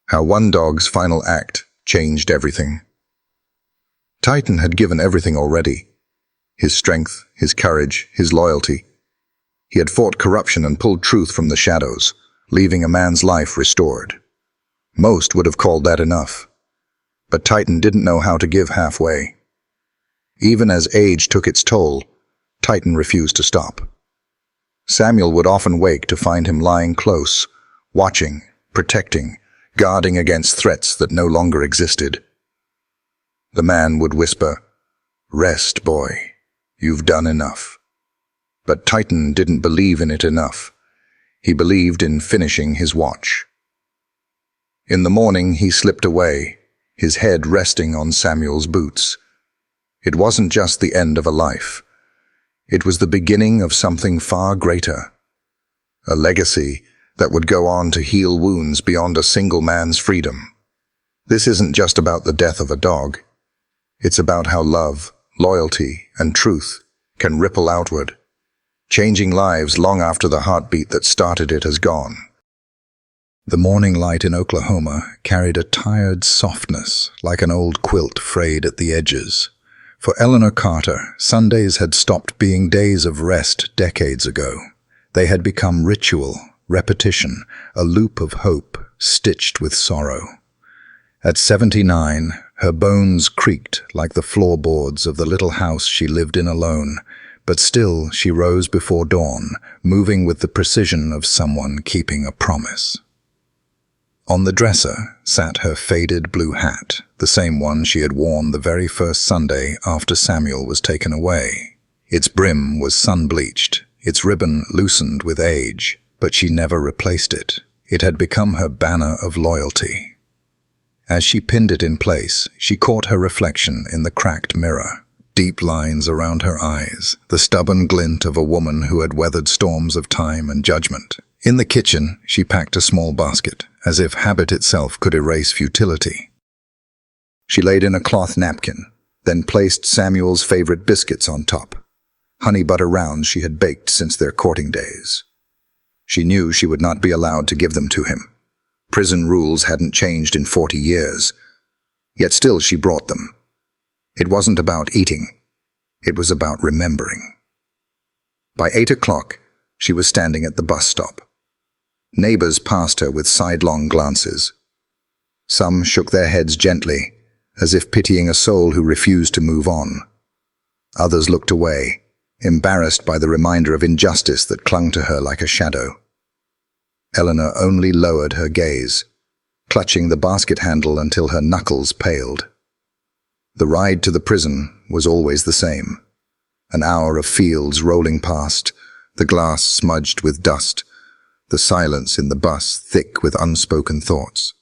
How one dog's final act changed everything. Titan had given everything already. His strength, his courage, his loyalty. He had fought corruption and pulled truth from the shadows, leaving a man's life restored. Most would have called that enough. But Titan didn't know how to give halfway. Even as age took its toll, Titan refused to stop. Samuel would often wake to find him lying close, watching, protecting, guarding against threats that no longer existed. The man would whisper, "Rest, boy. You've done enough." But Titan didn't believe in it enough. He believed in finishing his watch. In the morning he slipped away, his head resting on Samuel's boots. It wasn't just the end of a life. It was the beginning of something far greater. A legacy that would go on to heal wounds beyond a single man's freedom. This isn't just about the death of a dog. It's about how love, loyalty, and truth can ripple outward, changing lives long after the heartbeat that started it has gone. The morning light in Oklahoma carried a tired softness, like an old quilt frayed at the edges. For Eleanor Carter, Sundays had stopped being days of rest decades ago. They had become ritual, repetition, a loop of hope stitched with sorrow. At 79, her bones creaked like the floorboards of the little house she lived in alone, but still she rose before dawn, moving with the precision of someone keeping a promise. On the dresser sat her faded blue hat, the same one she had worn the very first Sunday after Samuel was taken away. Its brim was sun-bleached, its ribbon loosened with age, but she never replaced it. It had become her banner of loyalty. As she pinned it in place, she caught her reflection in the cracked mirror. Deep lines around her eyes, the stubborn glint of a woman who had weathered storms of time and judgment. In the kitchen, she packed a small basket, as if habit itself could erase futility. She laid in a cloth napkin, then placed Samuel's favorite biscuits on top, honey butter rounds she had baked since their courting days. She knew she would not be allowed to give them to him. Prison rules hadn't changed in 40 years, yet still she brought them. It wasn't about eating, it was about remembering. By 8 o'clock, she was standing at the bus stop. Neighbors passed her with sidelong glances. Some shook their heads gently, as if pitying a soul who refused to move on. Others looked away, embarrassed by the reminder of injustice that clung to her like a shadow. Eleanor only lowered her gaze, clutching the basket handle until her knuckles paled. The ride to the prison was always the same. An hour of fields rolling past, the glass smudged with dust, the silence in the bus thick with unspoken thoughts.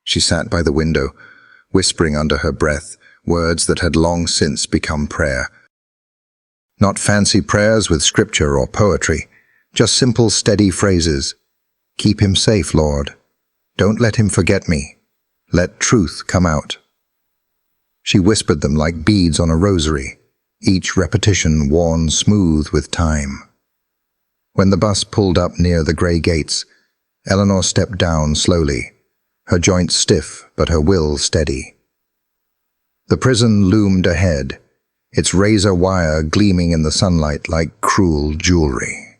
She sat by the window, whispering under her breath words that had long since become prayer. Not fancy prayers with scripture or poetry, just simple, steady phrases. Keep him safe, Lord. Don't let him forget me. Let truth come out. She whispered them like beads on a rosary, each repetition worn smooth with time. When the bus pulled up near the grey gates, Eleanor stepped down slowly, her joints stiff but her will steady. The prison loomed ahead, its razor wire gleaming in the sunlight like cruel jewelry.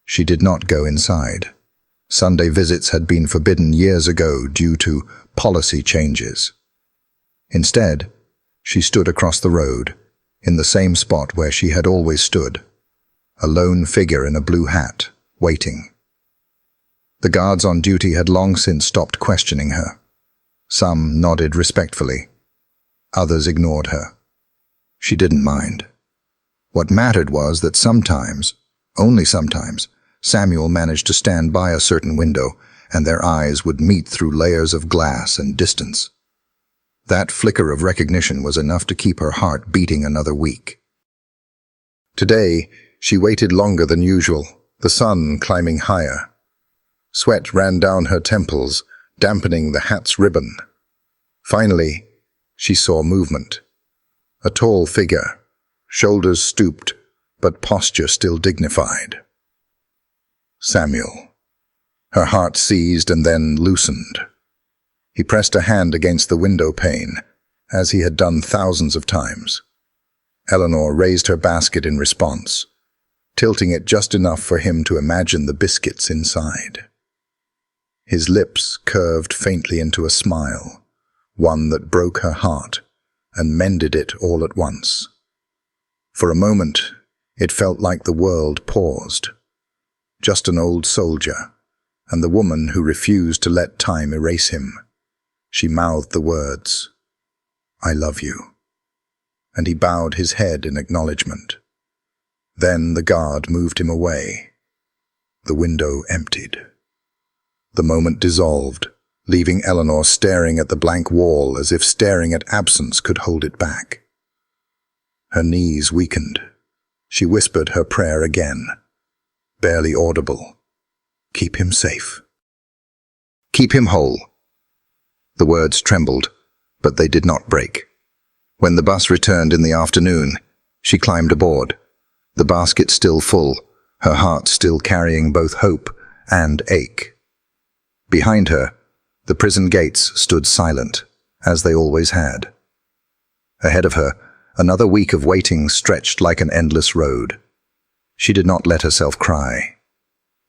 She did not go inside. Sunday visits had been forbidden years ago due to policy changes. Instead, she stood across the road, in the same spot where she had always stood, a lone figure in a blue hat, waiting. The guards on duty had long since stopped questioning her. Some nodded respectfully. Others ignored her. She didn't mind. What mattered was that sometimes, only sometimes, Samuel managed to stand by a certain window, and their eyes would meet through layers of glass and distance. That flicker of recognition was enough to keep her heart beating another week. Today, she waited longer than usual, the sun climbing higher. Sweat ran down her temples, dampening the hat's ribbon. Finally, she saw movement. A tall figure, shoulders stooped, but posture still dignified. Samuel. Her heart seized and then loosened. He pressed a hand against the window pane, as he had done thousands of times. Eleanor raised her basket in response, tilting it just enough for him to imagine the biscuits inside. His lips curved faintly into a smile, one that broke her heart and mended it all at once. For a moment, it felt like the world paused. Just an old soldier, and the woman who refused to let time erase him. She mouthed the words, "I love you," and he bowed his head in acknowledgement. Then the guard moved him away. The window emptied. The moment dissolved, leaving Eleanor staring at the blank wall as if staring at absence could hold it back. Her knees weakened. She whispered her prayer again, barely audible. Keep him safe. Keep him whole. The words trembled, but they did not break. When the bus returned in the afternoon, she climbed aboard, the basket still full, her heart still carrying both hope and ache. Behind her, the prison gates stood silent, as they always had. Ahead of her, another week of waiting stretched like an endless road. She did not let herself cry.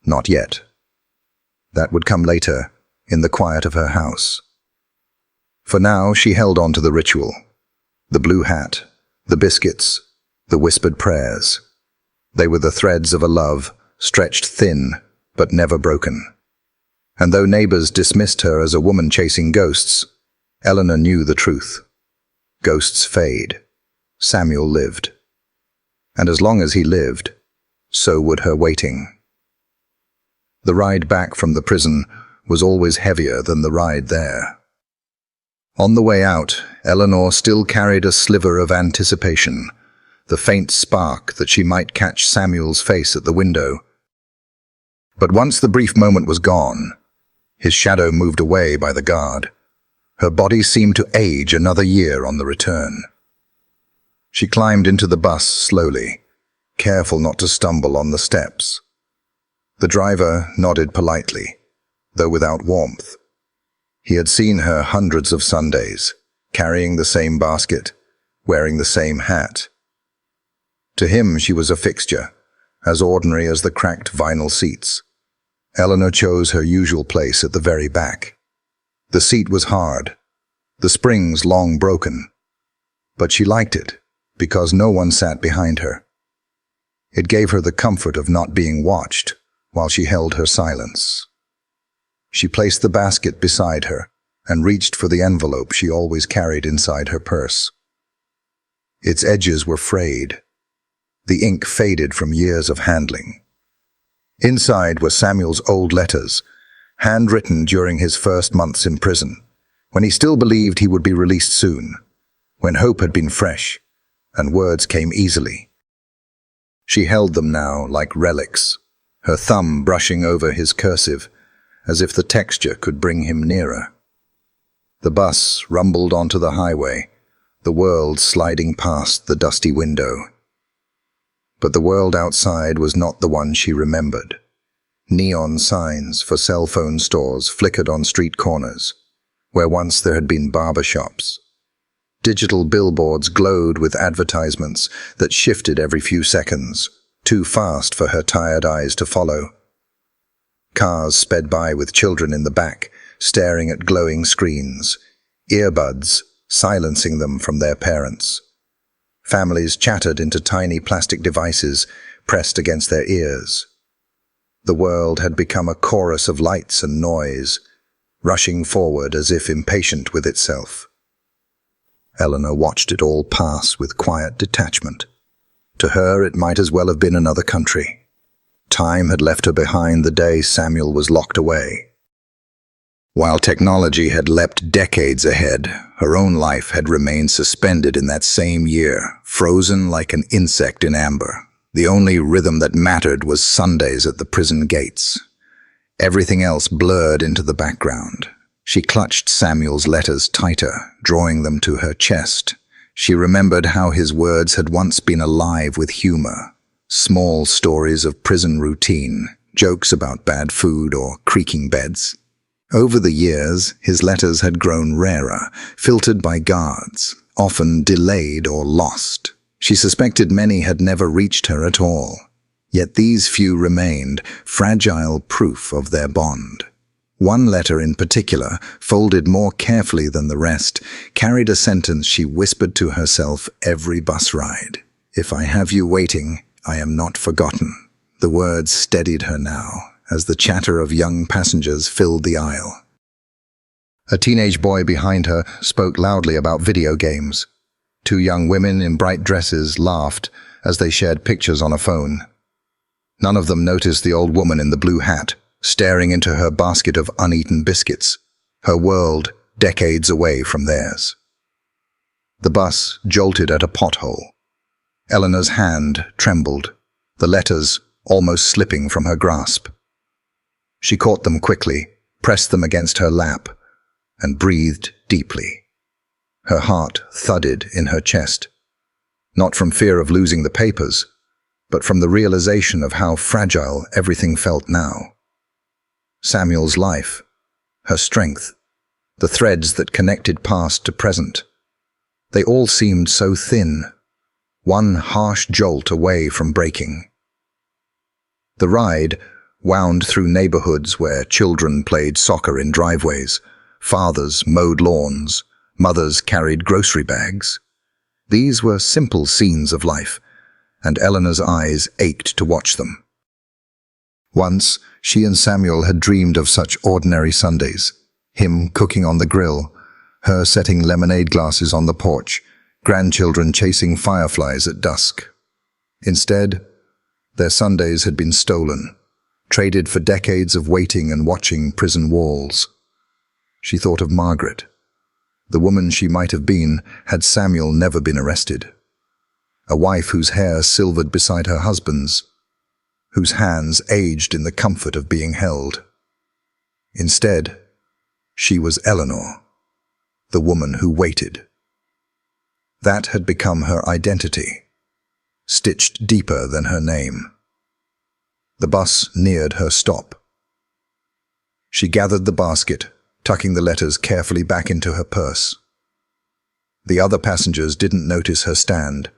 Not yet. That would come later, in the quiet of her house. For now, she held on to the ritual. The blue hat, the biscuits, the whispered prayers. They were the threads of a love, stretched thin, but never broken. And though neighbors dismissed her as a woman chasing ghosts, Eleanor knew the truth. Ghosts fade. Samuel lived. And as long as he lived, so would her waiting. The ride back from the prison was always heavier than the ride there. On the way out, Eleanor still carried a sliver of anticipation, the faint spark that she might catch Samuel's face at the window. But once the brief moment was gone, his shadow moved away by the guard. Her body seemed to age another year on the return. She climbed into the bus slowly, careful not to stumble on the steps. The driver nodded politely, though without warmth. He had seen her hundreds of Sundays, carrying the same basket, wearing the same hat. To him she was a fixture, as ordinary as the cracked vinyl seats. Eleanor chose her usual place at the very back. The seat was hard, the springs long broken, but she liked it because no one sat behind her. It gave her the comfort of not being watched while she held her silence. She placed the basket beside her and reached for the envelope she always carried inside her purse. Its edges were frayed. The ink faded from years of handling. Inside were Samuel's old letters, handwritten during his first months in prison, when he still believed he would be released soon, when hope had been fresh and words came easily. She held them now like relics, her thumb brushing over his cursive, as if the texture could bring him nearer. The bus rumbled onto the highway, the world sliding past the dusty window. But the world outside was not the one she remembered. Neon signs for cell phone stores flickered on street corners, where once there had been barber shops. Digital billboards glowed with advertisements that shifted every few seconds, too fast for her tired eyes to follow. Cars sped by with children in the back, staring at glowing screens, earbuds silencing them from their parents. Families chattered into tiny plastic devices pressed against their ears. The world had become a chorus of lights and noise, rushing forward as if impatient with itself. Eleanor watched it all pass with quiet detachment. To her, it might as well have been another country. Time had left her behind the day Samuel was locked away. While technology had leapt decades ahead, her own life had remained suspended in that same year, frozen like an insect in amber. The only rhythm that mattered was Sundays at the prison gates. Everything else blurred into the background. She clutched Samuel's letters tighter, drawing them to her chest. She remembered how his words had once been alive with humor, small stories of prison routine, jokes about bad food or creaking beds. Over the years, his letters had grown rarer, filtered by guards, often delayed or lost. She suspected many had never reached her at all. Yet these few remained, fragile proof of their bond. One letter in particular, folded more carefully than the rest, carried a sentence she whispered to herself every bus ride. "If I have you waiting, I am not forgotten." The words steadied her now, as the chatter of young passengers filled the aisle. A teenage boy behind her spoke loudly about video games. Two young women in bright dresses laughed as they shared pictures on a phone. None of them noticed the old woman in the blue hat, staring into her basket of uneaten biscuits, her world decades away from theirs. The bus jolted at a pothole. Eleanor's hand trembled, the letters almost slipping from her grasp. She caught them quickly, pressed them against her lap, and breathed deeply. Her heart thudded in her chest, not from fear of losing the papers, but from the realization of how fragile everything felt now. Samuel's life, her strength, the threads that connected past to present, they all seemed so thin, one harsh jolt away from breaking. The ride wound through neighborhoods where children played soccer in driveways, fathers mowed lawns, mothers carried grocery bags. These were simple scenes of life, and Eleanor's eyes ached to watch them. Once, she and Samuel had dreamed of such ordinary Sundays, him cooking on the grill, her setting lemonade glasses on the porch, grandchildren chasing fireflies at dusk. Instead, their Sundays had been stolen, traded for decades of waiting and watching prison walls. She thought of Margaret, the woman she might have been had Samuel never been arrested. A wife whose hair silvered beside her husband's, whose hands aged in the comfort of being held. Instead, she was Eleanor, the woman who waited. That had become her identity, stitched deeper than her name. The bus neared her stop. She gathered the basket, tucking the letters carefully back into her purse. The other passengers didn't notice her stand,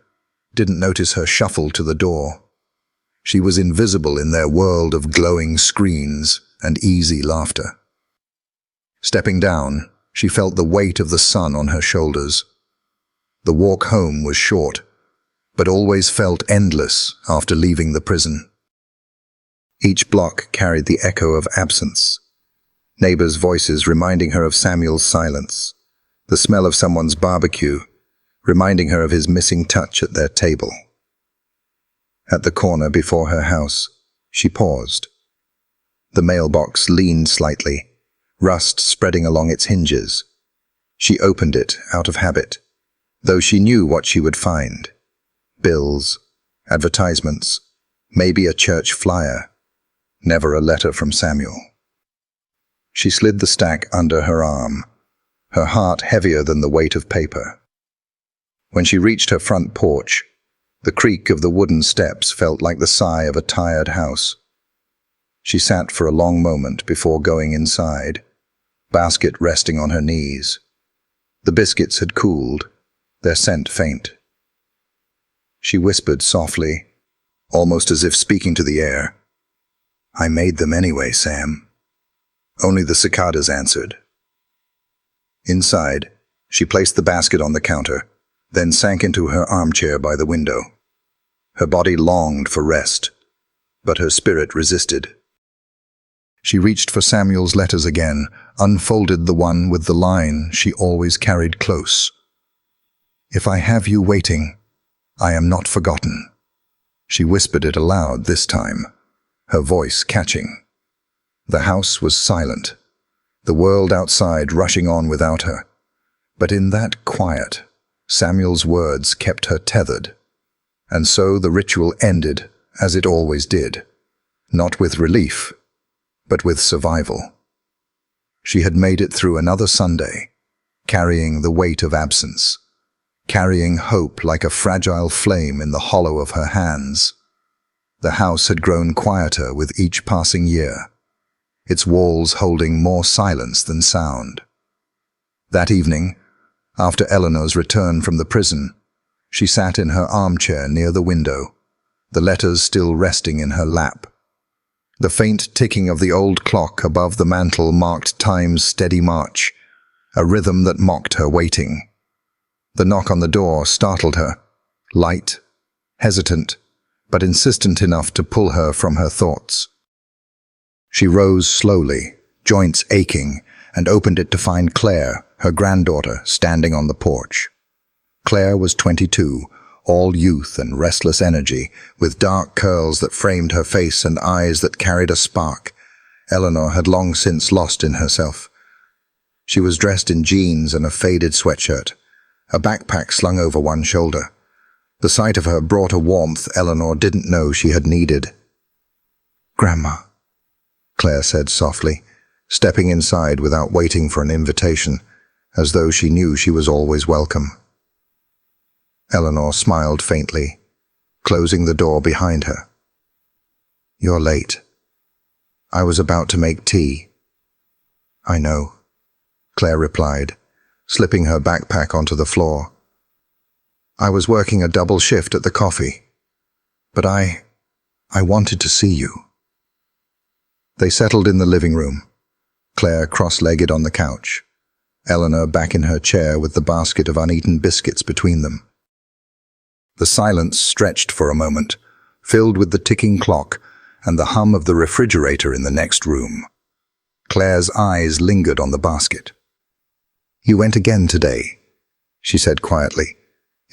didn't notice her shuffle to the door. She was invisible in their world of glowing screens and easy laughter. Stepping down, she felt the weight of the sun on her shoulders. The walk home was short, but always felt endless after leaving the prison. Each block carried the echo of absence. Neighbors' voices reminding her of Samuel's silence, the smell of someone's barbecue, reminding her of his missing touch at their table. At the corner before her house, she paused. The mailbox leaned slightly, rust spreading along its hinges. She opened it out of habit, though she knew what she would find. Bills, advertisements, maybe a church flyer. Never a letter from Samuel. She slid the stack under her arm, her heart heavier than the weight of paper. When she reached her front porch, the creak of the wooden steps felt like the sigh of a tired house. She sat for a long moment before going inside, basket resting on her knees. The biscuits had cooled, their scent faint. She whispered softly, almost as if speaking to the air, "I made them anyway, Sam." Only the cicadas answered. Inside, she placed the basket on the counter, then sank into her armchair by the window. Her body longed for rest, but her spirit resisted. She reached for Samuel's letters again, unfolded the one with the line she always carried close. "If I have you waiting, I am not forgotten." She whispered it aloud this time, her voice catching. The house was silent, the world outside rushing on without her. But in that quiet, Samuel's words kept her tethered. And so the ritual ended, as it always did, not with relief, but with survival. She had made it through another Sunday, carrying the weight of absence, carrying hope like a fragile flame in the hollow of her hands. The house had grown quieter with each passing year, its walls holding more silence than sound. That evening, after Eleanor's return from the prison, she sat in her armchair near the window, the letters still resting in her lap. The faint ticking of the old clock above the mantel marked time's steady march, a rhythm that mocked her waiting. The knock on the door startled her, light, hesitant, but insistent enough to pull her from her thoughts. She rose slowly, joints aching, and opened it to find Claire, her granddaughter, standing on the porch. Claire was 22, all youth and restless energy, with dark curls that framed her face and eyes that carried a spark Eleanor had long since lost in herself. She was dressed in jeans and a faded sweatshirt, a backpack slung over one shoulder. The sight of her brought a warmth Eleanor didn't know she had needed. "Grandma," Claire said softly, stepping inside without waiting for an invitation, as though she knew she was always welcome. Eleanor smiled faintly, closing the door behind her. "You're late. I was about to make tea." "I know," Claire replied, slipping her backpack onto the floor. "I was working a double shift at the coffee, but I wanted to see you." They settled in the living room, Claire cross-legged on the couch, Eleanor back in her chair with the basket of uneaten biscuits between them. The silence stretched for a moment, filled with the ticking clock and the hum of the refrigerator in the next room. Claire's eyes lingered on the basket. "You went again today," she said quietly.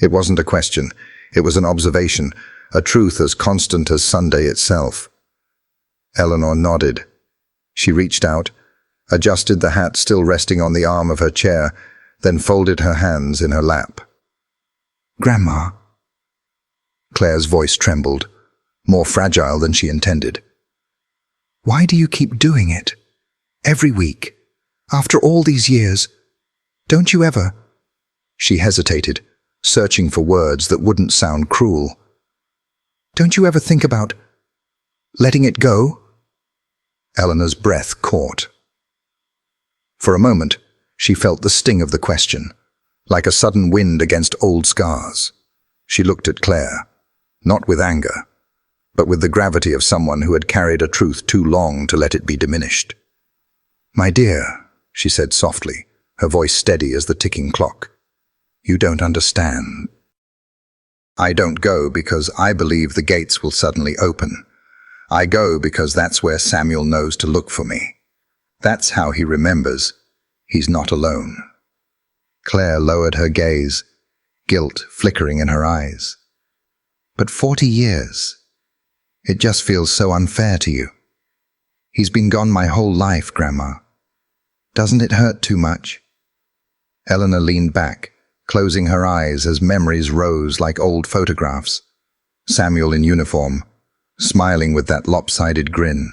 It wasn't a question, it was an observation, a truth as constant as Sunday itself. Eleanor nodded. She reached out, adjusted the hat still resting on the arm of her chair, then folded her hands in her lap. "Grandma." Claire's voice trembled, more fragile than she intended. "Why do you keep doing it? Every week? After all these years? Don't you ever—" She hesitated, searching for words that wouldn't sound cruel. "Don't you ever think about letting it go?" Eleanor's breath caught. For a moment, she felt the sting of the question, like a sudden wind against old scars. She looked at Claire, not with anger, but with the gravity of someone who had carried a truth too long to let it be diminished. "My dear," she said softly, her voice steady as the ticking clock, "you don't understand. I don't go because I believe the gates will suddenly open. I go because that's where Samuel knows to look for me. That's how he remembers he's not alone." Claire lowered her gaze, guilt flickering in her eyes. "But 40 years. It just feels so unfair to you. He's been gone my whole life, Grandma. Doesn't it hurt too much?" Eleanor leaned back, closing her eyes as memories rose like old photographs. Samuel in uniform, smiling with that lopsided grin.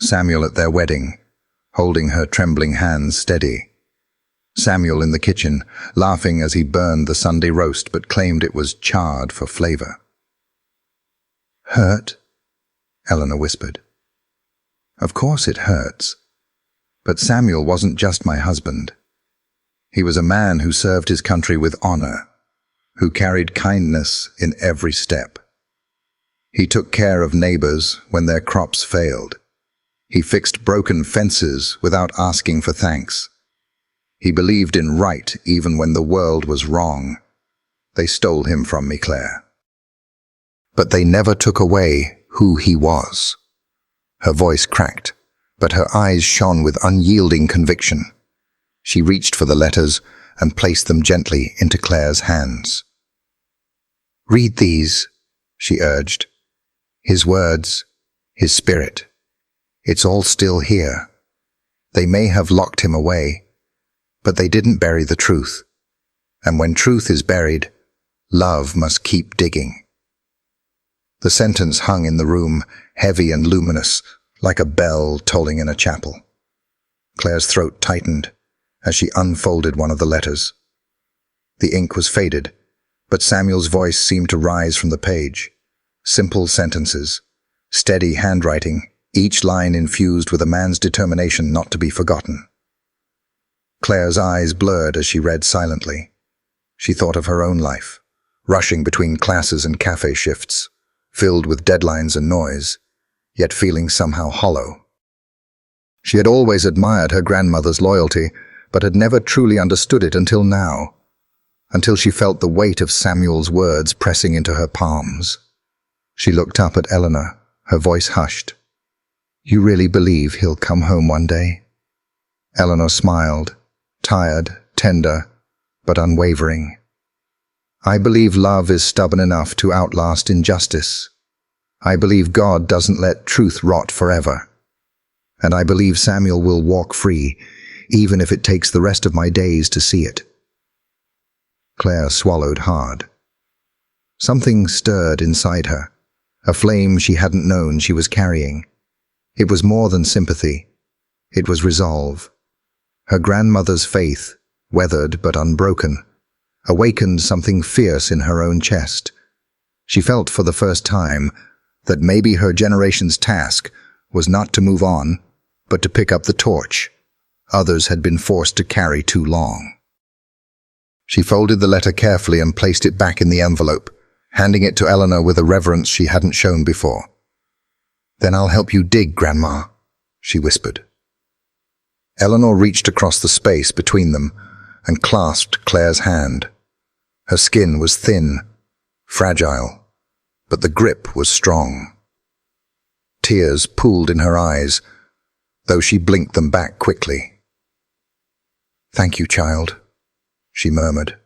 Samuel at their wedding, holding her trembling hands steady. Samuel in the kitchen, laughing as he burned the Sunday roast but claimed it was charred for flavor. "Hurt?" Eleanor whispered. "Of course it hurts. But Samuel wasn't just my husband. He was a man who served his country with honor, who carried kindness in every step. He took care of neighbors when their crops failed. He fixed broken fences without asking for thanks. He believed in right even when the world was wrong. They stole him from me, Claire. But they never took away who he was." Her voice cracked, but her eyes shone with unyielding conviction. She reached for the letters and placed them gently into Claire's hands. "Read these," she urged. "His words, his spirit. It's all still here. They may have locked him away, but they didn't bury the truth. And when truth is buried, love must keep digging." The sentence hung in the room, heavy and luminous, like a bell tolling in a chapel. Claire's throat tightened as she unfolded one of the letters. The ink was faded, but Samuel's voice seemed to rise from the page. Simple sentences, steady handwriting, each line infused with a man's determination not to be forgotten. Claire's eyes blurred as she read silently. She thought of her own life, rushing between classes and cafe shifts, filled with deadlines and noise, yet feeling somehow hollow. She had always admired her grandmother's loyalty, but had never truly understood it until now, until she felt the weight of Samuel's words pressing into her palms. She looked up at Eleanor, her voice hushed. "You really believe he'll come home one day?" Eleanor smiled, tired, tender, but unwavering. "I believe love is stubborn enough to outlast injustice. I believe God doesn't let truth rot forever. And I believe Samuel will walk free, even if it takes the rest of my days to see it." Claire swallowed hard. Something stirred inside her, a flame she hadn't known she was carrying. It was more than sympathy. It was resolve. Her grandmother's faith, weathered but unbroken, awakened something fierce in her own chest. She felt for the first time that maybe her generation's task was not to move on, but to pick up the torch others had been forced to carry too long. She folded the letter carefully and placed it back in the envelope, handing it to Eleanor with a reverence she hadn't shown before. "Then I'll help you dig, Grandma," she whispered. Eleanor reached across the space between them and clasped Claire's hand. Her skin was thin, fragile, but the grip was strong. Tears pooled in her eyes, though she blinked them back quickly. "Thank you, child," she murmured.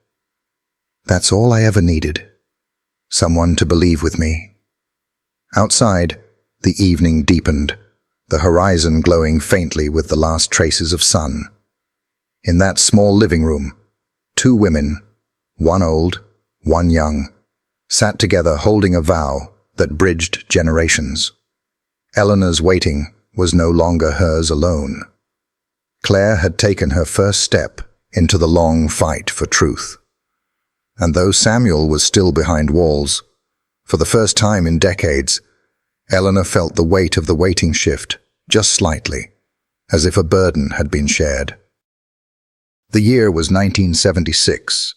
"That's all I ever needed. Someone to believe with me." Outside, the evening deepened, the horizon glowing faintly with the last traces of sun. In that small living room, two women, one old, one young, sat together holding a vow that bridged generations. Eleanor's waiting was no longer hers alone. Claire had taken her first step into the long fight for truth. And though Samuel was still behind walls, for the first time in decades, Eleanor felt the weight of the waiting shift just slightly, as if a burden had been shared. The year was 1976,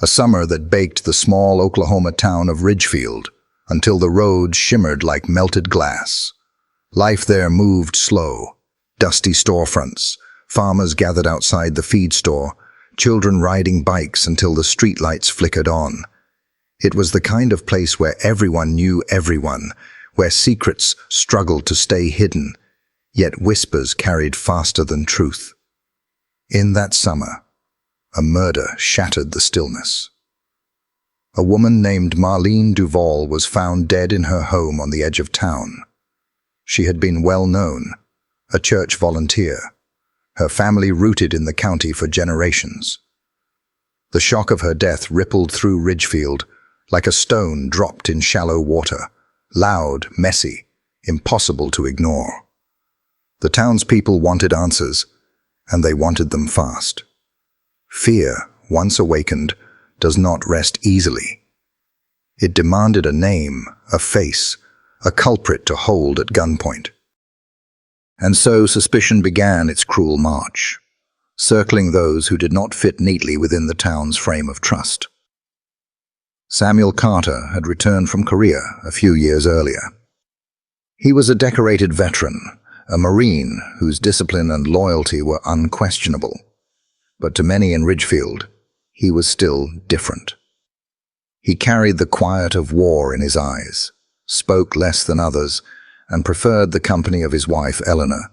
a summer that baked the small Oklahoma town of Ridgefield until the road shimmered like melted glass. Life there moved slow, dusty storefronts, farmers gathered outside the feed store, children riding bikes until the streetlights flickered on. It was the kind of place where everyone knew everyone, where secrets struggled to stay hidden, yet whispers carried faster than truth. In that summer, a murder shattered the stillness. A woman named Marlene Duval was found dead in her home on the edge of town. She had been well known, a church volunteer, her family rooted in the county for generations. The shock of her death rippled through Ridgefield like a stone dropped in shallow water, loud, messy, impossible to ignore. The townspeople wanted answers, and they wanted them fast. Fear, once awakened, does not rest easily. It demanded a name, a face, a culprit to hold at gunpoint. And so suspicion began its cruel march, circling those who did not fit neatly within the town's frame of trust. Samuel Carter had returned from Korea a few years earlier. He was a decorated veteran, a Marine whose discipline and loyalty were unquestionable. But to many in Ridgefield, he was still different. He carried the quiet of war in his eyes, spoke less than others, and preferred the company of his wife Eleanor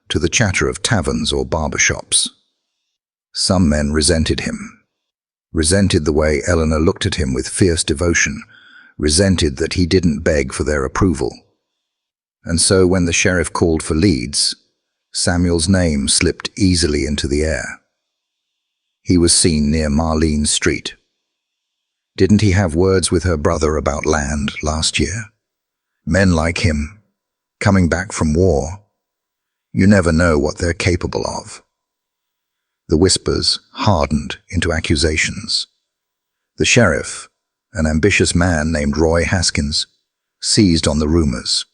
to the chatter of taverns or barbershops. Some men resented him, resented the way Eleanor looked at him with fierce devotion, resented that he didn't beg for their approval. And so when the sheriff called for leads, Samuel's name slipped easily into the air. He was seen near Marlene's street. Didn't he have words with her brother about land last year? Men like him, coming back from war, you never know what they're capable of. The whispers hardened into accusations. The sheriff, an ambitious man named Roy Haskins, seized on the rumors.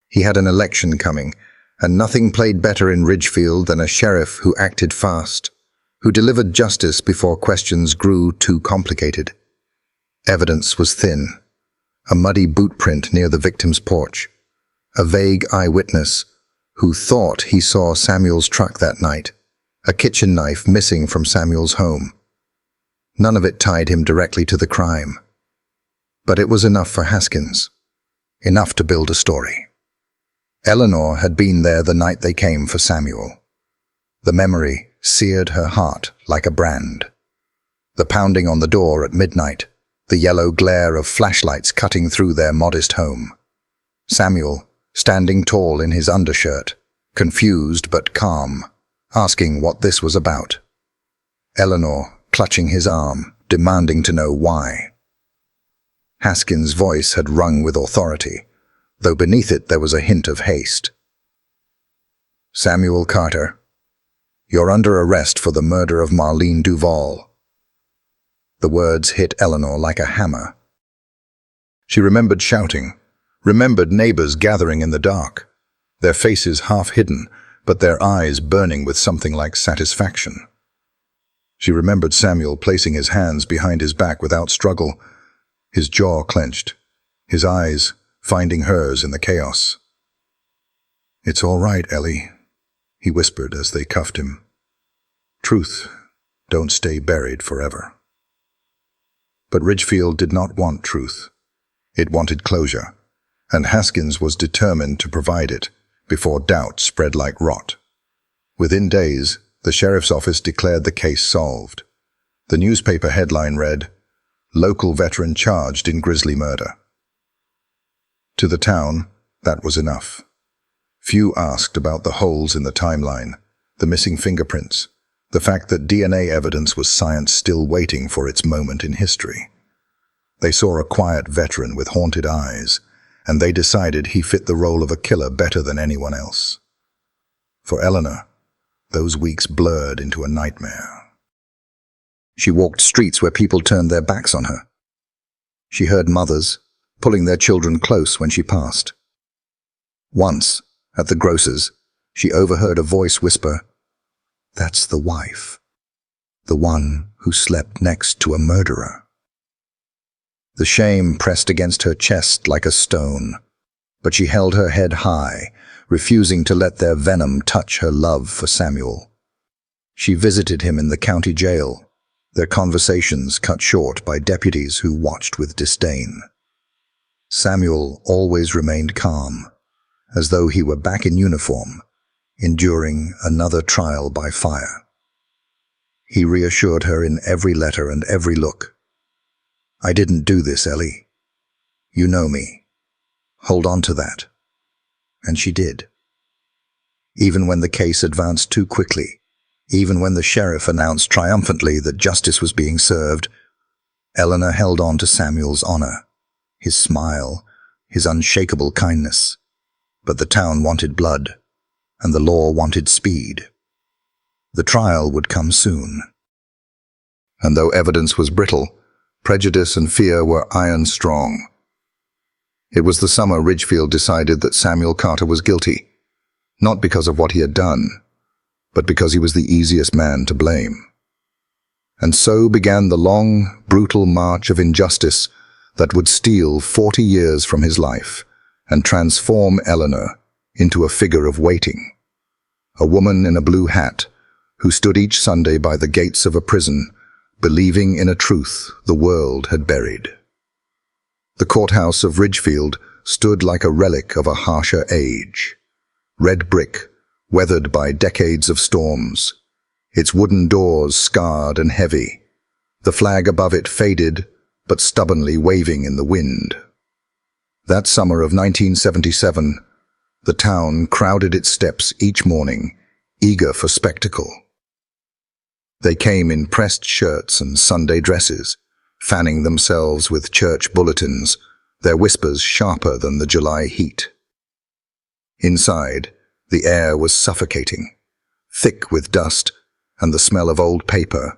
He had an election coming, and nothing played better in Ridgefield than a sheriff who acted fast, who delivered justice before questions grew too complicated. Evidence was thin. A muddy boot print near the victim's porch. A vague eyewitness who thought he saw Samuel's truck that night. A kitchen knife missing from Samuel's home. None of it tied him directly to the crime. But it was enough for Haskins. Enough to build a story. Eleanor had been there the night they came for Samuel. The memory seared her heart like a brand. The pounding on the door at midnight, the yellow glare of flashlights cutting through their modest home. Samuel, standing tall in his undershirt, confused but calm, asking what this was about. Eleanor, clutching his arm, demanding to know why. Haskins' voice had rung with authority, though beneath it there was a hint of haste. "Samuel Carter, you're under arrest for the murder of Marlene Duval." The words hit Eleanor like a hammer. She remembered shouting, remembered neighbors gathering in the dark, their faces half hidden, but their eyes burning with something like satisfaction. She remembered Samuel placing his hands behind his back without struggle, his jaw clenched, his eyes finding hers in the chaos. "It's all right, Ellie," he whispered as they cuffed him. "Truth don't stay buried forever." But Ridgefield did not want truth. It wanted closure, and Haskins was determined to provide it before doubt spread like rot. Within days, the sheriff's office declared the case solved. The newspaper headline read, "Local veteran charged in grisly murder." To the town, that was enough. Few asked about the holes in the timeline, the missing fingerprints, the fact that DNA evidence was science still waiting for its moment in history. They saw a quiet veteran with haunted eyes, and they decided he fit the role of a killer better than anyone else. For Eleanor, those weeks blurred into a nightmare. She walked streets where people turned their backs on her. She heard mothers pulling their children close when she passed. Once, at the grocer's, she overheard a voice whisper, "That's the wife, the one who slept next to a murderer." The shame pressed against her chest like a stone, but she held her head high, refusing to let their venom touch her love for Samuel. She visited him in the county jail, their conversations cut short by deputies who watched with disdain. Samuel always remained calm, as though he were back in uniform, enduring another trial by fire. He reassured her in every letter and every look. "I didn't do this, Ellie. You know me. Hold on to that." And she did. Even when the case advanced too quickly, even when the sheriff announced triumphantly that justice was being served, Eleanor held on to Samuel's honor, his smile, his unshakable kindness. But the town wanted blood, and the law wanted speed. The trial would come soon. And though evidence was brittle, prejudice and fear were iron strong. It was the summer Ridgefield decided that Samuel Carter was guilty, not because of what he had done, but because he was the easiest man to blame. And so began the long, brutal march of injustice that would steal 40 years from his life and transform Eleanor into a figure of waiting, a woman in a blue hat who stood each Sunday by the gates of a prison, believing in a truth the world had buried. The courthouse of Ridgefield stood like a relic of a harsher age. Red brick, weathered by decades of storms, its wooden doors scarred and heavy, the flag above it faded but stubbornly waving in the wind. That summer of 1977, the town crowded its steps each morning, eager for spectacle. They came in pressed shirts and Sunday dresses, fanning themselves with church bulletins, their whispers sharper than the July heat. Inside, the air was suffocating, thick with dust and the smell of old paper.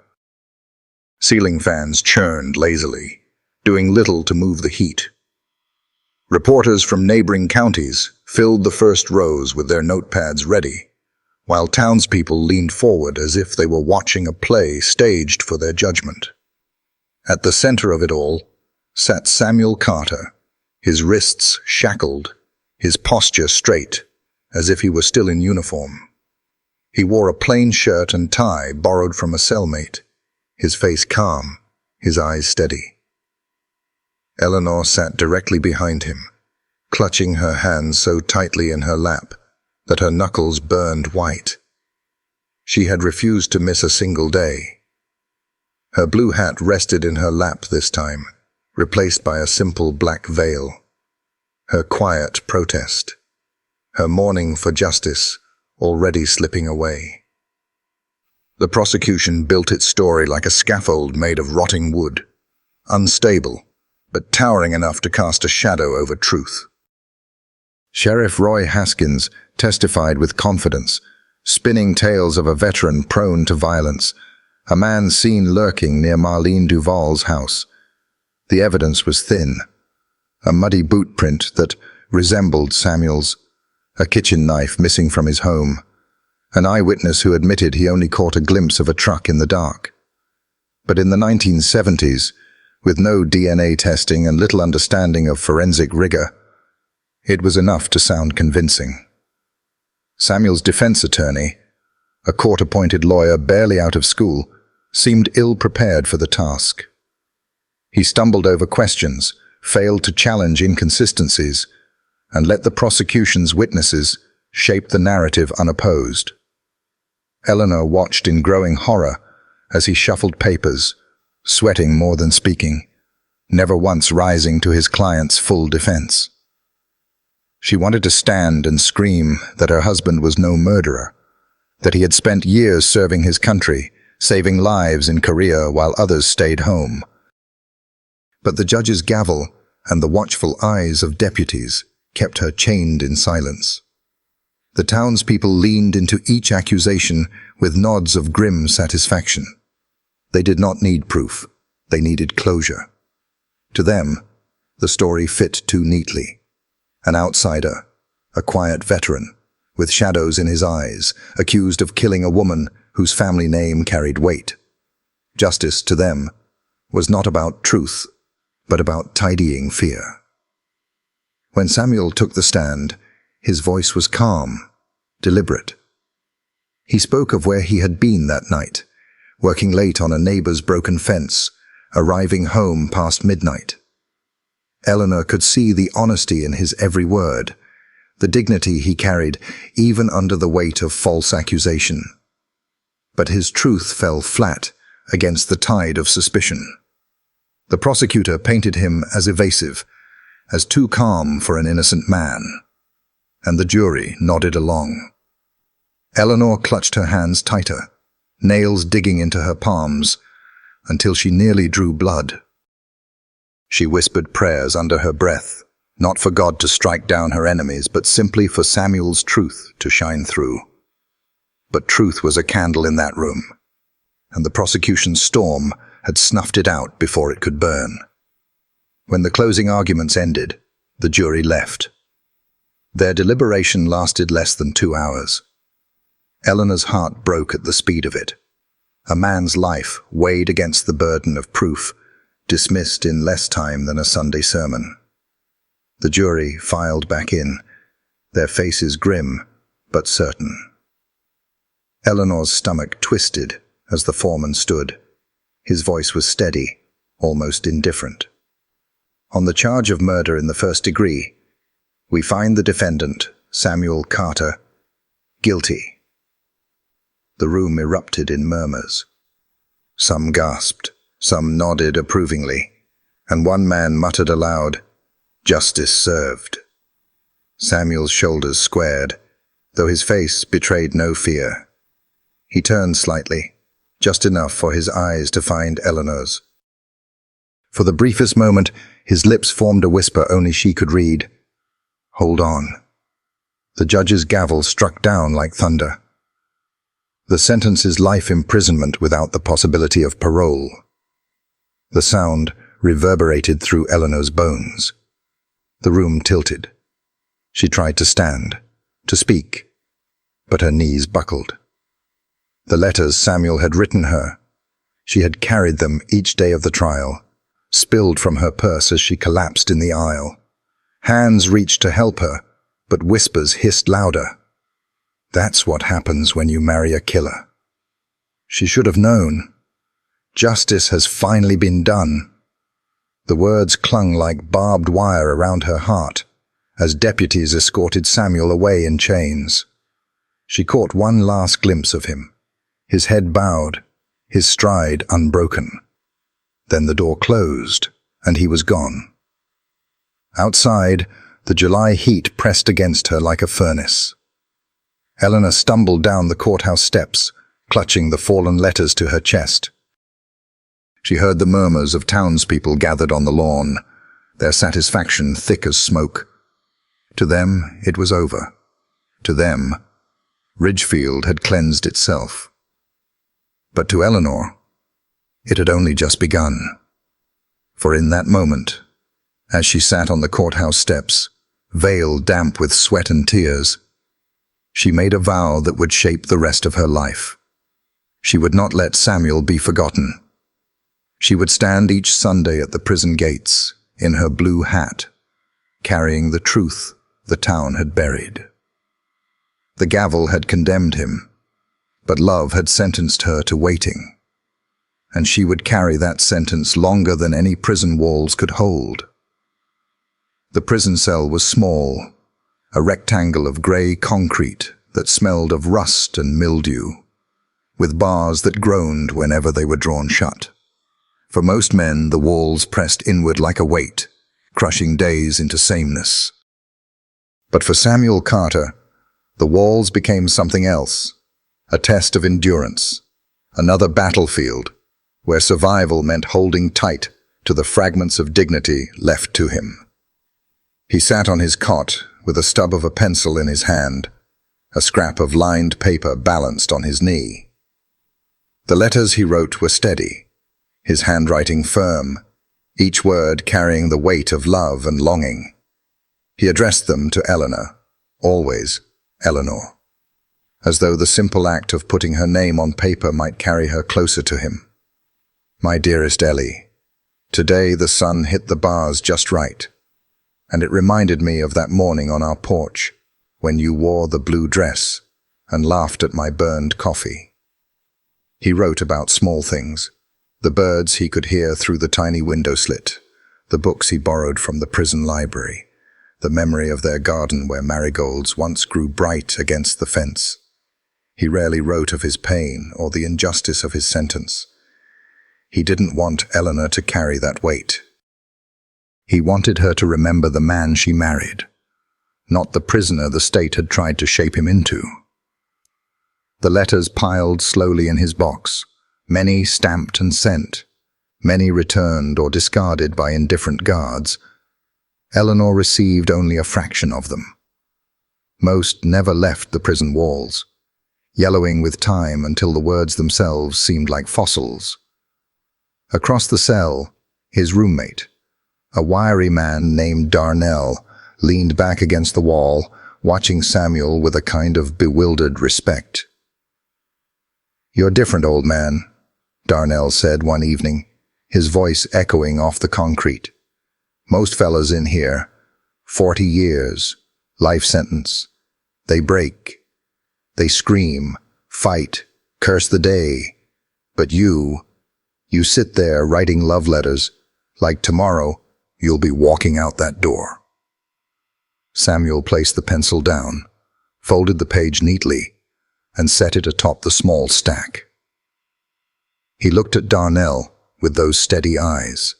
Ceiling fans churned lazily, doing little to move the heat. Reporters from neighboring counties filled the first rows with their notepads ready, while townspeople leaned forward as if they were watching a play staged for their judgment. At the center of it all sat Samuel Carter, his wrists shackled, his posture straight, as if he were still in uniform. He wore a plain shirt and tie borrowed from a cellmate, his face calm, his eyes steady. Eleanor sat directly behind him, clutching her hands so tightly in her lap that her knuckles burned white. She had refused to miss a single day. Her blue hat rested in her lap this time, replaced by a simple black veil. Her quiet protest, her mourning for justice already slipping away. The prosecution built its story like a scaffold made of rotting wood, unstable, but towering enough to cast a shadow over truth. Sheriff Roy Haskins testified with confidence, spinning tales of a veteran prone to violence, a man seen lurking near Marlene Duval's house. The evidence was thin, a muddy boot print that resembled Samuel's, a kitchen knife missing from his home, an eyewitness who admitted he only caught a glimpse of a truck in the dark. But in the 1970s, with no DNA testing and little understanding of forensic rigor, it was enough to sound convincing. Samuel's defense attorney, a court-appointed lawyer barely out of school, seemed ill-prepared for the task. He stumbled over questions, failed to challenge inconsistencies, and let the prosecution's witnesses shape the narrative unopposed. Eleanor watched in growing horror as he shuffled papers, sweating more than speaking, never once rising to his client's full defense. She wanted to stand and scream that her husband was no murderer, that he had spent years serving his country, saving lives in Korea while others stayed home. But the judge's gavel and the watchful eyes of deputies kept her chained in silence. The townspeople leaned into each accusation with nods of grim satisfaction. They did not need proof. They needed closure. To them, the story fit too neatly. An outsider, a quiet veteran, with shadows in his eyes, accused of killing a woman whose family name carried weight. Justice, to them, was not about truth, but about tidying fear. When Samuel took the stand, his voice was calm, deliberate. He spoke of where he had been that night, working late on a neighbor's broken fence, arriving home past midnight. Eleanor could see the honesty in his every word, the dignity he carried even under the weight of false accusation. But his truth fell flat against the tide of suspicion. The prosecutor painted him as evasive, as too calm for an innocent man, and the jury nodded along. Eleanor clutched her hands tighter, nails digging into her palms, until she nearly drew blood. She whispered prayers under her breath, not for God to strike down her enemies, but simply for Samuel's truth to shine through. But truth was a candle in that room, and the prosecution's storm had snuffed it out before it could burn. When the closing arguments ended, the jury left. Their deliberation lasted less than 2 hours. Eleanor's heart broke at the speed of it. A man's life weighed against the burden of proof, dismissed in less time than a Sunday sermon. The jury filed back in, their faces grim but certain. Eleanor's stomach twisted as the foreman stood. His voice was steady, almost indifferent. On the charge of murder in the first degree, we find the defendant, Samuel Carter, guilty. The room erupted in murmurs. Some gasped, some nodded approvingly, and one man muttered aloud, "Justice served." Samuel's shoulders squared, though his face betrayed no fear. He turned slightly, just enough for his eyes to find Eleanor's. For the briefest moment, his lips formed a whisper only she could read. "Hold on." The judge's gavel struck down like thunder. The sentence is life imprisonment without the possibility of parole. The sound reverberated through Eleanor's bones. The room tilted. She tried to stand, to speak, but her knees buckled. The letters Samuel had written her. She had carried them each day of the trial, spilled from her purse as she collapsed in the aisle. Hands reached to help her, but whispers hissed louder. That's what happens when you marry a killer. She should have known. Justice has finally been done. The words clung like barbed wire around her heart as deputies escorted Samuel away in chains. She caught one last glimpse of him, his head bowed, his stride unbroken. Then the door closed, and he was gone. Outside, the July heat pressed against her like a furnace. Eleanor stumbled down the courthouse steps, clutching the fallen letters to her chest. She heard the murmurs of townspeople gathered on the lawn, their satisfaction thick as smoke. To them, it was over. To them, Ridgefield had cleansed itself. But to Eleanor, it had only just begun. For in that moment, as she sat on the courthouse steps, veil damp with sweat and tears, she made a vow that would shape the rest of her life. She would not let Samuel be forgotten. She would stand each Sunday at the prison gates, in her blue hat, carrying the truth the town had buried. The gavel had condemned him, but love had sentenced her to waiting, and she would carry that sentence longer than any prison walls could hold. The prison cell was small, a rectangle of grey concrete that smelled of rust and mildew, with bars that groaned whenever they were drawn shut. For most men, the walls pressed inward like a weight, crushing days into sameness. But for Samuel Carter, the walls became something else, a test of endurance, another battlefield where survival meant holding tight to the fragments of dignity left to him. He sat on his cot with a stub of a pencil in his hand, a scrap of lined paper balanced on his knee. The letters he wrote were steady, his handwriting firm, each word carrying the weight of love and longing. He addressed them to Eleanor, always Eleanor, as though the simple act of putting her name on paper might carry her closer to him. My dearest Ellie, today the sun hit the bars just right, and it reminded me of that morning on our porch when you wore the blue dress and laughed at my burned coffee. He wrote about small things, the birds he could hear through the tiny window slit, the books he borrowed from the prison library, the memory of their garden where marigolds once grew bright against the fence. He rarely wrote of his pain or the injustice of his sentence. He didn't want Eleanor to carry that weight. He wanted her to remember the man she married, not the prisoner the state had tried to shape him into. The letters piled slowly in his box, many stamped and sent, many returned or discarded by indifferent guards. Eleanor received only a fraction of them. Most never left the prison walls, yellowing with time until the words themselves seemed like fossils. Across the cell, his roommate, a wiry man named Darnell, leaned back against the wall, watching Samuel with a kind of bewildered respect. "You're different, old man," Darnell said one evening, his voice echoing off the concrete. "Most fellas in here, 40 years, life sentence. They break. They scream, fight, curse the day. But you sit there writing love letters, like tomorrow you'll be walking out that door." Samuel placed the pencil down, folded the page neatly, and set it atop the small stack. He looked at Darnell with those steady eyes,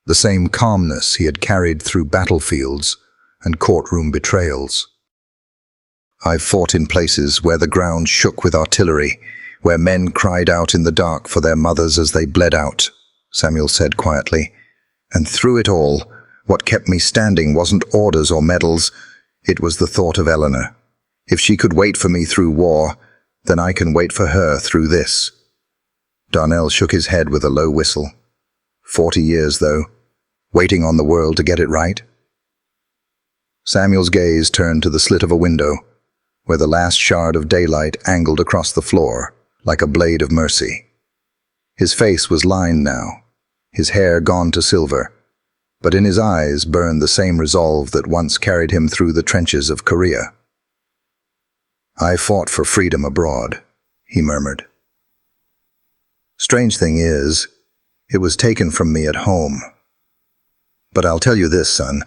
the same calmness he had carried through battlefields and courtroom betrayals. "I've fought in places where the ground shook with artillery, where men cried out in the dark for their mothers as they bled out," Samuel said quietly. "And through it all, what kept me standing wasn't orders or medals, it was the thought of Eleanor. If she could wait for me through war, then I can wait for her through this." Darnell shook his head with a low whistle. 40 years, though, waiting on the world to get it right. Samuel's gaze turned to the slit of a window, where the last shard of daylight angled across the floor like a blade of mercy. His face was lined now, his hair gone to silver, but in his eyes burned the same resolve that once carried him through the trenches of Korea. "I fought for freedom abroad," he murmured. "Strange thing is, it was taken from me at home. But I'll tell you this, son,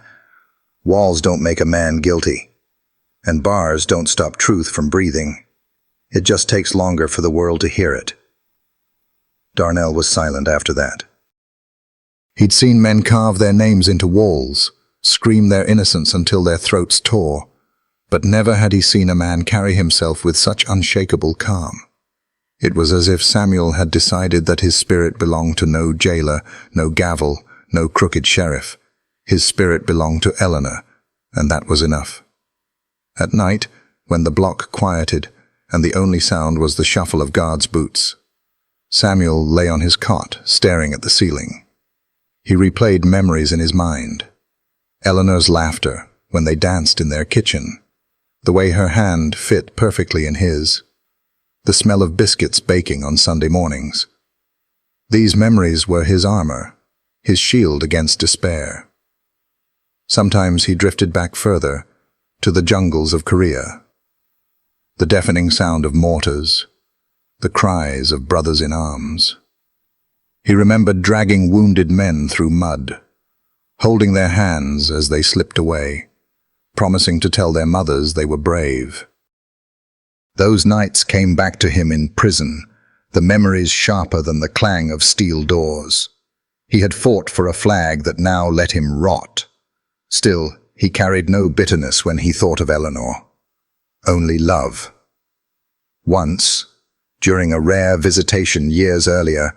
walls don't make a man guilty, and bars don't stop truth from breathing. It just takes longer for the world to hear it." Darnell was silent after that. He'd seen men carve their names into walls, scream their innocence until their throats tore, but never had he seen a man carry himself with such unshakable calm. It was as if Samuel had decided that his spirit belonged to no jailer, no gavel, no crooked sheriff. His spirit belonged to Eleanor, and that was enough. At night, when the block quieted, and the only sound was the shuffle of guards' boots, Samuel lay on his cot, staring at the ceiling. He replayed memories in his mind. Eleanor's laughter when they danced in their kitchen, the way her hand fit perfectly in his, the smell of biscuits baking on Sunday mornings. These memories were his armor, his shield against despair. Sometimes he drifted back further, to the jungles of Korea. The deafening sound of mortars, the cries of brothers in arms. He remembered dragging wounded men through mud, holding their hands as they slipped away, promising to tell their mothers they were brave. Those nights came back to him in prison, the memories sharper than the clang of steel doors. He had fought for a flag that now let him rot. Still, he carried no bitterness when he thought of Eleanor. Only love. Once, during a rare visitation years earlier,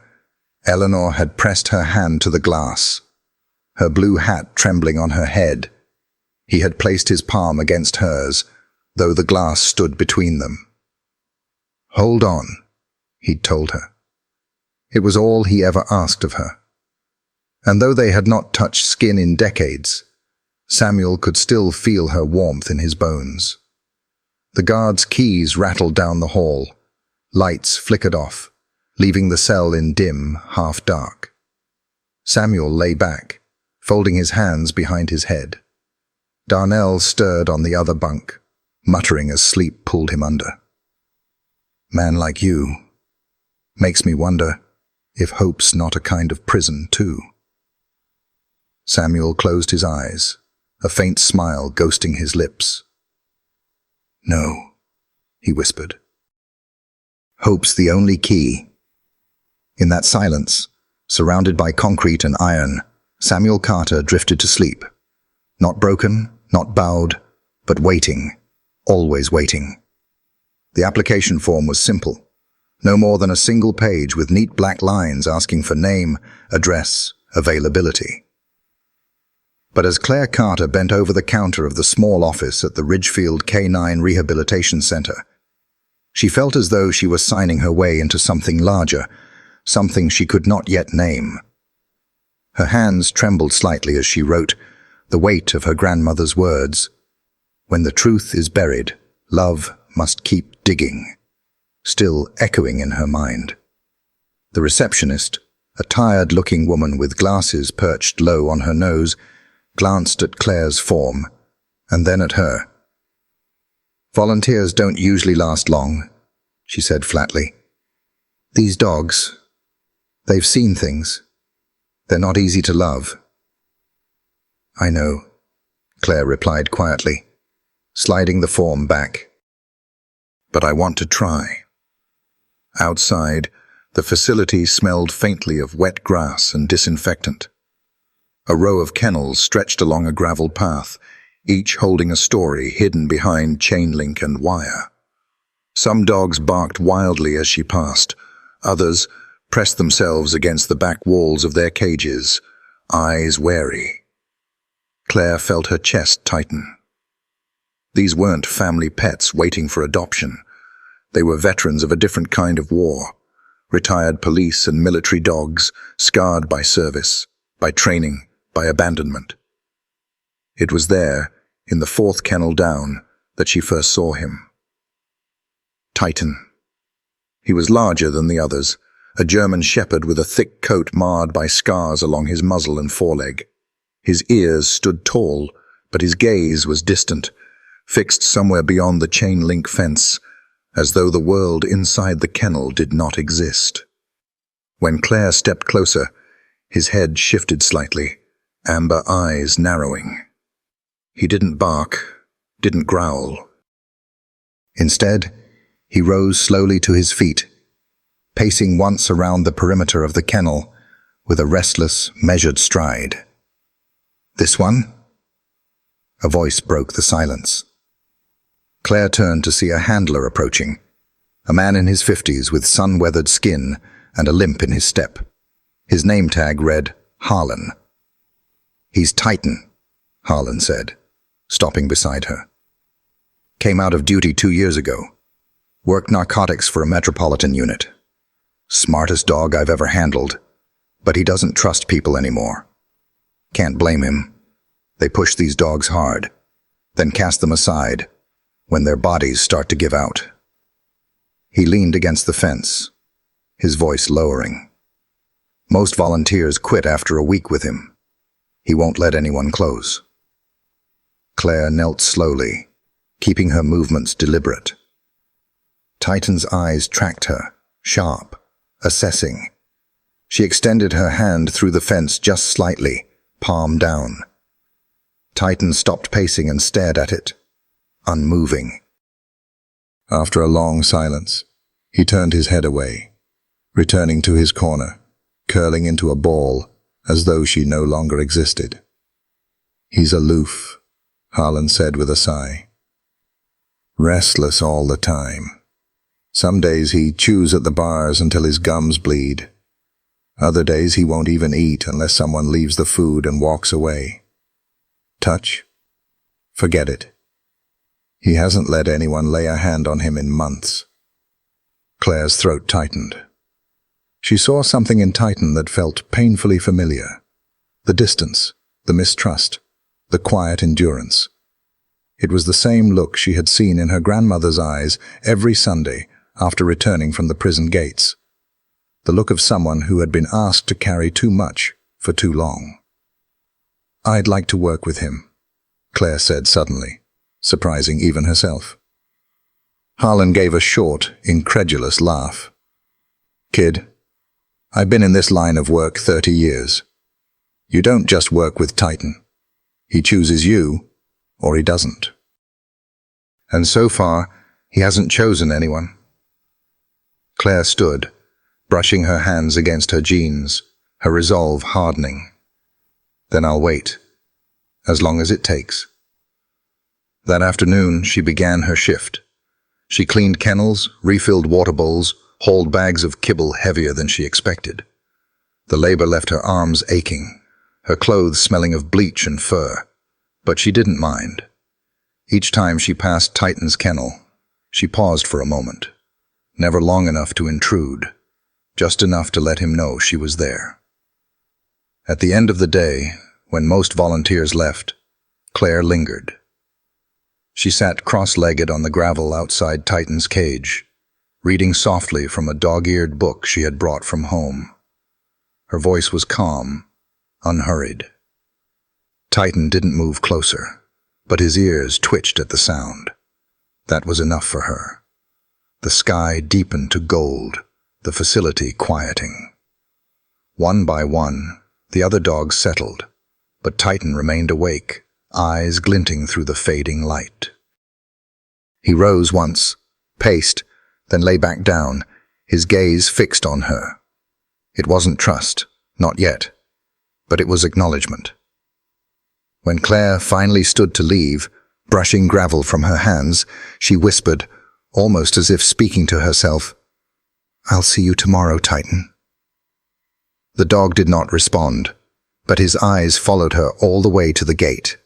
Eleanor had pressed her hand to the glass, her blue hat trembling on her head. He had placed his palm against hers, though the glass stood between them. "Hold on," he'd told her. It was all he ever asked of her. And though they had not touched skin in decades, Samuel could still feel her warmth in his bones. The guard's keys rattled down the hall. Lights flickered off, leaving the cell in dim, half-dark. Samuel lay back, folding his hands behind his head. Darnell stirred on the other bunk, muttering as sleep pulled him under. "Man like you makes me wonder if hope's not a kind of prison, too." Samuel closed his eyes, a faint smile ghosting his lips. "No," he whispered. "Hope's the only key." In that silence, surrounded by concrete and iron, Samuel Carter drifted to sleep. Not broken, not bowed, but waiting, always waiting. The application form was simple, no more than a single page with neat black lines asking for name, address, availability. But as Claire Carter bent over the counter of the small office at the Ridgefield K-9 Rehabilitation Center, she felt as though she was signing her way into something larger, something she could not yet name. Her hands trembled slightly as she wrote, the weight of her grandmother's words, "When the truth is buried, love must keep digging," still echoing in her mind. The receptionist, a tired-looking woman with glasses perched low on her nose, glanced at Claire's form, and then at her. "Volunteers don't usually last long," she said flatly. "These dogs, they've seen things. They're not easy to love." "I know," Claire replied quietly, sliding the form back. "But I want to try." Outside, the facility smelled faintly of wet grass and disinfectant. A row of kennels stretched along a gravel path, each holding a story hidden behind chain link and wire. Some dogs barked wildly as she passed. Others pressed themselves against the back walls of their cages, eyes wary. Claire felt her chest tighten. These weren't family pets waiting for adoption. They were veterans of a different kind of war, retired police and military dogs, scarred by service, by training, by abandonment. It was there, in the fourth kennel down, that she first saw him. Titan. He was larger than the others, a German shepherd with a thick coat marred by scars along his muzzle and foreleg. His ears stood tall, but his gaze was distant, fixed somewhere beyond the chain-link fence, as though the world inside the kennel did not exist. When Claire stepped closer, his head shifted slightly, amber eyes narrowing. He didn't bark, didn't growl. Instead, he rose slowly to his feet, pacing once around the perimeter of the kennel with a restless, measured stride. "This one?" A voice broke the silence. Claire turned to see a handler approaching, a man in his 50s with sun-weathered skin and a limp in his step. His name tag read Harlan. "He's Titan," Harlan said, stopping beside her. "Came out of duty 2 years ago. Worked narcotics for a metropolitan unit. Smartest dog I've ever handled, but he doesn't trust people anymore. Can't blame him. They push these dogs hard, then cast them aside when their bodies start to give out." He leaned against the fence, his voice lowering. "Most volunteers quit after a week with him. He won't let anyone close." Claire knelt slowly, keeping her movements deliberate. Titan's eyes tracked her, sharp, assessing. She extended her hand through the fence just slightly, palm down. Titan stopped pacing and stared at it, unmoving. After a long silence, he turned his head away, returning to his corner, curling into a ball as though she no longer existed. "He's aloof," Harlan said with a sigh. "Restless all the time. Some days he chews at the bars until his gums bleed. Other days he won't even eat unless someone leaves the food and walks away. Touch? Forget it. He hasn't let anyone lay a hand on him in months." Claire's throat tightened. She saw something in Titan that felt painfully familiar. The distance, the mistrust, the quiet endurance. It was the same look she had seen in her grandmother's eyes every Sunday after returning from the prison gates. The look of someone who had been asked to carry too much for too long. "I'd like to work with him," Claire said suddenly, surprising even herself. Harlan gave a short, incredulous laugh. "Kid, I've been in this line of work 30 years. You don't just work with Titan. He chooses you, or he doesn't. And so far, he hasn't chosen anyone." Claire stood, brushing her hands against her jeans, her resolve hardening. "Then I'll wait, as long as it takes." That afternoon, she began her shift. She cleaned kennels, refilled water bowls, hauled bags of kibble heavier than she expected. The labor left her arms aching, her clothes smelling of bleach and fur, but she didn't mind. Each time she passed Titan's kennel, she paused for a moment, never long enough to intrude, just enough to let him know she was there. At the end of the day, when most volunteers left, Claire lingered. She sat cross-legged on the gravel outside Titan's cage, reading softly from a dog-eared book she had brought from home. Her voice was calm, unhurried. Titan didn't move closer, but his ears twitched at the sound. That was enough for her. The sky deepened to gold, the facility quieting. One by one, the other dogs settled, but Titan remained awake, eyes glinting through the fading light. He rose once, paced, then lay back down, his gaze fixed on her. It wasn't trust, not yet, but it was acknowledgement. When Claire finally stood to leave, brushing gravel from her hands, she whispered, almost as if speaking to herself, "I'll see you tomorrow, Titan." The dog did not respond, but his eyes followed her all the way to the gate.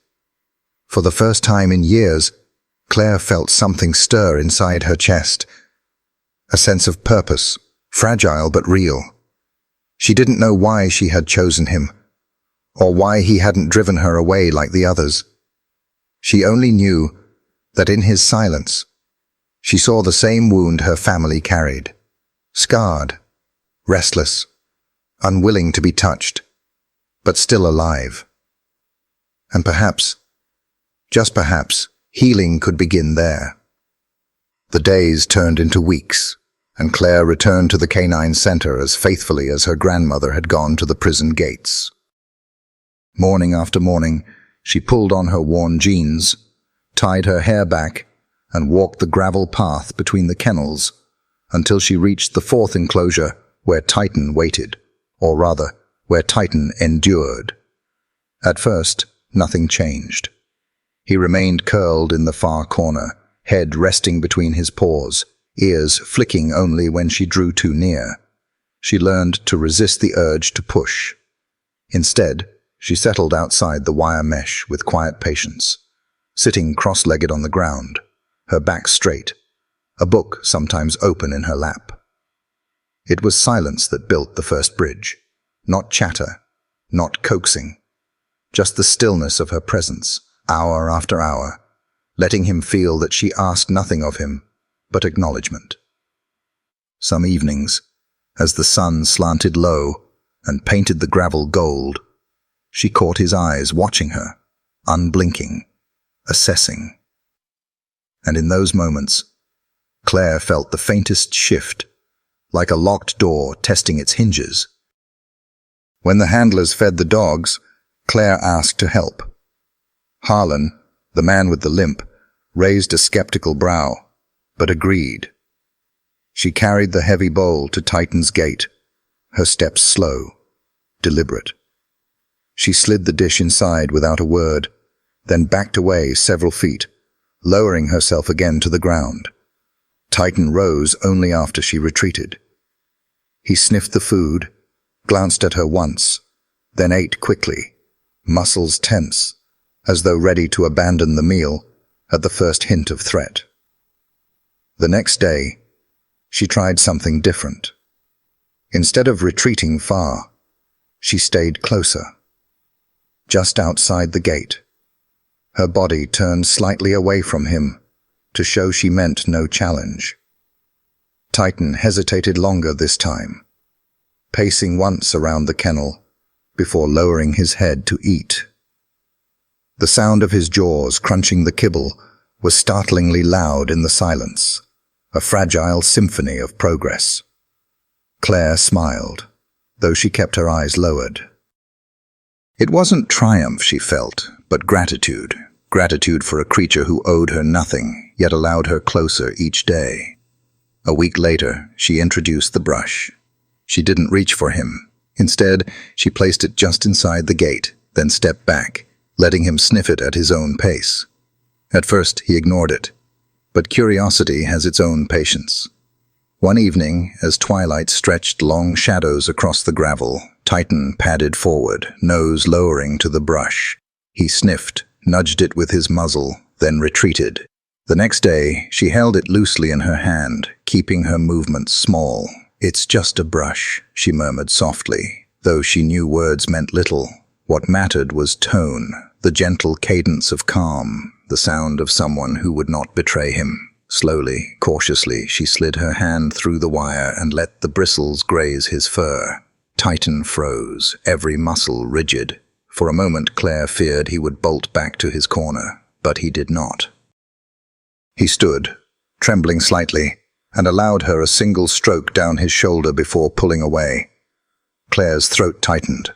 For the first time in years, Claire felt something stir inside her chest. A sense of purpose, fragile but real. She didn't know why she had chosen him, or why he hadn't driven her away like the others. She only knew that in his silence, she saw the same wound her family carried, scarred, restless, unwilling to be touched, but still alive. And perhaps, just perhaps, healing could begin there. The days turned into weeks, and Claire returned to the canine center as faithfully as her grandmother had gone to the prison gates. Morning after morning, she pulled on her worn jeans, tied her hair back, and walked the gravel path between the kennels until she reached the fourth enclosure where Titan waited, or rather, where Titan endured. At first, nothing changed. He remained curled in the far corner, head resting between his paws, ears flicking only when she drew too near. She learned to resist the urge to push. Instead, she settled outside the wire mesh with quiet patience, sitting cross-legged on the ground, her back straight, a book sometimes open in her lap. It was silence that built the first bridge, not chatter, not coaxing, just the stillness of her presence, hour after hour, letting him feel that she asked nothing of him but acknowledgement. Some evenings, as the sun slanted low and painted the gravel gold, she caught his eyes watching her, unblinking, assessing. And in those moments, Claire felt the faintest shift, like a locked door testing its hinges. When the handlers fed the dogs, Claire asked to help. Harlan, the man with the limp, raised a skeptical brow, but agreed. She carried the heavy bowl to Titan's gate, her steps slow, deliberate. She slid the dish inside without a word, then backed away several feet, lowering herself again to the ground. Titan rose only after she retreated. He sniffed the food, glanced at her once, then ate quickly, muscles tense, as though ready to abandon the meal at the first hint of threat. The next day, she tried something different. Instead of retreating far, she stayed closer, just outside the gate. Her body turned slightly away from him to show she meant no challenge. Titan hesitated longer this time, pacing once around the kennel before lowering his head to eat. The sound of his jaws crunching the kibble was startlingly loud in the silence, a fragile symphony of progress. Claire smiled, though she kept her eyes lowered. It wasn't triumph she felt, but gratitude. Gratitude for a creature who owed her nothing, yet allowed her closer each day. A week later, she introduced the brush. She didn't reach for him. Instead, she placed it just inside the gate, then stepped back, letting him sniff it at his own pace. At first, he ignored it, but curiosity has its own patience. One evening, as twilight stretched long shadows across the gravel, Titan padded forward, nose lowering to the brush. He sniffed, nudged it with his muzzle, then retreated. The next day, she held it loosely in her hand, keeping her movements small. "It's just a brush," she murmured softly, though she knew words meant little. What mattered was tone, the gentle cadence of calm, the sound of someone who would not betray him. Slowly, cautiously, she slid her hand through the wire and let the bristles graze his fur. Titan froze, every muscle rigid. For a moment, Claire feared he would bolt back to his corner, but he did not. He stood, trembling slightly, and allowed her a single stroke down his shoulder before pulling away. Claire's throat tightened.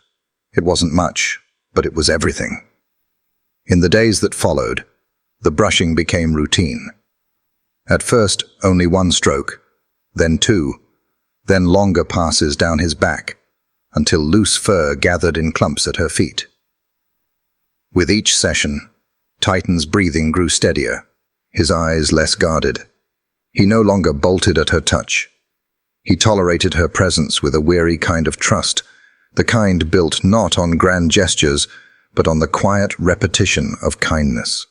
It wasn't much, but it was everything. In the days that followed, the brushing became routine. At first, only one stroke, then two, then longer passes down his back, until loose fur gathered in clumps at her feet. With each session, Titan's breathing grew steadier, his eyes less guarded. He no longer bolted at her touch. He tolerated her presence with a weary kind of trust, the kind built not on grand gestures, but on the quiet repetition of kindness.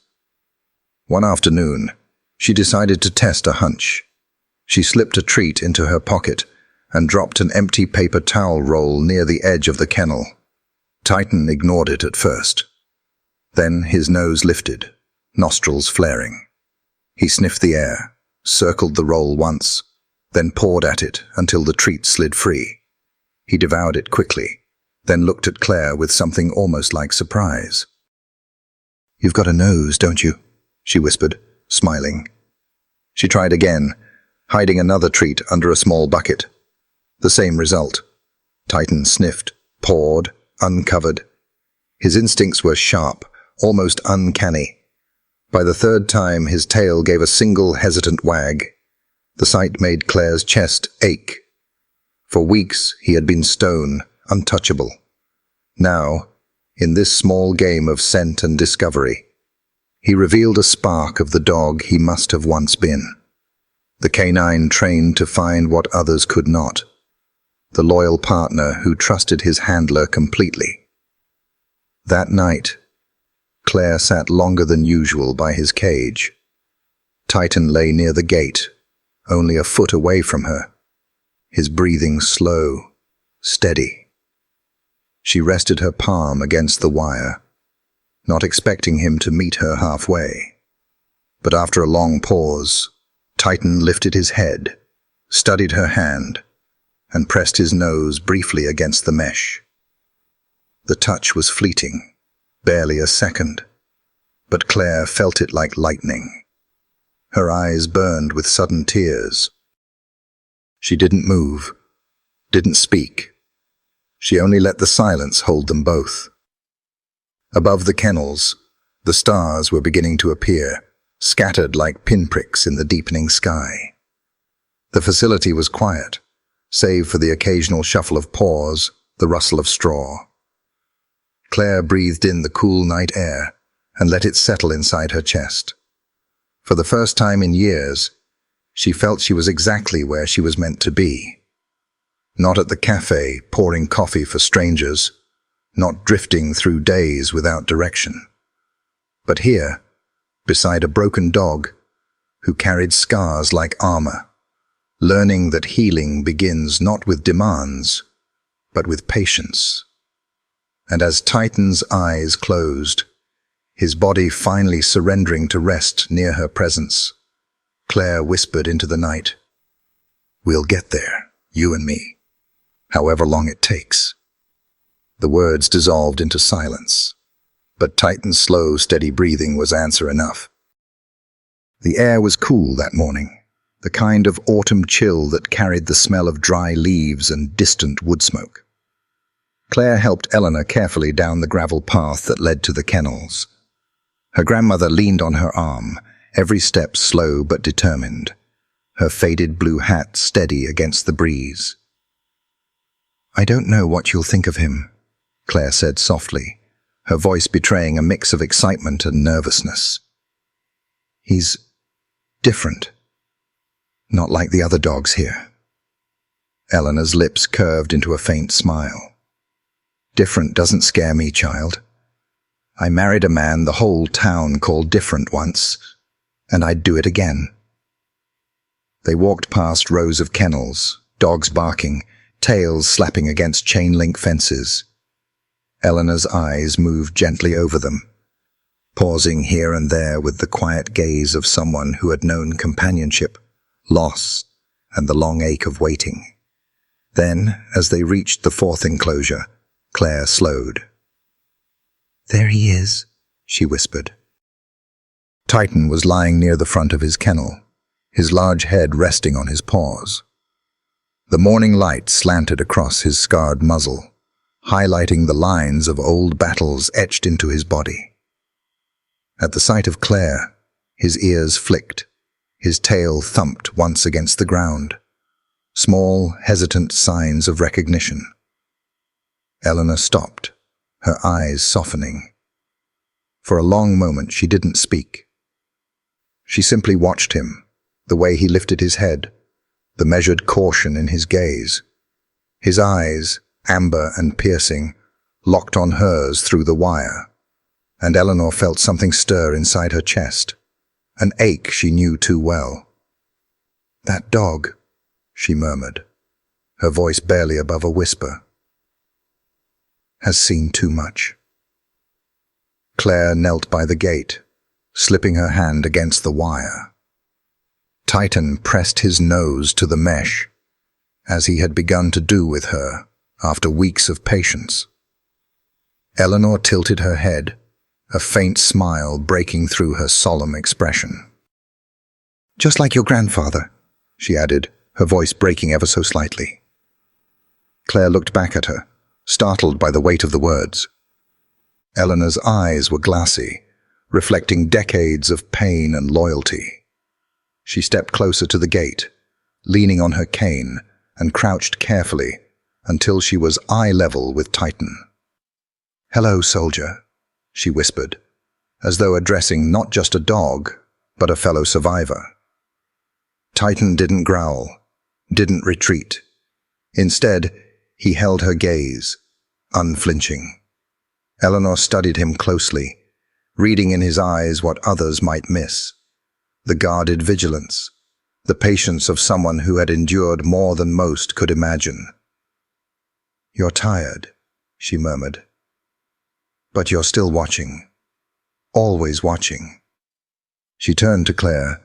One afternoon, she decided to test a hunch. She slipped a treat into her pocket and dropped an empty paper towel roll near the edge of the kennel. Titan ignored it at first. Then his nose lifted, nostrils flaring. He sniffed the air, circled the roll once, then pawed at it until the treat slid free. He devoured it quickly, then looked at Claire with something almost like surprise. "You've got a nose, don't you?" she whispered, smiling. She tried again, hiding another treat under a small bucket. The same result. Titan sniffed, pawed, uncovered. His instincts were sharp, almost uncanny. By the third time, his tail gave a single hesitant wag. The sight made Claire's chest ache. For weeks, he had been stone, untouchable. Now, in this small game of scent and discovery, he revealed a spark of the dog he must have once been. The canine trained to find what others could not. The loyal partner who trusted his handler completely. That night, Claire sat longer than usual by his cage. Titan lay near the gate, only a foot away from her, his breathing slow, steady. She rested her palm against the wire, not expecting him to meet her halfway. But after a long pause, Titan lifted his head, studied her hand, and pressed his nose briefly against the mesh. The touch was fleeting, barely a second, but Claire felt it like lightning. Her eyes burned with sudden tears. She didn't move, didn't speak. She only let the silence hold them both. Above the kennels, the stars were beginning to appear, scattered like pinpricks in the deepening sky. The facility was quiet, save for the occasional shuffle of paws, the rustle of straw. Claire breathed in the cool night air and let it settle inside her chest. For the first time in years, she felt she was exactly where she was meant to be. Not at the cafe pouring coffee for strangers, not drifting through days without direction, but here, beside a broken dog who carried scars like armor, learning that healing begins not with demands, but with patience. And as Titan's eyes closed, his body finally surrendering to rest near her presence, Claire whispered into the night, "We'll get there, you and me, however long it takes." The words dissolved into silence, but Titan's slow, steady breathing was answer enough. The air was cool that morning, the kind of autumn chill that carried the smell of dry leaves and distant wood smoke. Claire helped Eleanor carefully down the gravel path that led to the kennels. Her grandmother leaned on her arm, every step slow but determined, her faded blue hat steady against the breeze. "I don't know what you'll think of him," Claire said softly, her voice betraying a mix of excitement and nervousness. "He's different. Not like the other dogs here." Eleanor's lips curved into a faint smile. "Different doesn't scare me, child. I married a man the whole town called different once, and I'd do it again." They walked past rows of kennels, dogs barking, tails slapping against chain-link fences. Eleanor's eyes moved gently over them, pausing here and there with the quiet gaze of someone who had known companionship, loss, and the long ache of waiting. Then, as they reached the fourth enclosure, Claire slowed. "There he is," she whispered. Titan was lying near the front of his kennel, his large head resting on his paws. The morning light slanted across his scarred muzzle, highlighting the lines of old battles etched into his body. At the sight of Claire, his ears flicked, his tail thumped once against the ground, small, hesitant signs of recognition. Eleanor stopped, her eyes softening. For a long moment she didn't speak. She simply watched him, the way he lifted his head, the measured caution in his gaze. His eyes, amber and piercing, locked on hers through the wire, and Eleanor felt something stir inside her chest, an ache she knew too well. "That dog," she murmured, her voice barely above a whisper, "has seen too much." Claire knelt by the gate, slipping her hand against the wire. Titan pressed his nose to the mesh, as he had begun to do with her after weeks of patience. Eleanor tilted her head, a faint smile breaking through her solemn expression. "Just like your grandfather," she added, her voice breaking ever so slightly. Claire looked back at her, startled by the weight of the words. Eleanor's eyes were glassy, reflecting decades of pain and loyalty. She stepped closer to the gate, leaning on her cane, and crouched carefully until she was eye level with Titan. "Hello, soldier," she whispered, as though addressing not just a dog, but a fellow survivor. Titan didn't growl, didn't retreat. Instead, he held her gaze, unflinching. Eleanor studied him closely, reading in his eyes what others might miss: the guarded vigilance, the patience of someone who had endured more than most could imagine. "You're tired," she murmured. "But you're still watching. Always watching." She turned to Claire,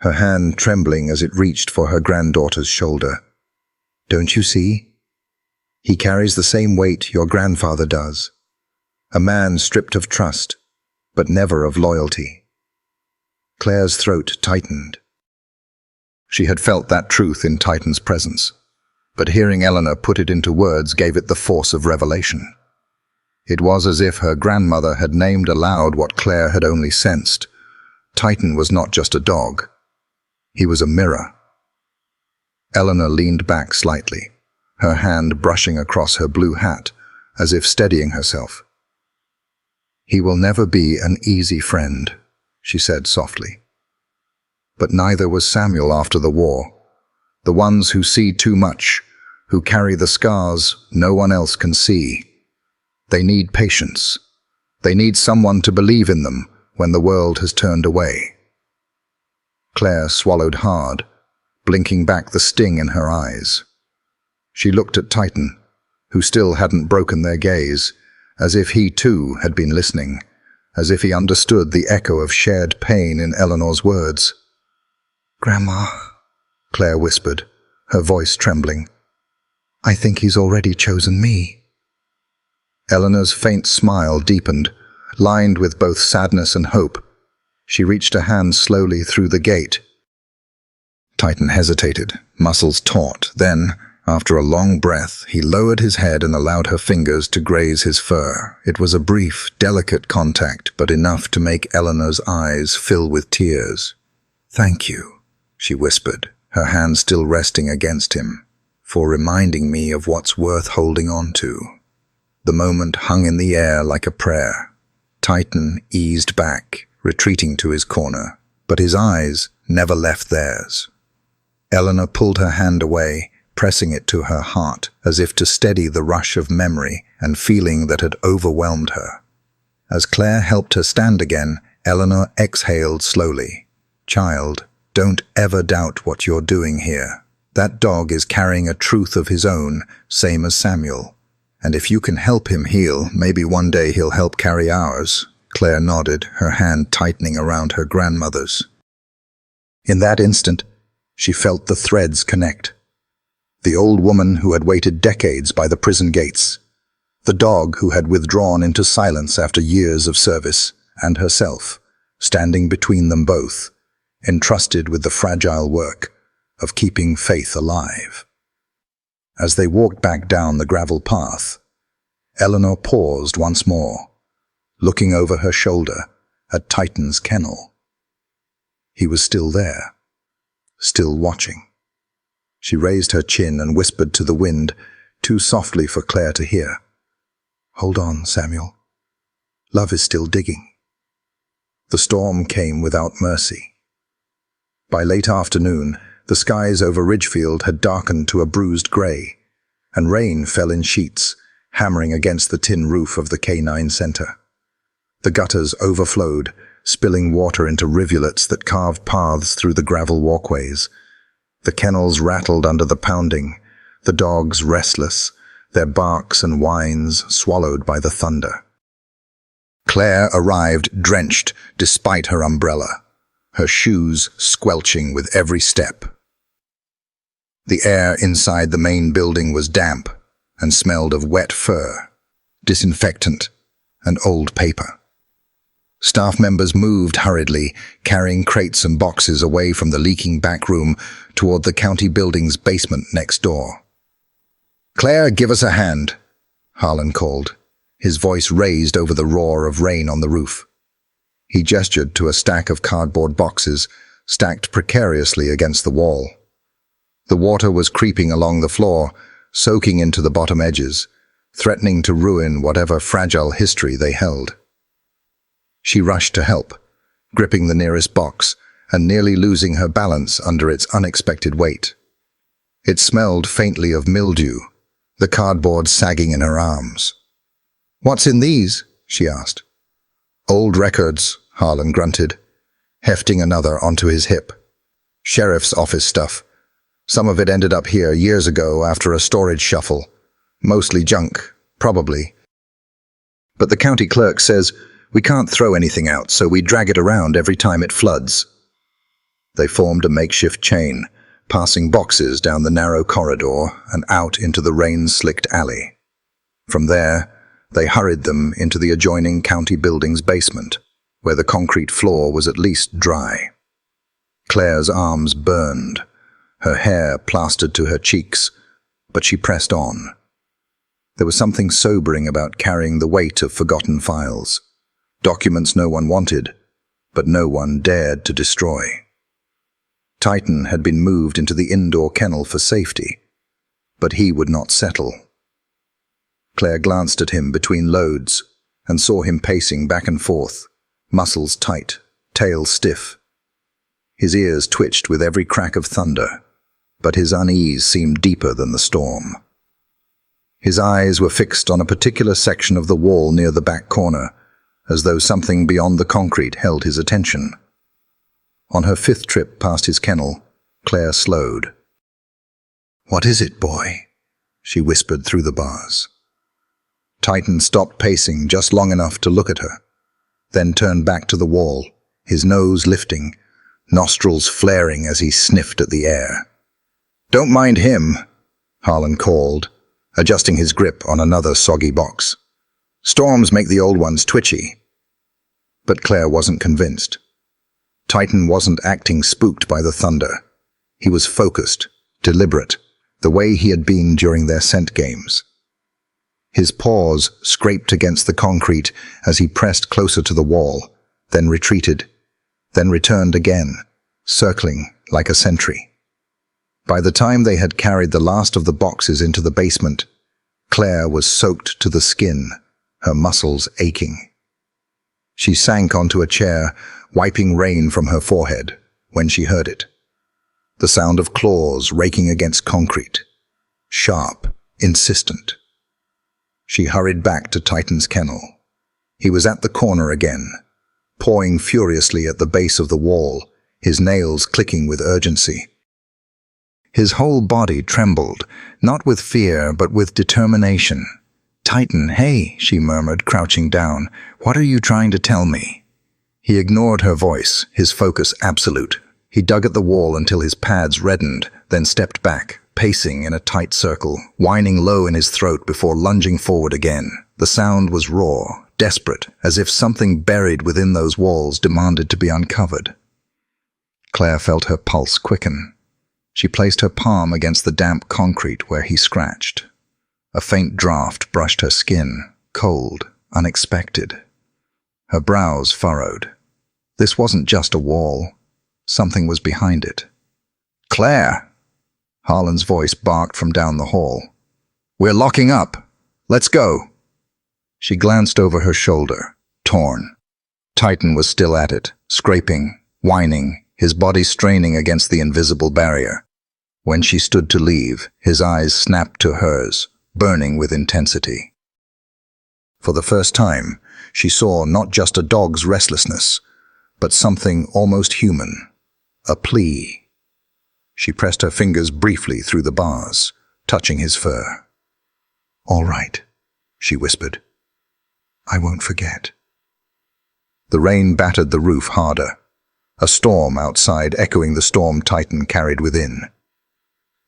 her hand trembling as it reached for her granddaughter's shoulder. "Don't you see? He carries the same weight your grandfather does. A man stripped of trust, but never of loyalty." Claire's throat tightened. She had felt that truth in Titan's presence, but hearing Eleanor put it into words gave it the force of revelation. It was as if her grandmother had named aloud what Claire had only sensed. Titan was not just a dog. He was a mirror. Eleanor leaned back slightly, her hand brushing across her blue hat, as if steadying herself. "He will never be an easy friend," she said softly. But neither was Samuel after the war. The ones who see too much, who carry the scars no one else can see. They need patience. They need someone to believe in them when the world has turned away. Claire swallowed hard, blinking back the sting in her eyes. She looked at Titan, who still hadn't broken their gaze, as if he too had been listening, as if he understood the echo of shared pain in Eleanor's words. "Grandma," Claire whispered, her voice trembling. "I think he's already chosen me." Eleanor's faint smile deepened, lined with both sadness and hope. She reached a hand slowly through the gate. Titan hesitated, muscles taut. Then, after a long breath, he lowered his head and allowed her fingers to graze his fur. It was a brief, delicate contact, but enough to make Eleanor's eyes fill with tears. "Thank you," she whispered, her hand still resting against him, "for reminding me of what's worth holding on to." The moment hung in the air like a prayer. Titan eased back, retreating to his corner, but his eyes never left theirs. Eleanor pulled her hand away, pressing it to her heart, as if to steady the rush of memory and feeling that had overwhelmed her. As Claire helped her stand again, Eleanor exhaled slowly. "Child, don't ever doubt what you're doing here. That dog is carrying a truth of his own, same as Samuel. And if you can help him heal, maybe one day he'll help carry ours." Claire nodded, her hand tightening around her grandmother's. In that instant, she felt the threads connect. The old woman who had waited decades by the prison gates, the dog who had withdrawn into silence after years of service, and herself, standing between them both, entrusted with the fragile work of keeping faith alive. As they walked back down the gravel path, Eleanor paused once more, looking over her shoulder at Titan's kennel. He was still there, still watching. She raised her chin and whispered to the wind, too softly for Claire to hear. "Hold on, Samuel. Love is still digging." The storm came without mercy. By late afternoon, the skies over Ridgefield had darkened to a bruised grey, and rain fell in sheets, hammering against the tin roof of the K9 Center. The gutters overflowed, spilling water into rivulets that carved paths through the gravel walkways. The kennels rattled under the pounding, the dogs restless, their barks and whines swallowed by the thunder. Claire arrived drenched despite her umbrella, her shoes squelching with every step. The air inside the main building was damp and smelled of wet fur, disinfectant, and old paper. Staff members moved hurriedly, carrying crates and boxes away from the leaking back room toward the county building's basement next door. "Claire, give us a hand," Harlan called, his voice raised over the roar of rain on the roof. He gestured to a stack of cardboard boxes stacked precariously against the wall. The water was creeping along the floor, soaking into the bottom edges, threatening to ruin whatever fragile history they held. She rushed to help, gripping the nearest box and nearly losing her balance under its unexpected weight. It smelled faintly of mildew, the cardboard sagging in her arms. "What's in these?" she asked. "Old records," Harlan grunted, hefting another onto his hip. "Sheriff's office stuff. Some of it ended up here years ago after a storage shuffle. Mostly junk, probably. But the county clerk says we can't throw anything out, so we drag it around every time it floods." They formed a makeshift chain, passing boxes down the narrow corridor and out into the rain-slicked alley. From there, they hurried them into the adjoining county building's basement, where the concrete floor was at least dry. Claire's arms burned, her hair plastered to her cheeks, but she pressed on. There was something sobering about carrying the weight of forgotten files, documents no one wanted, but no one dared to destroy. Titan had been moved into the indoor kennel for safety, but he would not settle. Claire glanced at him between loads and saw him pacing back and forth, muscles tight, tail stiff. His ears twitched with every crack of thunder, but his unease seemed deeper than the storm. His eyes were fixed on a particular section of the wall near the back corner, as though something beyond the concrete held his attention. On her fifth trip past his kennel, Claire slowed. "What is it, boy?" she whispered through the bars. Titan stopped pacing just long enough to look at her, then turned back to the wall, his nose lifting, nostrils flaring as he sniffed at the air. "Don't mind him," Harlan called, adjusting his grip on another soggy box. "Storms make the old ones twitchy." But Claire wasn't convinced. Titan wasn't acting spooked by the thunder. He was focused, deliberate, the way he had been during their scent games. His paws scraped against the concrete as he pressed closer to the wall, then retreated, then returned again, circling like a sentry. By the time they had carried the last of the boxes into the basement, Claire was soaked to the skin, her muscles aching. She sank onto a chair, wiping rain from her forehead, when she heard it. The sound of claws raking against concrete. Sharp, insistent. She hurried back to Titan's kennel. He was at the corner again, pawing furiously at the base of the wall, his nails clicking with urgency. His whole body trembled, not with fear but with determination. "Titan, hey," she murmured, crouching down. "What are you trying to tell me?" He ignored her voice, his focus absolute. He dug at the wall until his pads reddened, then stepped back, pacing in a tight circle, whining low in his throat before lunging forward again. The sound was raw, desperate, as if something buried within those walls demanded to be uncovered. Claire felt her pulse quicken. She placed her palm against the damp concrete where he scratched. A faint draft brushed her skin, cold, unexpected. Her brows furrowed. This wasn't just a wall. Something was behind it. "Claire!" Harlan's voice barked from down the hall. "We're locking up. Let's go." She glanced over her shoulder, torn. Titan was still at it, scraping, whining, his body straining against the invisible barrier. When she stood to leave, his eyes snapped to hers, burning with intensity. For the first time, she saw not just a dog's restlessness, but something almost human, a plea. She pressed her fingers briefly through the bars, touching his fur. "All right," she whispered. "I won't forget." The rain battered the roof harder, a storm outside echoing the storm Titan carried within.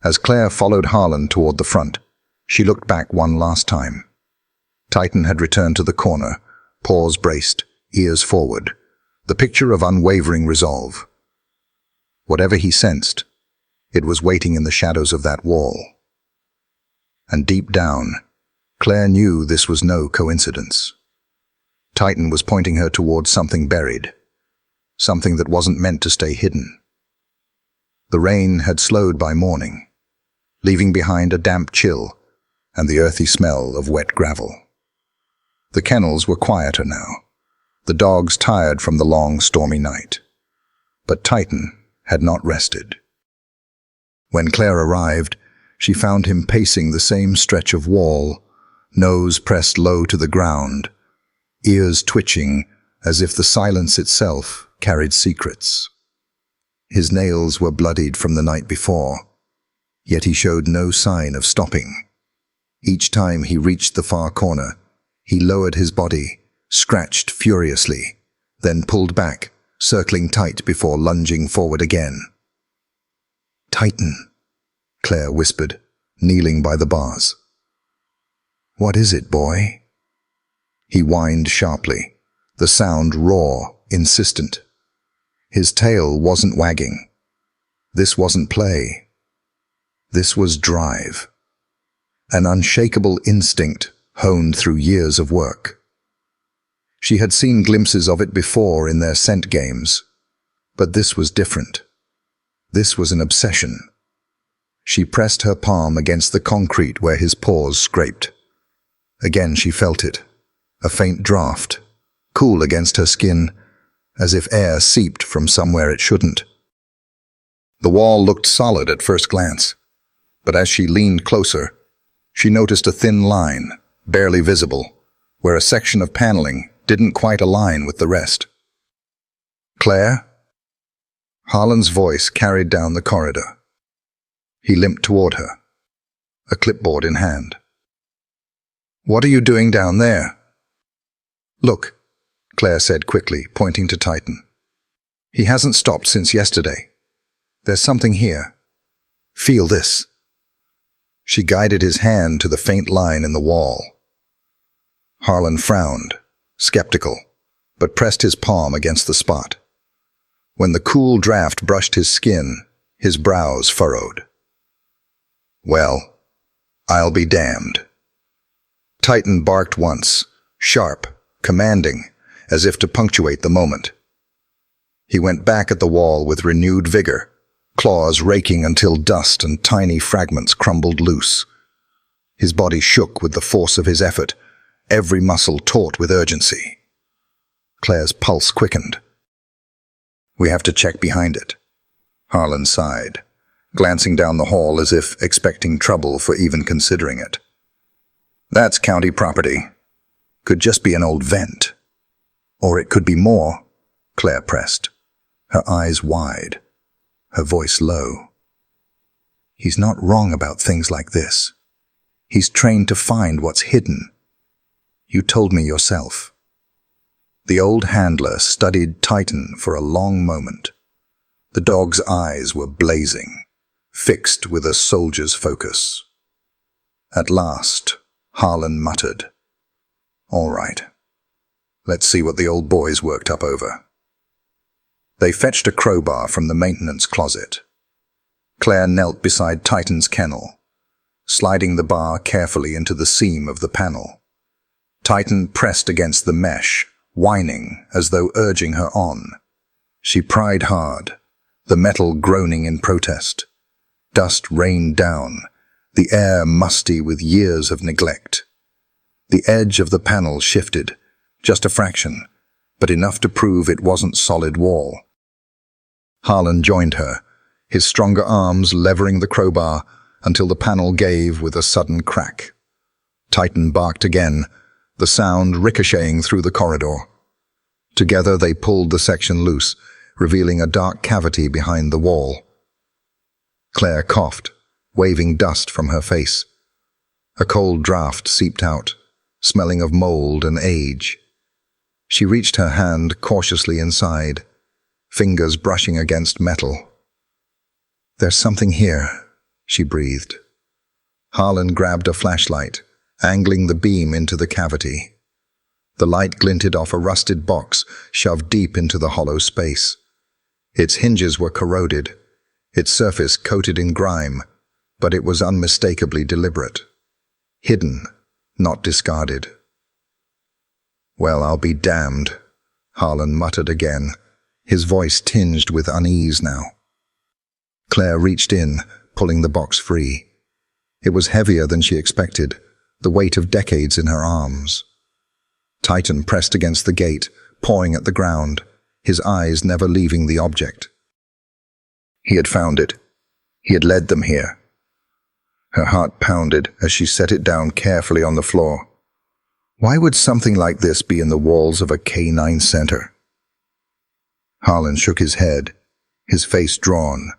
As Claire followed Harlan toward the front, she looked back one last time. Titan had returned to the corner, paws braced, ears forward, the picture of unwavering resolve. Whatever he sensed, it was waiting in the shadows of that wall. And deep down, Claire knew this was no coincidence. Titan was pointing her towards something buried, something that wasn't meant to stay hidden. The rain had slowed by morning, leaving behind a damp chill and the earthy smell of wet gravel. The kennels were quieter now, the dogs tired from the long, stormy night. But Titan had not rested. When Claire arrived, she found him pacing the same stretch of wall, nose pressed low to the ground, ears twitching as if the silence itself carried secrets. His nails were bloodied from the night before, yet he showed no sign of stopping. Each time he reached the far corner, he lowered his body, scratched furiously, then pulled back, circling tight before lunging forward again. "Titan," Claire whispered, kneeling by the bars. "What is it, boy?" He whined sharply, the sound raw, insistent. His tail wasn't wagging. This wasn't play. This was drive. An unshakable instinct honed through years of work. She had seen glimpses of it before in their scent games, but this was different. This was an obsession. She pressed her palm against the concrete where his paws scraped. Again she felt it, a faint draft, cool against her skin, as if air seeped from somewhere it shouldn't. The wall looked solid at first glance, but as she leaned closer, she noticed a thin line, barely visible, where a section of paneling didn't quite align with the rest. "Claire?" Harlan's voice carried down the corridor. He limped toward her, a clipboard in hand. "What are you doing down there?" "Look," Claire said quickly, pointing to Titan. "He hasn't stopped since yesterday. There's something here. Feel this." She guided his hand to the faint line in the wall. Harlan frowned, skeptical, but pressed his palm against the spot. When the cool draft brushed his skin, his brows furrowed. "Well, I'll be damned." Titan barked once, sharp, commanding, as if to punctuate the moment. He went back at the wall with renewed vigor, claws raking until dust and tiny fragments crumbled loose. His body shook with the force of his effort, every muscle taut with urgency. Claire's pulse quickened. "We have to check behind it," Harlan sighed, glancing down the hall as if expecting trouble for even considering it. "That's county property. Could just be an old vent. Or it could be more," Claire pressed, her eyes wide, her voice low. "He's not wrong about things like this. He's trained to find what's hidden. You told me yourself." The old handler studied Titan for a long moment. The dog's eyes were blazing, fixed with a soldier's focus. At last, Harlan muttered, "All right. Let's see what the old boy's worked up over." They fetched a crowbar from the maintenance closet. Claire knelt beside Titan's kennel, sliding the bar carefully into the seam of the panel. Titan pressed against the mesh, whining as though urging her on. She pried hard, the metal groaning in protest. Dust rained down, the air musty with years of neglect. The edge of the panel shifted, just a fraction, but enough to prove it wasn't solid wall. Harlan joined her, his stronger arms levering the crowbar until the panel gave with a sudden crack. Titan barked again, the sound ricocheting through the corridor. Together they pulled the section loose, revealing a dark cavity behind the wall. Claire coughed, waving dust from her face. A cold draft seeped out, smelling of mold and age. She reached her hand cautiously inside, fingers brushing against metal. "There's something here," she breathed. Harlan grabbed a flashlight, angling the beam into the cavity. The light glinted off a rusted box shoved deep into the hollow space. Its hinges were corroded, its surface coated in grime, but it was unmistakably deliberate. Hidden, not discarded. "Well, I'll be damned," Harlan muttered again, his voice tinged with unease now. Claire reached in, pulling the box free. It was heavier than she expected, the weight of decades in her arms. Titan pressed against the gate, pawing at the ground, his eyes never leaving the object. He had found it. He had led them here. Her heart pounded as she set it down carefully on the floor. Why would something like this be in the walls of a K-9 center? Harlan shook his head, his face drawn.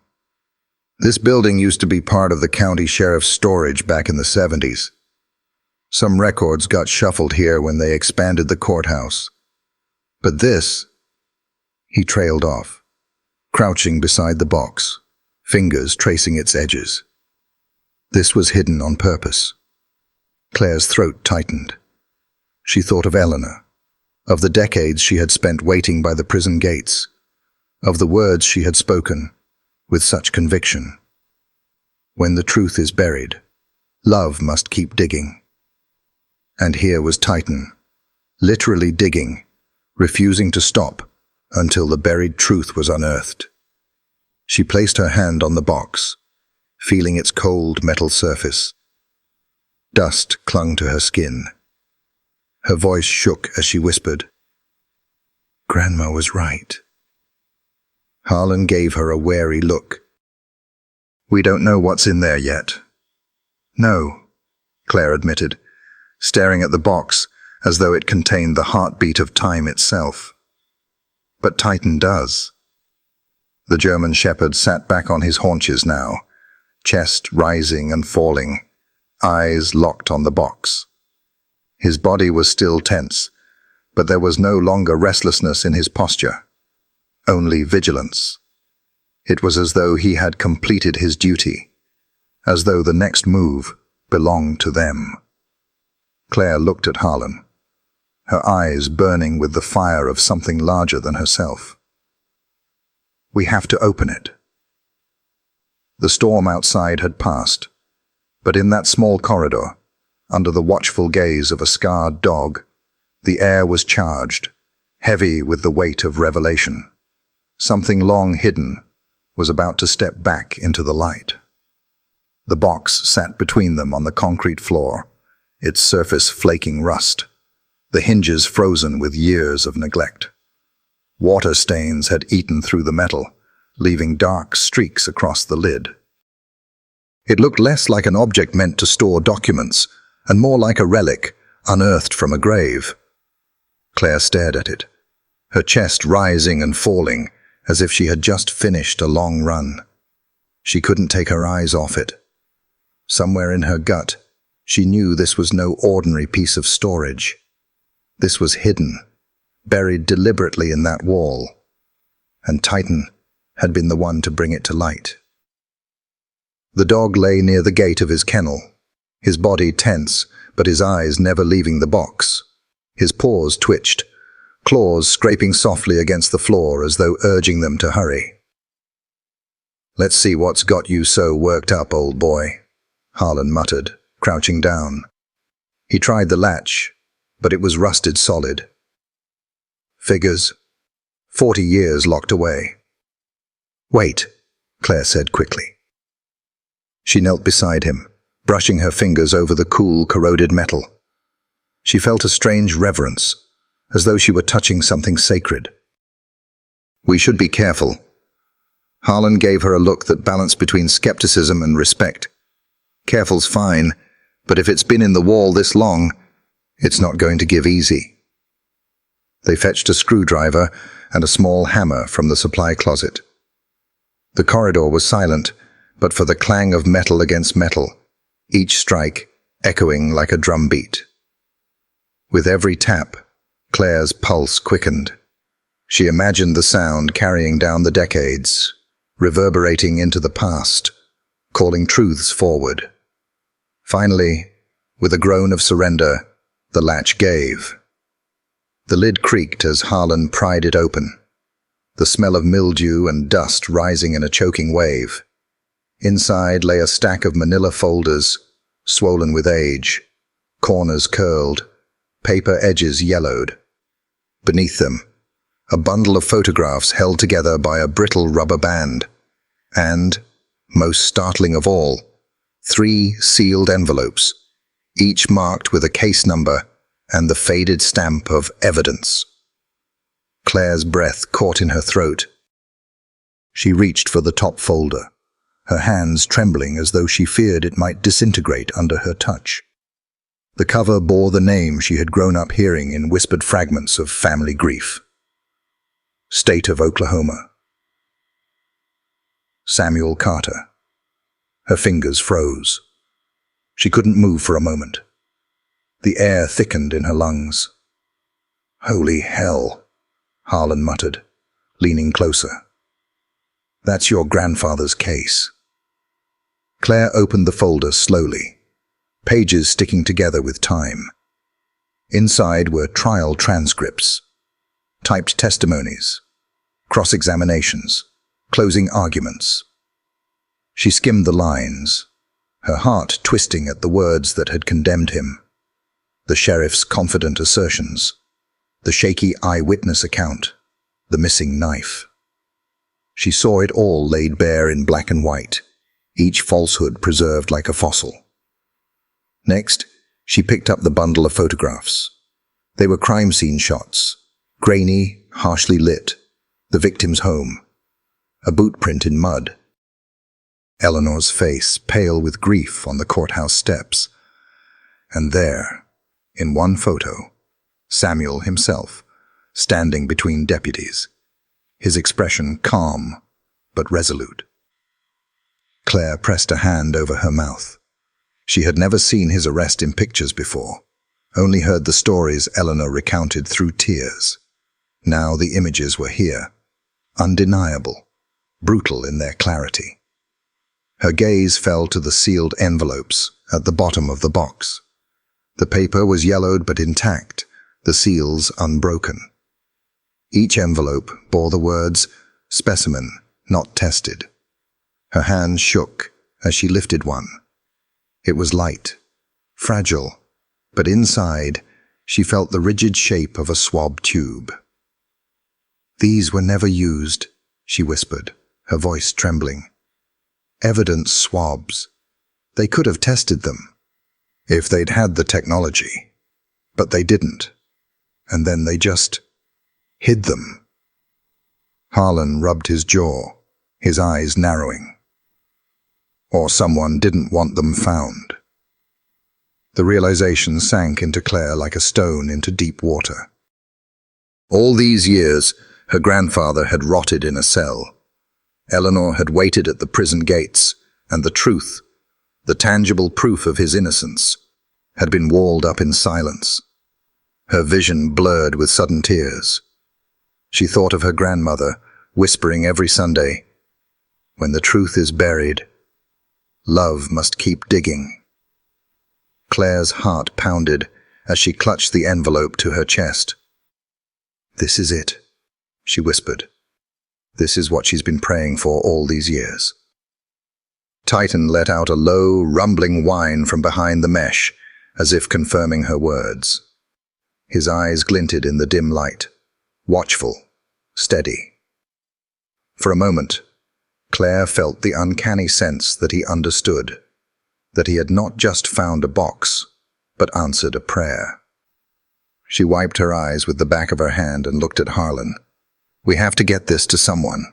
This building used to be part of the county sheriff's storage back in the 70s. Some records got shuffled here when they expanded the courthouse. But this... He trailed off, crouching beside the box, fingers tracing its edges. This was hidden on purpose. Claire's throat tightened. She thought of Eleanor, of the decades she had spent waiting by the prison gates, of the words she had spoken with such conviction. When the truth is buried, love must keep digging. And here was Titan, literally digging, refusing to stop until the buried truth was unearthed. She placed her hand on the box, feeling its cold metal surface. Dust clung to her skin. Her voice shook as she whispered, "Grandma was right." Harlan gave her a wary look. "We don't know what's in there yet." "No," Claire admitted, staring at the box as though it contained the heartbeat of time itself. "But Titan does." The German shepherd sat back on his haunches now, chest rising and falling, eyes locked on the box. His body was still tense, but there was no longer restlessness in his posture, only vigilance. It was as though he had completed his duty, as though the next move belonged to them. Claire looked at Harlan, her eyes burning with the fire of something larger than herself. "We have to open it." The storm outside had passed, but in that small corridor, under the watchful gaze of a scarred dog, the air was charged, heavy with the weight of revelation. Something long hidden was about to step back into the light. The box sat between them on the concrete floor, its surface flaking rust, the hinges frozen with years of neglect. Water stains had eaten through the metal, leaving dark streaks across the lid. It looked less like an object meant to store documents, and more like a relic unearthed from a grave. Claire stared at it, her chest rising and falling as if she had just finished a long run. She couldn't take her eyes off it. Somewhere in her gut, she knew this was no ordinary piece of storage. This was hidden, buried deliberately in that wall, and Titan had been the one to bring it to light. The dog lay near the gate of his kennel, his body tense, but his eyes never leaving the box. His paws twitched, claws scraping softly against the floor as though urging them to hurry. "Let's see what's got you so worked up, old boy," Harlan muttered, crouching down. He tried the latch, but it was rusted solid. Figures. 40 years locked away. "Wait," Claire said quickly. She knelt beside him, brushing her fingers over the cool, corroded metal. She felt a strange reverence, as though she were touching something sacred. "We should be careful." Harlan gave her a look that balanced between skepticism and respect. "Careful's fine, but if it's been in the wall this long, it's not going to give easy." They fetched a screwdriver and a small hammer from the supply closet. The corridor was silent, but for the clang of metal against metal, each strike echoing like a drumbeat. With every tap, Claire's pulse quickened. She imagined the sound carrying down the decades, reverberating into the past, calling truths forward. Finally, with a groan of surrender, the latch gave. The lid creaked as Harlan pried it open, the smell of mildew and dust rising in a choking wave. Inside lay a stack of manila folders, swollen with age, corners curled, paper edges yellowed. Beneath them, a bundle of photographs held together by a brittle rubber band. And, most startling of all, 3 sealed envelopes, each marked with a case number and the faded stamp of evidence. Claire's breath caught in her throat. She reached for the top folder, her hands trembling as though she feared it might disintegrate under her touch. The cover bore the name she had grown up hearing in whispered fragments of family grief. State of Oklahoma. Samuel Carter. Her fingers froze. She couldn't move for a moment. The air thickened in her lungs. "Holy hell," Harlan muttered, leaning closer. "That's your grandfather's case." Claire opened the folder slowly, pages sticking together with time. Inside were trial transcripts, typed testimonies, cross-examinations, closing arguments. She skimmed the lines, her heart twisting at the words that had condemned him. The sheriff's confident assertions, the shaky eyewitness account, the missing knife. She saw it all laid bare in black and white, each falsehood preserved like a fossil. Next, she picked up the bundle of photographs. They were crime scene shots, grainy, harshly lit, the victim's home, a boot print in mud. Eleanor's face pale with grief on the courthouse steps. And there, in one photo, Samuel himself, standing between deputies, his expression calm but resolute. Claire pressed a hand over her mouth. She had never seen his arrest in pictures before, only heard the stories Eleanor recounted through tears. Now the images were here, undeniable, brutal in their clarity. Her gaze fell to the sealed envelopes at the bottom of the box. The paper was yellowed but intact, the seals unbroken. Each envelope bore the words, "Specimen, not tested." Her hand shook as she lifted one. It was light, fragile, but inside she felt the rigid shape of a swab tube. "These were never used," she whispered, her voice trembling. "Evidence swabs. They could have tested them, if they'd had the technology. But they didn't. And then they just hid them." Harlan rubbed his jaw, his eyes narrowing. Or someone didn't want them found. The realization sank into Claire like a stone into deep water. All these years, her grandfather had rotted in a cell. Eleanor had waited at the prison gates, and the truth, the tangible proof of his innocence, had been walled up in silence. Her vision blurred with sudden tears. She thought of her grandmother, whispering every Sunday, "When the truth is buried, love must keep digging." Claire's heart pounded as she clutched the envelope to her chest. "This is it," she whispered. "This is what she's been praying for all these years." Titan let out a low, rumbling whine from behind the mesh, as if confirming her words. His eyes glinted in the dim light, watchful, steady. For a moment, Claire felt the uncanny sense that he understood, that he had not just found a box, but answered a prayer. She wiped her eyes with the back of her hand and looked at Harlan. "We have to get this to someone.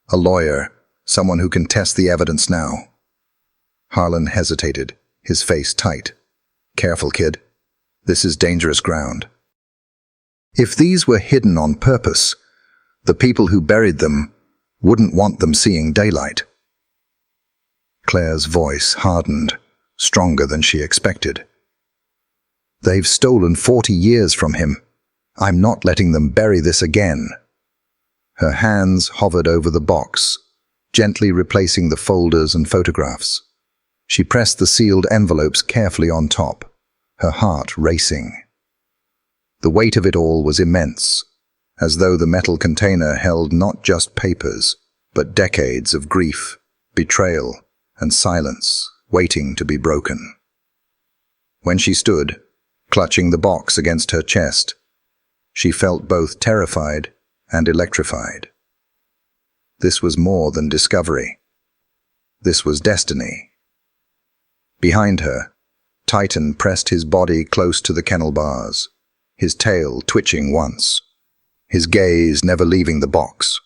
A lawyer, someone who can test the evidence now." Harlan hesitated, his face tight. "Careful, kid. This is dangerous ground. If these were hidden on purpose, the people who buried them wouldn't want them seeing daylight." Claire's voice hardened, stronger than she expected. "They've stolen 40 years from him, I'm not letting them bury this again. Her hands hovered over the box, gently replacing the folders and photographs. She pressed the sealed envelopes carefully on top, her heart racing. The weight of it all was immense, as though the metal container held not just papers, but decades of grief, betrayal, and silence waiting to be broken. When she stood, clutching the box against her chest, she felt both terrified and electrified. This was more than discovery. This was destiny. Behind her, Titan pressed his body close to the kennel bars, his tail twitching once, his gaze never leaving the box.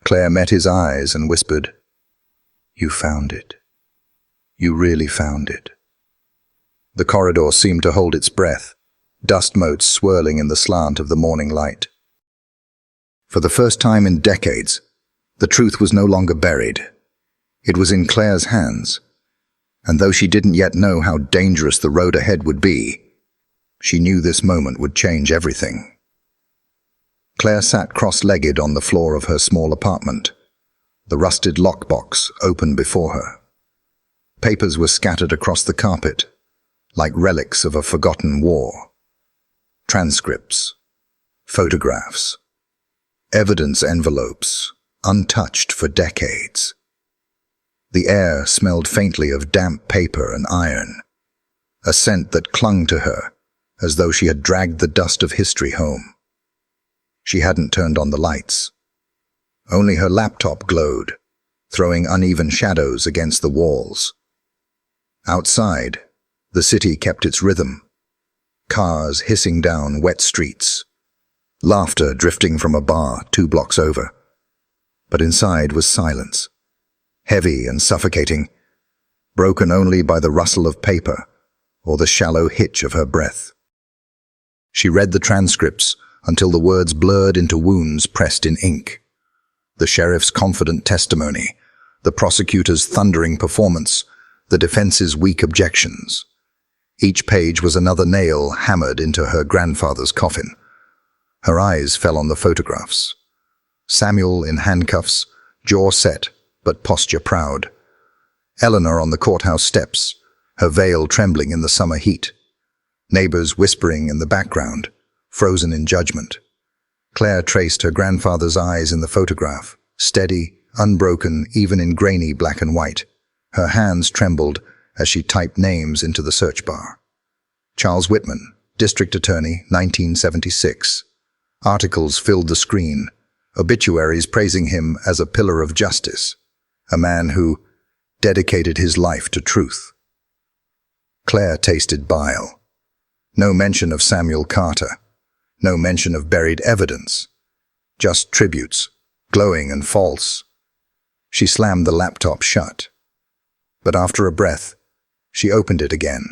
Claire met his eyes and whispered, "You found it. You really found it." The corridor seemed to hold its breath, dust motes swirling in the slant of the morning light. For the first time in decades, the truth was no longer buried. It was in Claire's hands, and though she didn't yet know how dangerous the road ahead would be, she knew this moment would change everything. Claire sat cross-legged on the floor of her small apartment, the rusted lockbox open before her. Papers were scattered across the carpet, like relics of a forgotten war. Transcripts, photographs, evidence envelopes, untouched for decades. The air smelled faintly of damp paper and iron, a scent that clung to her as though she had dragged the dust of history home. She hadn't turned on the lights. Only her laptop glowed, throwing uneven shadows against the walls. Outside, the city kept its rhythm, cars hissing down wet streets, laughter drifting from a bar 2 blocks over. But inside was silence, heavy and suffocating, broken only by the rustle of paper or the shallow hitch of her breath. She read the transcripts until the words blurred into wounds pressed in ink. The sheriff's confident testimony, the prosecutor's thundering performance, the defense's weak objections. Each page was another nail hammered into her grandfather's coffin. Her eyes fell on the photographs. Samuel in handcuffs, jaw set, but posture proud. Eleanor on the courthouse steps, her veil trembling in the summer heat. Neighbors whispering in the background, frozen in judgment. Claire traced her grandfather's eyes in the photograph, steady, unbroken, even in grainy black and white. Her hands trembled as she typed names into the search bar. Charles Whitman, District Attorney, 1976. Articles filled the screen, obituaries praising him as a pillar of justice, a man who dedicated his life to truth. Claire tasted bile. No mention of Samuel Carter, no mention of buried evidence, just tributes, glowing and false. She slammed the laptop shut, but after a breath, she opened it again.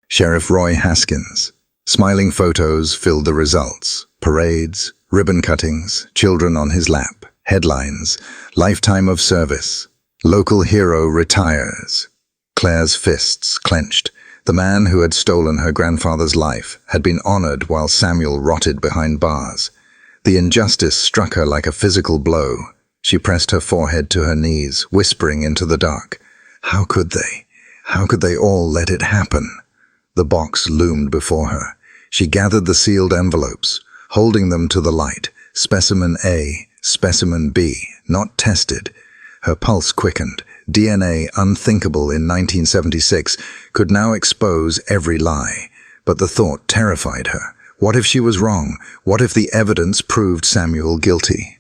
Sheriff Roy Haskins. Smiling photos filled the results. Parades, ribbon cuttings, children on his lap, headlines, lifetime of service, local hero retires. Claire's fists clenched. The man who had stolen her grandfather's life had been honored while Samuel rotted behind bars. The injustice struck her like a physical blow. She pressed her forehead to her knees, whispering into the dark. How could they? How could they all let it happen? The box loomed before her. She gathered the sealed envelopes, holding them to the light. Specimen A, Specimen B, not tested. Her pulse quickened. DNA, unthinkable in 1976, could now expose every lie. But the thought terrified her. What if she was wrong? What if the evidence proved Samuel guilty?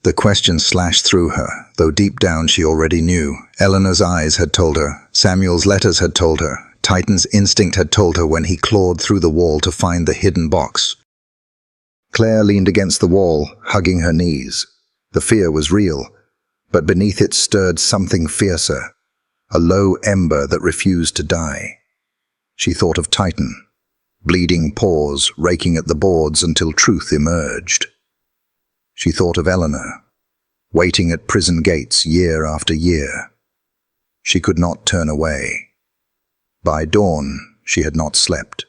The question slashed through her, though deep down she already knew. Eleanor's eyes had told her. Samuel's letters had told her. Titan's instinct had told her when he clawed through the wall to find the hidden box. Claire leaned against the wall, hugging her knees. The fear was real, but beneath it stirred something fiercer, a low ember that refused to die. She thought of Titan, bleeding paws raking at the boards until truth emerged. She thought of Eleanor, waiting at prison gates year after year. She could not turn away. By dawn, she had not slept.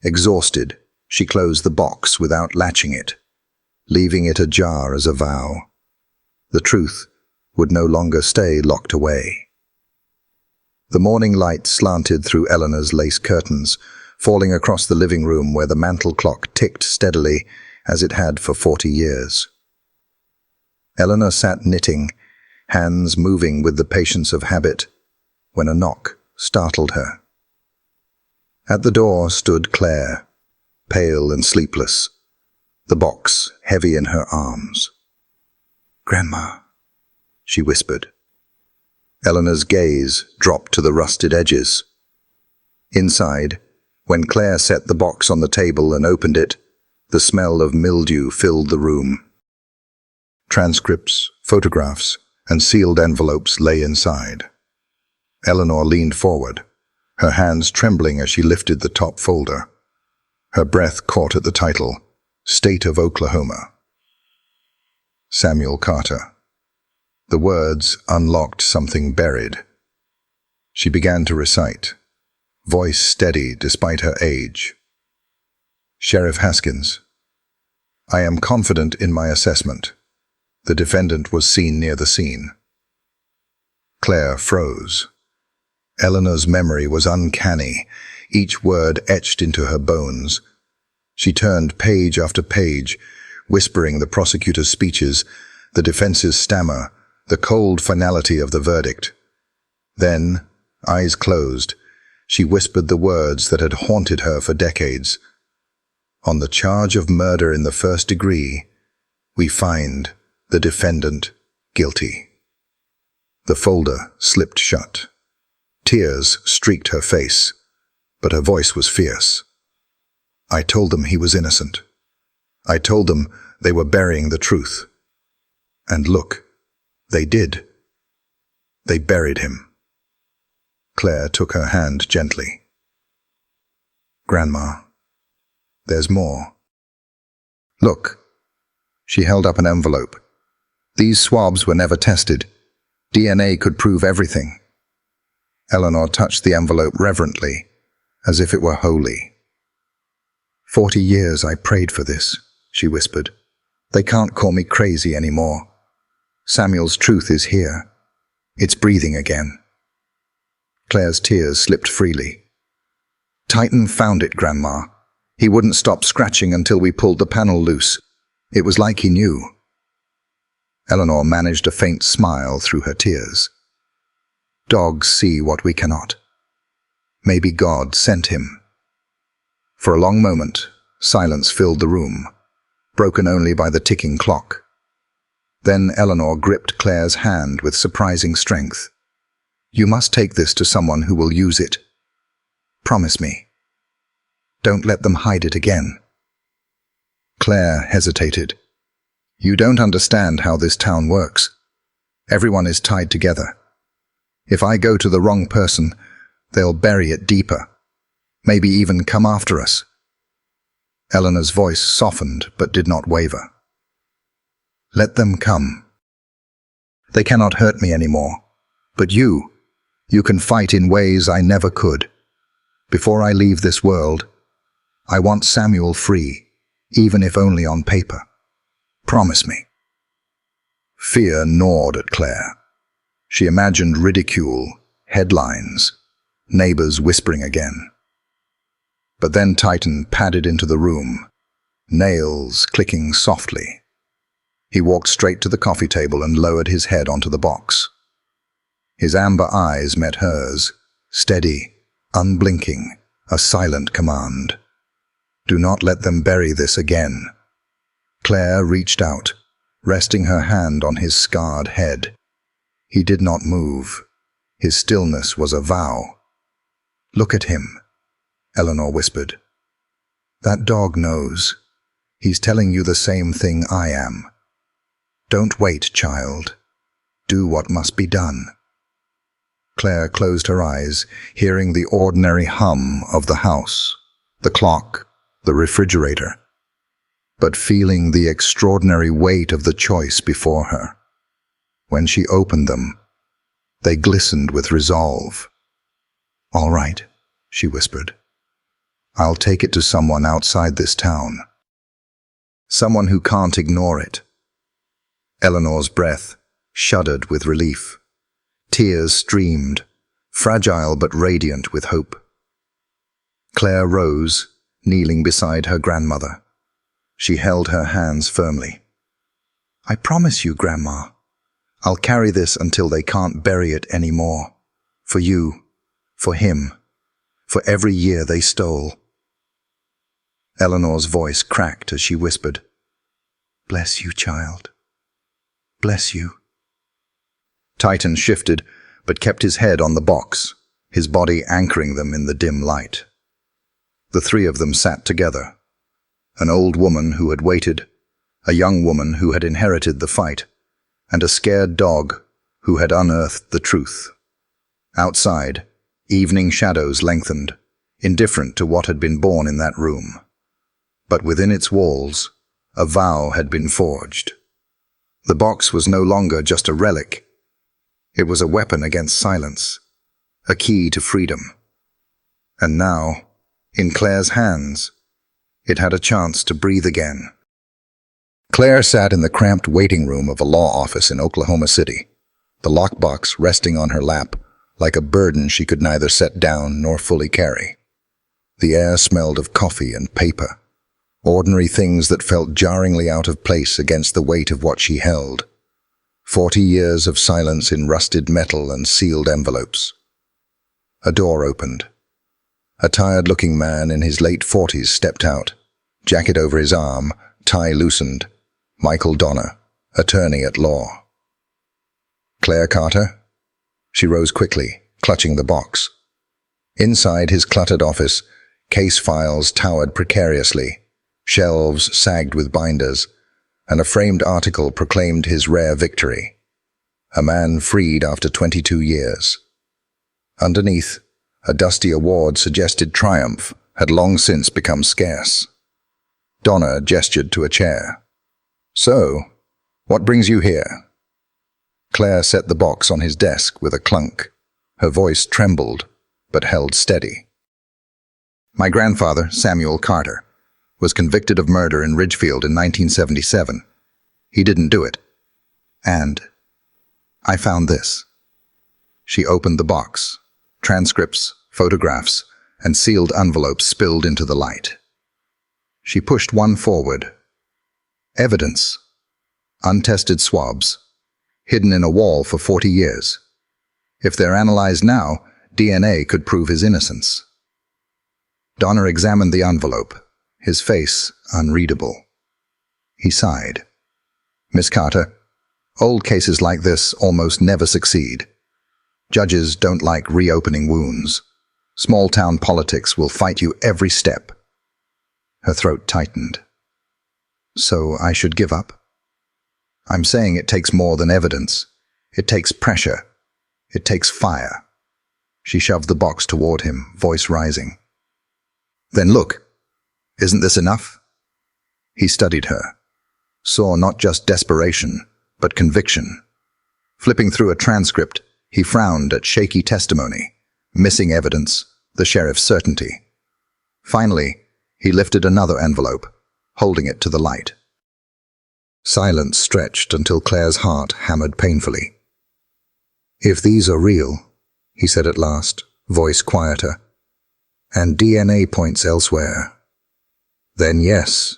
Exhausted, She closed the box without latching it, leaving it ajar as a vow. The truth would no longer stay locked away. The morning light slanted through Eleanor's lace curtains, falling across the living room where the mantel clock ticked steadily as it had for 40 years. Eleanor sat knitting, hands moving with the patience of habit, when a knock startled her. At the door stood Claire, pale and sleepless, the box heavy in her arms. "Grandma," she whispered. Eleanor's gaze dropped to the rusted edges. Inside, when Claire set the box on the table and opened it, the smell of mildew filled the room. Transcripts, photographs, and sealed envelopes lay inside. Eleanor leaned forward, her hands trembling as she lifted the top folder. Her breath caught at the title, State of Oklahoma. Samuel Carter. The words unlocked something buried. She began to recite, voice steady despite her age. Sheriff Haskins. I am confident in my assessment. The defendant was seen near the scene. Claire froze. Eleanor's memory was uncanny, each word etched into her bones. She turned page after page, whispering the prosecutor's speeches, the defense's stammer, the cold finality of the verdict. Then, eyes closed, she whispered the words that had haunted her for decades. On the charge of murder in the first degree, we find the defendant guilty. The folder slipped shut. Tears streaked her face, but her voice was fierce. I told them he was innocent. I told them they were burying the truth. And look, they did. They buried him. Claire took her hand gently. Grandma, there's more. Look. She held up an envelope. These swabs were never tested. DNA could prove everything. Eleanor touched the envelope reverently, as if it were holy. 40 years I prayed for this, she whispered. They can't call me crazy anymore. Samuel's truth is here. It's breathing again. Claire's tears slipped freely. Titan found it, Grandma. He wouldn't stop scratching until we pulled the panel loose. It was like he knew. Eleanor managed a faint smile through her tears. Dogs see what we cannot. Maybe God sent him. For a long moment, silence filled the room, broken only by the ticking clock. Then Eleanor gripped Claire's hand with surprising strength. You must take this to someone who will use it. Promise me. Don't let them hide it again. Claire hesitated. You don't understand how this town works. Everyone is tied together. If I go to the wrong person, they'll bury it deeper. Maybe even come after us. Eleanor's voice softened but did not waver. Let them come. They cannot hurt me anymore. But you can fight in ways I never could. Before I leave this world, I want Samuel free, even if only on paper. Promise me. Fear gnawed at Claire. She imagined ridicule, headlines, neighbors whispering again. But then Titan padded into the room, nails clicking softly. He walked straight to the coffee table and lowered his head onto the box. His amber eyes met hers, steady, unblinking, a silent command. Do not let them bury this again. Claire reached out, resting her hand on his scarred head. He did not move. His stillness was a vow. Look at him, Eleanor whispered. That dog knows. He's telling you the same thing I am. Don't wait, child. Do what must be done. Claire closed her eyes, hearing the ordinary hum of the house, the clock, the refrigerator, but feeling the extraordinary weight of the choice before her. When she opened them, they glistened with resolve. All right, she whispered. I'll take it to someone outside this town. Someone who can't ignore it. Eleanor's breath shuddered with relief. Tears streamed, fragile but radiant with hope. Claire rose, kneeling beside her grandmother. She held her hands firmly. I promise you, Grandma, I'll carry this until they can't bury it anymore. For you, for him, for every year they stole. Eleanor's voice cracked as she whispered, Bless you, child. Bless you. Titan shifted, but kept his head on the box, his body anchoring them in the dim light. The three of them sat together. An old woman who had waited, a young woman who had inherited the fight, and a scared dog who had unearthed the truth. Outside, evening shadows lengthened, indifferent to what had been born in that room. But within its walls, a vow had been forged. The box was no longer just a relic. It was a weapon against silence, a key to freedom. And now, in Claire's hands, it had a chance to breathe again. Claire sat in the cramped waiting room of a law office in Oklahoma City, the lockbox resting on her lap like a burden she could neither set down nor fully carry. The air smelled of coffee and paper, ordinary things that felt jarringly out of place against the weight of what she held. 40 years of silence in rusted metal and sealed envelopes. A door opened. A tired-looking man in his late 40s stepped out, jacket over his arm, tie loosened. Michael Donner, attorney at law. Claire Carter? She rose quickly, clutching the box. Inside his cluttered office, case files towered precariously, shelves sagged with binders, and a framed article proclaimed his rare victory. A man freed after 22 years. Underneath, a dusty award suggested triumph had long since become scarce. Donner gestured to a chair. So, what brings you here? Claire set the box on his desk with a clunk. Her voice trembled, but held steady. My grandfather, Samuel Carter, was convicted of murder in Ridgefield in 1977. He didn't do it. And I found this. She opened the box. Transcripts, photographs, and sealed envelopes spilled into the light. She pushed one forward. Evidence. Untested swabs. Hidden in a wall for 40 years. If they're analyzed now, DNA could prove his innocence. Donner examined the envelope, his face unreadable. He sighed. Miss Carter, old cases like this almost never succeed. Judges don't like reopening wounds. Small-town politics will fight you every step. Her throat tightened. So I should give up? I'm saying it takes more than evidence. It takes pressure. It takes fire. She shoved the box toward him, voice rising. Then look. Isn't this enough? He studied her. Saw not just desperation, but conviction. Flipping through a transcript, he frowned at shaky testimony, missing evidence, the sheriff's certainty. Finally, he lifted another envelope, holding it to the light. Silence stretched until Claire's heart hammered painfully. If these are real, he said at last, voice quieter, and DNA points elsewhere, then yes,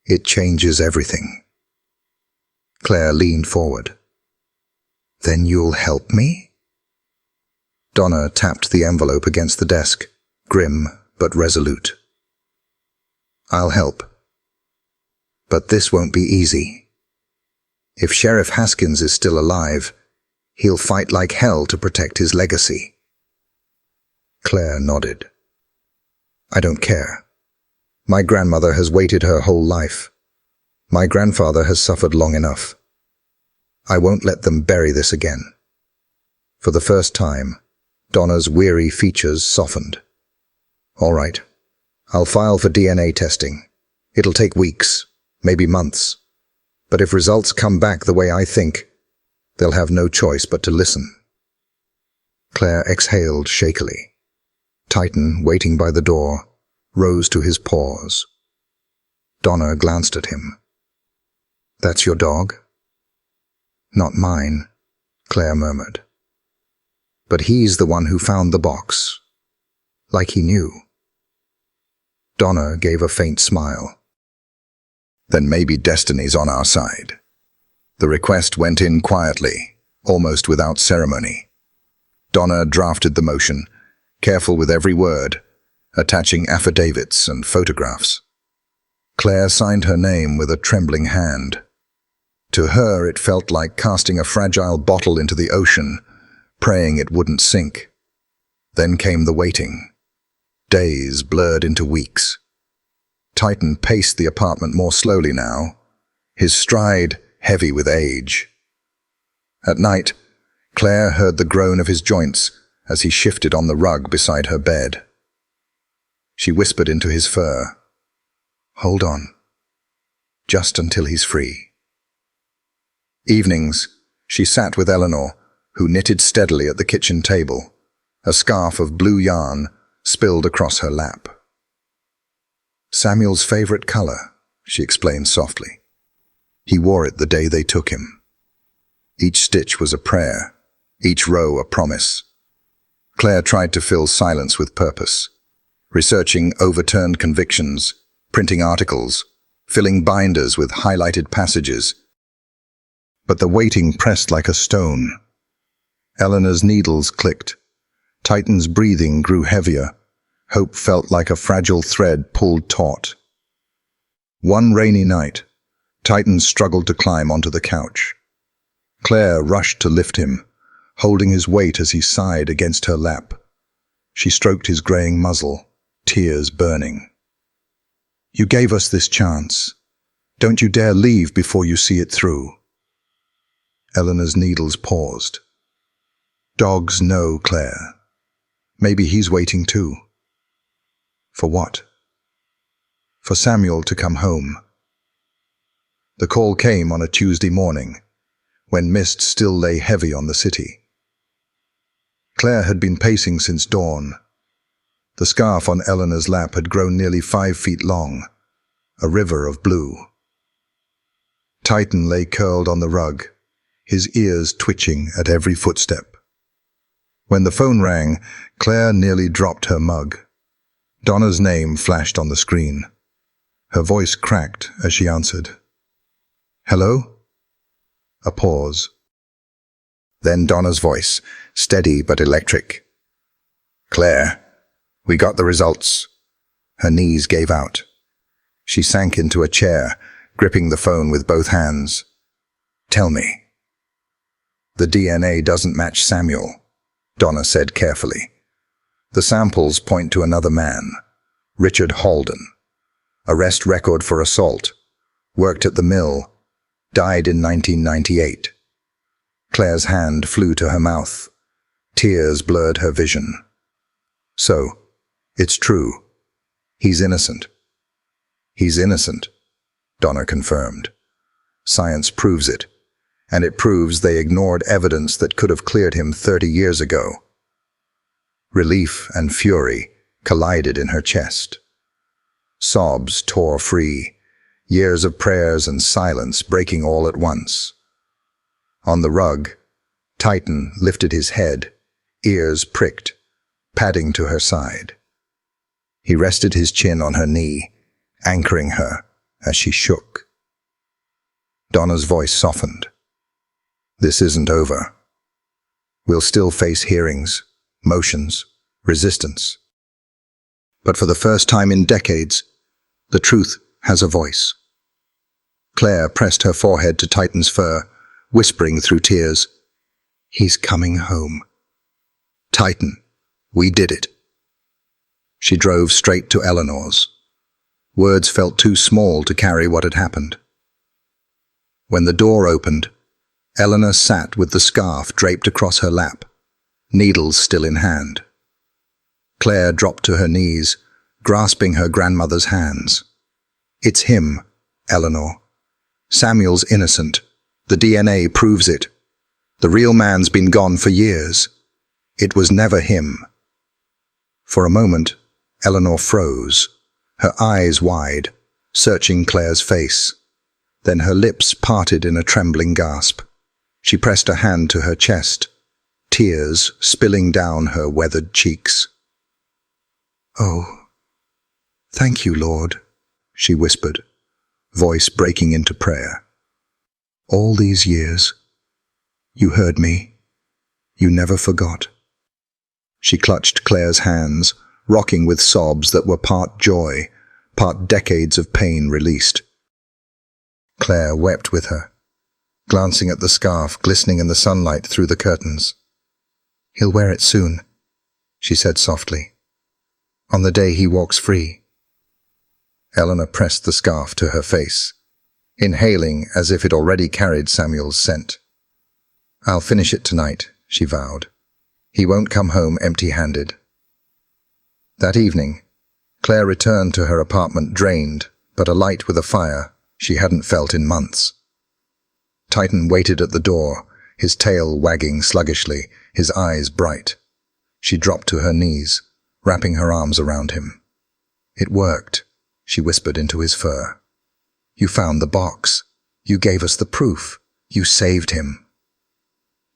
it changes everything. Claire leaned forward. Then you'll help me? Donner tapped the envelope against the desk, grim but resolute. I'll help. But this won't be easy. If Sheriff Haskins is still alive, he'll fight like hell to protect his legacy. Claire nodded. I don't care. My grandmother has waited her whole life. My grandfather has suffered long enough. I won't let them bury this again. For the first time, Donner's weary features softened. All right. I'll file for DNA testing. It'll take weeks, maybe months. But if results come back the way I think, they'll have no choice but to listen. Claire exhaled shakily. Titan, waiting by the door, rose to his paws. Donna glanced at him. "That's your dog?" "Not mine," Claire murmured. "But he's the one who found the box." Like he knew. Donna gave a faint smile. "Then maybe destiny's on our side." The request went in quietly, almost without ceremony. Donna drafted the motion, careful with every word, attaching affidavits and photographs. Claire signed her name with a trembling hand. To her, it felt like casting a fragile bottle into the ocean, praying it wouldn't sink. Then came the waiting. Days blurred into weeks. Titan paced the apartment more slowly now, his stride heavy with age. At night, Claire heard the groan of his joints as he shifted on the rug beside her bed. She whispered into his fur, "Hold on, just until he's free." Evenings, she sat with Eleanor, who knitted steadily at the kitchen table, a scarf of blue yarn spilled across her lap. "Samuel's favorite color," she explained softly. "He wore it the day they took him." Each stitch was a prayer, each row a promise. Claire tried to fill silence with purpose, researching overturned convictions, printing articles, filling binders with highlighted passages. But the waiting pressed like a stone. Eleanor's needles clicked. Titan's breathing grew heavier. Hope felt like a fragile thread pulled taut. One rainy night, Titan struggled to climb onto the couch. Claire rushed to lift him, holding his weight as he sighed against her lap. She stroked his graying muzzle, tears burning. "You gave us this chance. Don't you dare leave before you see it through." Eleanor's needles paused. "Dogs know, Claire. Maybe he's waiting too." "For what?" "For Samuel to come home." The call came on a Tuesday morning, when mist still lay heavy on the city. Claire had been pacing since dawn. The scarf on Eleanor's lap had grown nearly 5 feet long, a river of blue. Titan lay curled on the rug, his ears twitching at every footstep. When the phone rang, Claire nearly dropped her mug. Donna's name flashed on the screen. Her voice cracked as she answered. "Hello?" A pause. Then Donna's voice, steady but electric. "Claire, we got the results." Her knees gave out. She sank into a chair, gripping the phone with both hands. "Tell me." "The DNA doesn't match Samuel," Donna said carefully. "The samples point to another man, Richard Halden. Arrest record for assault. Worked at the mill. Died in 1998. Claire's hand flew to her mouth. Tears blurred her vision. "So, it's true. He's innocent." "He's innocent," Donna confirmed. "Science proves it, and it proves they ignored evidence that could have cleared him 30 years ago." Relief and fury collided in her chest. Sobs tore free, years of prayers and silence breaking all at once. On the rug, Titan lifted his head, ears pricked, padding to her side. He rested his chin on her knee, anchoring her as she shook. Donna's voice softened. "This isn't over. We'll still face hearings, motions, resistance. But for the first time in decades, the truth has a voice." Claire pressed her forehead to Titan's fur, whispering through tears, "He's coming home. Titan, we did it." She drove straight to Eleanor's. Words felt too small to carry what had happened. When the door opened, Eleanor sat with the scarf draped across her lap, needles still in hand. Claire dropped to her knees, grasping her grandmother's hands. "It's him, Eleanor. Samuel's innocent. The DNA proves it. The real man's been gone for years. It was never him." For a moment, Eleanor froze, her eyes wide, searching Claire's face. Then her lips parted in a trembling gasp. She pressed a hand to her chest, tears spilling down her weathered cheeks. "Oh, thank you, Lord," she whispered, voice breaking into prayer. "All these years, you heard me. You never forgot." She clutched Claire's hands, rocking with sobs that were part joy, part decades of pain released. Claire wept with her, glancing at the scarf glistening in the sunlight through the curtains. "He'll wear it soon," she said softly, "on the day he walks free." Eleanor pressed the scarf to her face, inhaling as if it already carried Samuel's scent. "I'll finish it tonight," she vowed. "He won't come home empty-handed." That evening, Claire returned to her apartment drained, but alight with a fire she hadn't felt in months. Titan waited at the door, his tail wagging sluggishly, his eyes bright. She dropped to her knees, wrapping her arms around him. "It worked," she whispered into his fur. "You found the box. You gave us the proof. You saved him."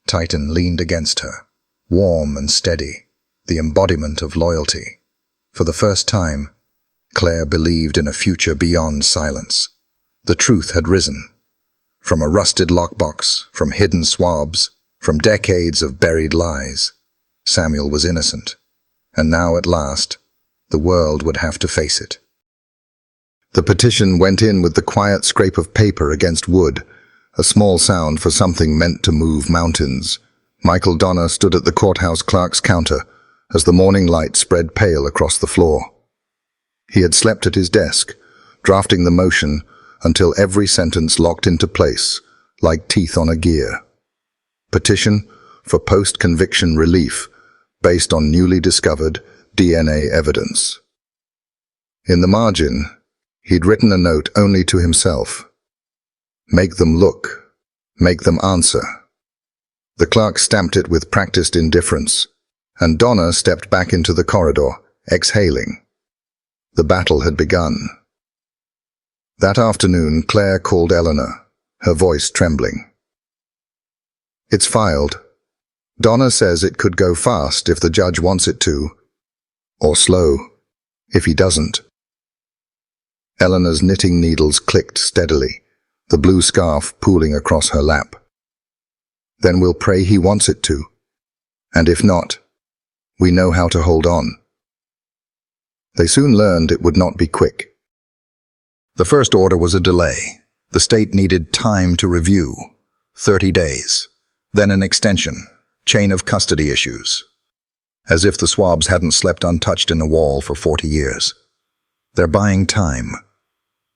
Titan leaned against her, warm and steady, the embodiment of loyalty. For the first time, Claire believed in a future beyond silence. The truth had risen. From a rusted lockbox, from hidden swabs, from decades of buried lies. Samuel was innocent, and now at last, the world would have to face it. The petition went in with the quiet scrape of paper against wood, a small sound for something meant to move mountains. Michael Donner stood at the courthouse clerk's counter as the morning light spread pale across the floor. He had slept at his desk, drafting the motion until every sentence locked into place, like teeth on a gear. Petition for post-conviction relief based on newly discovered DNA evidence. In the margin, he'd written a note only to himself. "Make them look. Make them answer." The clerk stamped it with practiced indifference, and Donner stepped back into the corridor, exhaling. The battle had begun. That afternoon, Claire called Eleanor, her voice trembling. "It's filed. Donner says it could go fast if the judge wants it to, or slow if he doesn't." Eleanor's knitting needles clicked steadily, the blue scarf pooling across her lap. "Then we'll pray he wants it to. And if not, we know how to hold on." They soon learned it would not be quick. The first order was a delay. The state needed time to review, 30 days. Then an extension, chain of custody issues. As if the swabs hadn't slept untouched in a wall for 40 years. "They're buying time,"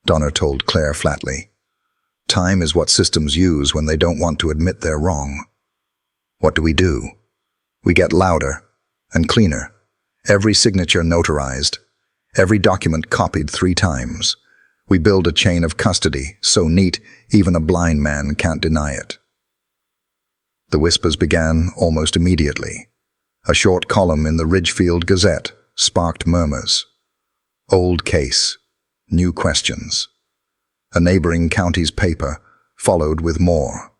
Donner told Claire flatly. "Time is what systems use when they don't want to admit they're wrong. What do? We get louder and cleaner. Every signature notarized. Every document copied 3 times. We build a chain of custody so neat even a blind man can't deny it." The whispers began almost immediately. A short column in the Ridgefield Gazette sparked murmurs. Old case, new questions. A neighboring county's paper followed with more.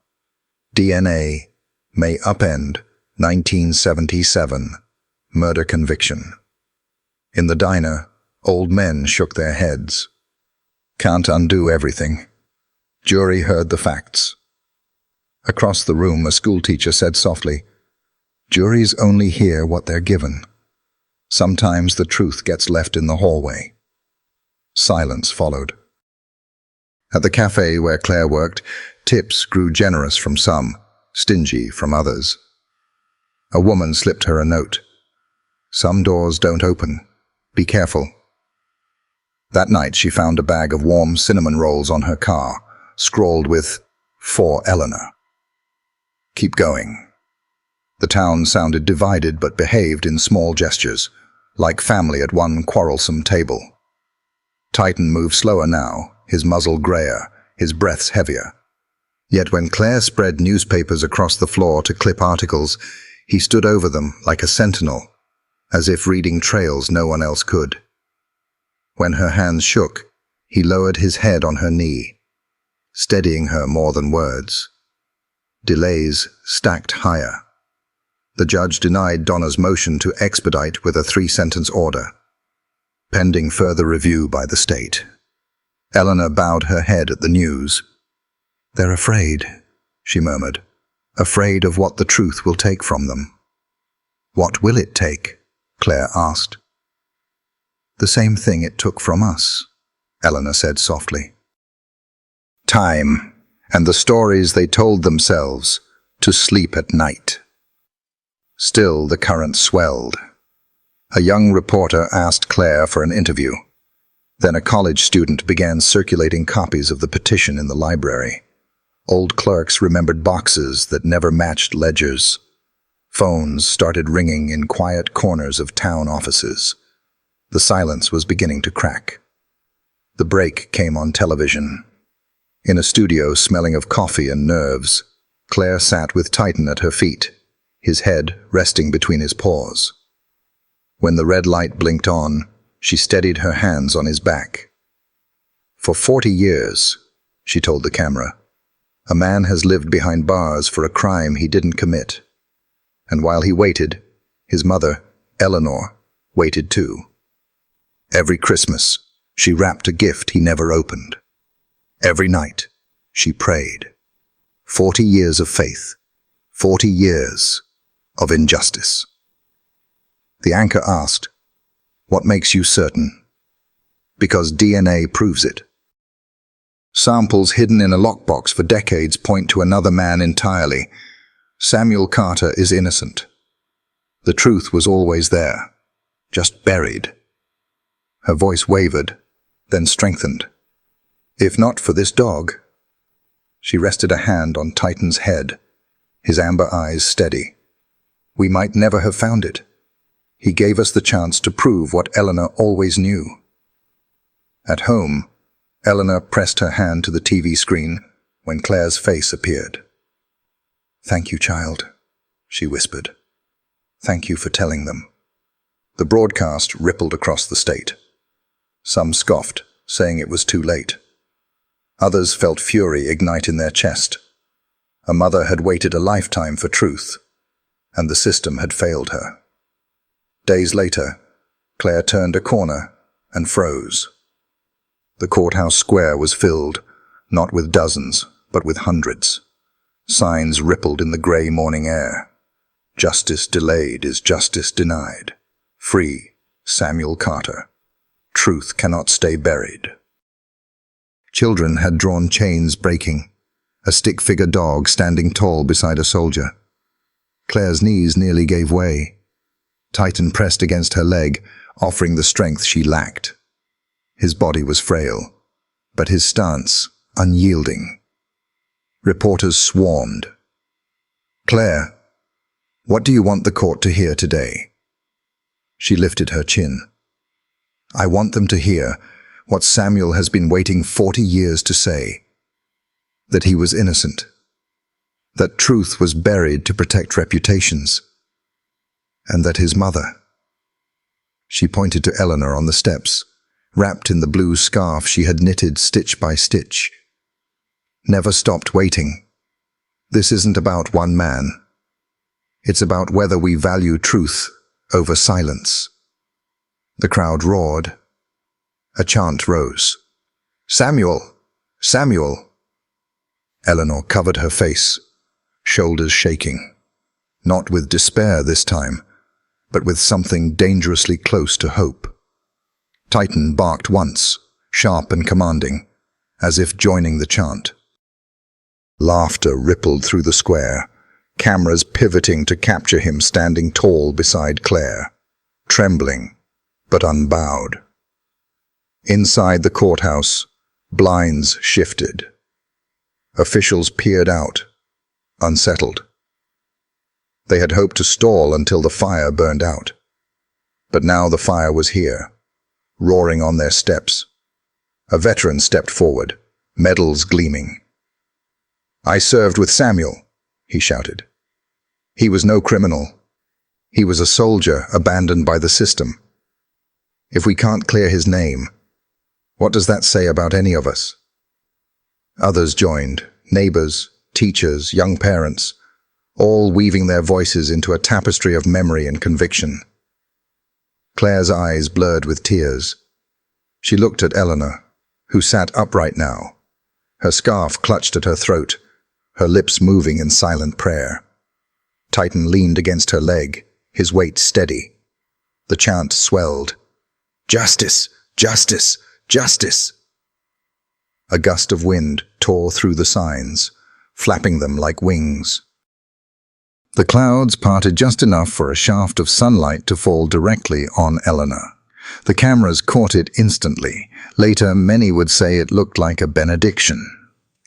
DNA may upend 1977 murder conviction. In the diner, old men shook their heads. "Can't undo everything." Jury heard the facts. Across the room, a schoolteacher said softly, "Juries only hear what they're given. Sometimes the truth gets left in the hallway." Silence followed. At the cafe where Claire worked, tips grew generous from some, stingy from others. A woman slipped her a note. "Some doors don't open. Be careful." That night she found a bag of warm cinnamon rolls on her car, scrawled with, "For Eleanor." Keep going. The town sounded divided but behaved in small gestures, like family at one quarrelsome table. Titan moved slower now, his muzzle grayer, his breaths heavier. Yet when Claire spread newspapers across the floor to clip articles, he stood over them like a sentinel, as if reading trails no one else could. When her hands shook, he lowered his head on her knee, steadying her more than words. Delays stacked higher. The judge denied Donna's motion to expedite with a 3-sentence order, pending further review by the state. Eleanor bowed her head at the news. "They're afraid," she murmured, "afraid of what the truth will take from them." "What will it take?" Claire asked. "The same thing it took from us," Eleanor said softly. Time, and the stories they told themselves to sleep at night. Still, the current swelled. A young reporter asked Claire for an interview. Then a college student began circulating copies of the petition in the library. Old clerks remembered boxes that never matched ledgers. Phones started ringing in quiet corners of town offices. The silence was beginning to crack. The break came on television. In a studio smelling of coffee and nerves, Claire sat with Titan at her feet, his head resting between his paws. When the red light blinked on, she steadied her hands on his back. "For 40 years, she told the camera, a man has lived behind bars for a crime he didn't commit. And while he waited, his mother, Eleanor, waited too. Every Christmas, she wrapped a gift he never opened. Every night, she prayed. 40 years of faith, 40 years of injustice." The anchor asked, "What makes you certain?" "Because DNA proves it. Samples hidden in a lockbox for decades point to another man entirely. Samuel Carter is innocent. The truth was always there, just buried." Her voice wavered, then strengthened. "If not for this dog." She rested a hand on Titan's head, his amber eyes steady. "We might never have found it. He gave us the chance to prove what Eleanor always knew." At home, Eleanor pressed her hand to the TV screen when Claire's face appeared. "Thank you, child," she whispered. "Thank you for telling them." The broadcast rippled across the state. Some scoffed, saying it was too late. Others felt fury ignite in their chest. A mother had waited a lifetime for truth, and the system had failed her. Days later, Claire turned a corner and froze. The courthouse square was filled, not with dozens, but with hundreds. Signs rippled in the gray morning air. "Justice delayed is justice denied. Free Samuel Carter. Truth cannot stay buried." Children had drawn chains breaking, a stick-figure dog standing tall beside a soldier. Claire's knees nearly gave way. Titan pressed against her leg, offering the strength she lacked. His body was frail, but his stance unyielding. Reporters swarmed. "Claire, what do you want the court to hear today?" She lifted her chin. "I want them to hear what Samuel has been waiting 40 years to say. That he was innocent. That truth was buried to protect reputations. And that his mother—" She pointed to Eleanor on the steps, wrapped in the blue scarf she had knitted stitch by stitch. "Never stopped waiting. This isn't about one man. It's about whether we value truth over silence." The crowd roared. A chant rose. "Samuel! Samuel!" Eleanor covered her face, shoulders shaking. Not with despair this time, but with something dangerously close to hope. Titan barked once, sharp and commanding, as if joining the chant. Laughter rippled through the square, cameras pivoting to capture him standing tall beside Claire, trembling but unbowed. Inside the courthouse, blinds shifted. Officials peered out, unsettled. They had hoped to stall until the fire burned out. But now the fire was here, roaring on their steps. A veteran stepped forward, medals gleaming. "I served with Samuel," he shouted. "He was no criminal. He was a soldier abandoned by the system. If we can't clear his name, What does that say about any of us? Others joined, neighbors, teachers, young parents, all weaving their voices into a tapestry of memory and conviction. Claire's eyes blurred with tears. She looked at Eleanor, who sat upright now, her scarf clutched at her throat, her lips moving in silent prayer. Titan leaned against her leg, his weight steady. The chant swelled. "Justice! Justice! Justice!" A gust of wind tore through the signs, flapping them like wings. The clouds parted just enough for a shaft of sunlight to fall directly on Eleanor. The cameras caught it instantly. Later, many would say it looked like a benediction.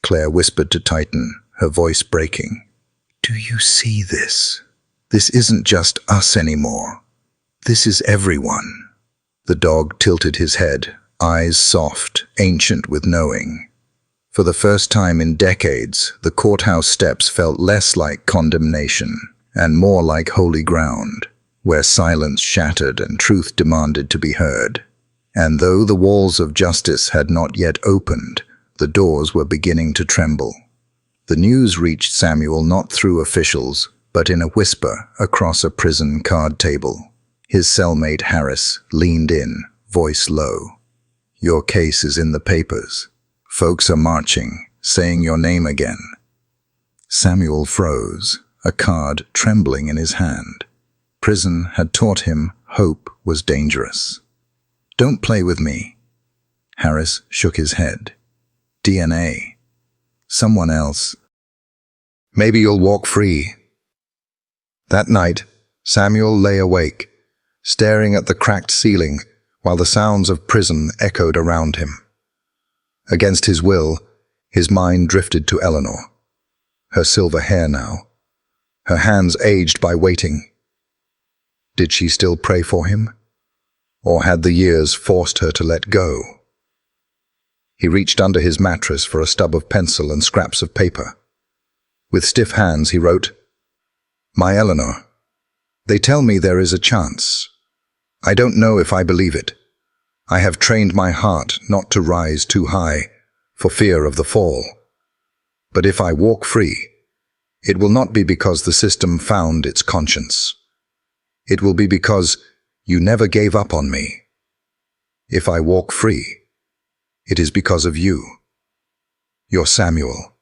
Claire whispered to Titan, her voice breaking. "Do you see this? This isn't just us anymore. This is everyone." The dog tilted his head, eyes soft, ancient with knowing. For the first time in decades, the courthouse steps felt less like condemnation and more like holy ground, where silence shattered and truth demanded to be heard. And though the walls of justice had not yet opened, the doors were beginning to tremble. The news reached Samuel not through officials, but in a whisper across a prison card table. His cellmate Harris leaned in, voice low. "Your case is in the papers. Folks are marching, saying your name again." Samuel froze, a card trembling in his hand. Prison had taught him hope was dangerous. "Don't play with me." Harris shook his head. "DNA. Someone else. Maybe you'll walk free." That night, Samuel lay awake, staring at the cracked ceiling while the sounds of prison echoed around him. Against his will, his mind drifted to Eleanor. Her silver hair now, her hands aged by waiting. Did she still pray for him? Or had the years forced her to let go? He reached under his mattress for a stub of pencil and scraps of paper. With stiff hands he wrote, "My Eleanor, they tell me there is a chance. I don't know if I believe it. I have trained my heart not to rise too high, for fear of the fall. But if I walk free, it will not be because the system found its conscience. It will be because you never gave up on me. If I walk free, it is because of you. Your Samuel."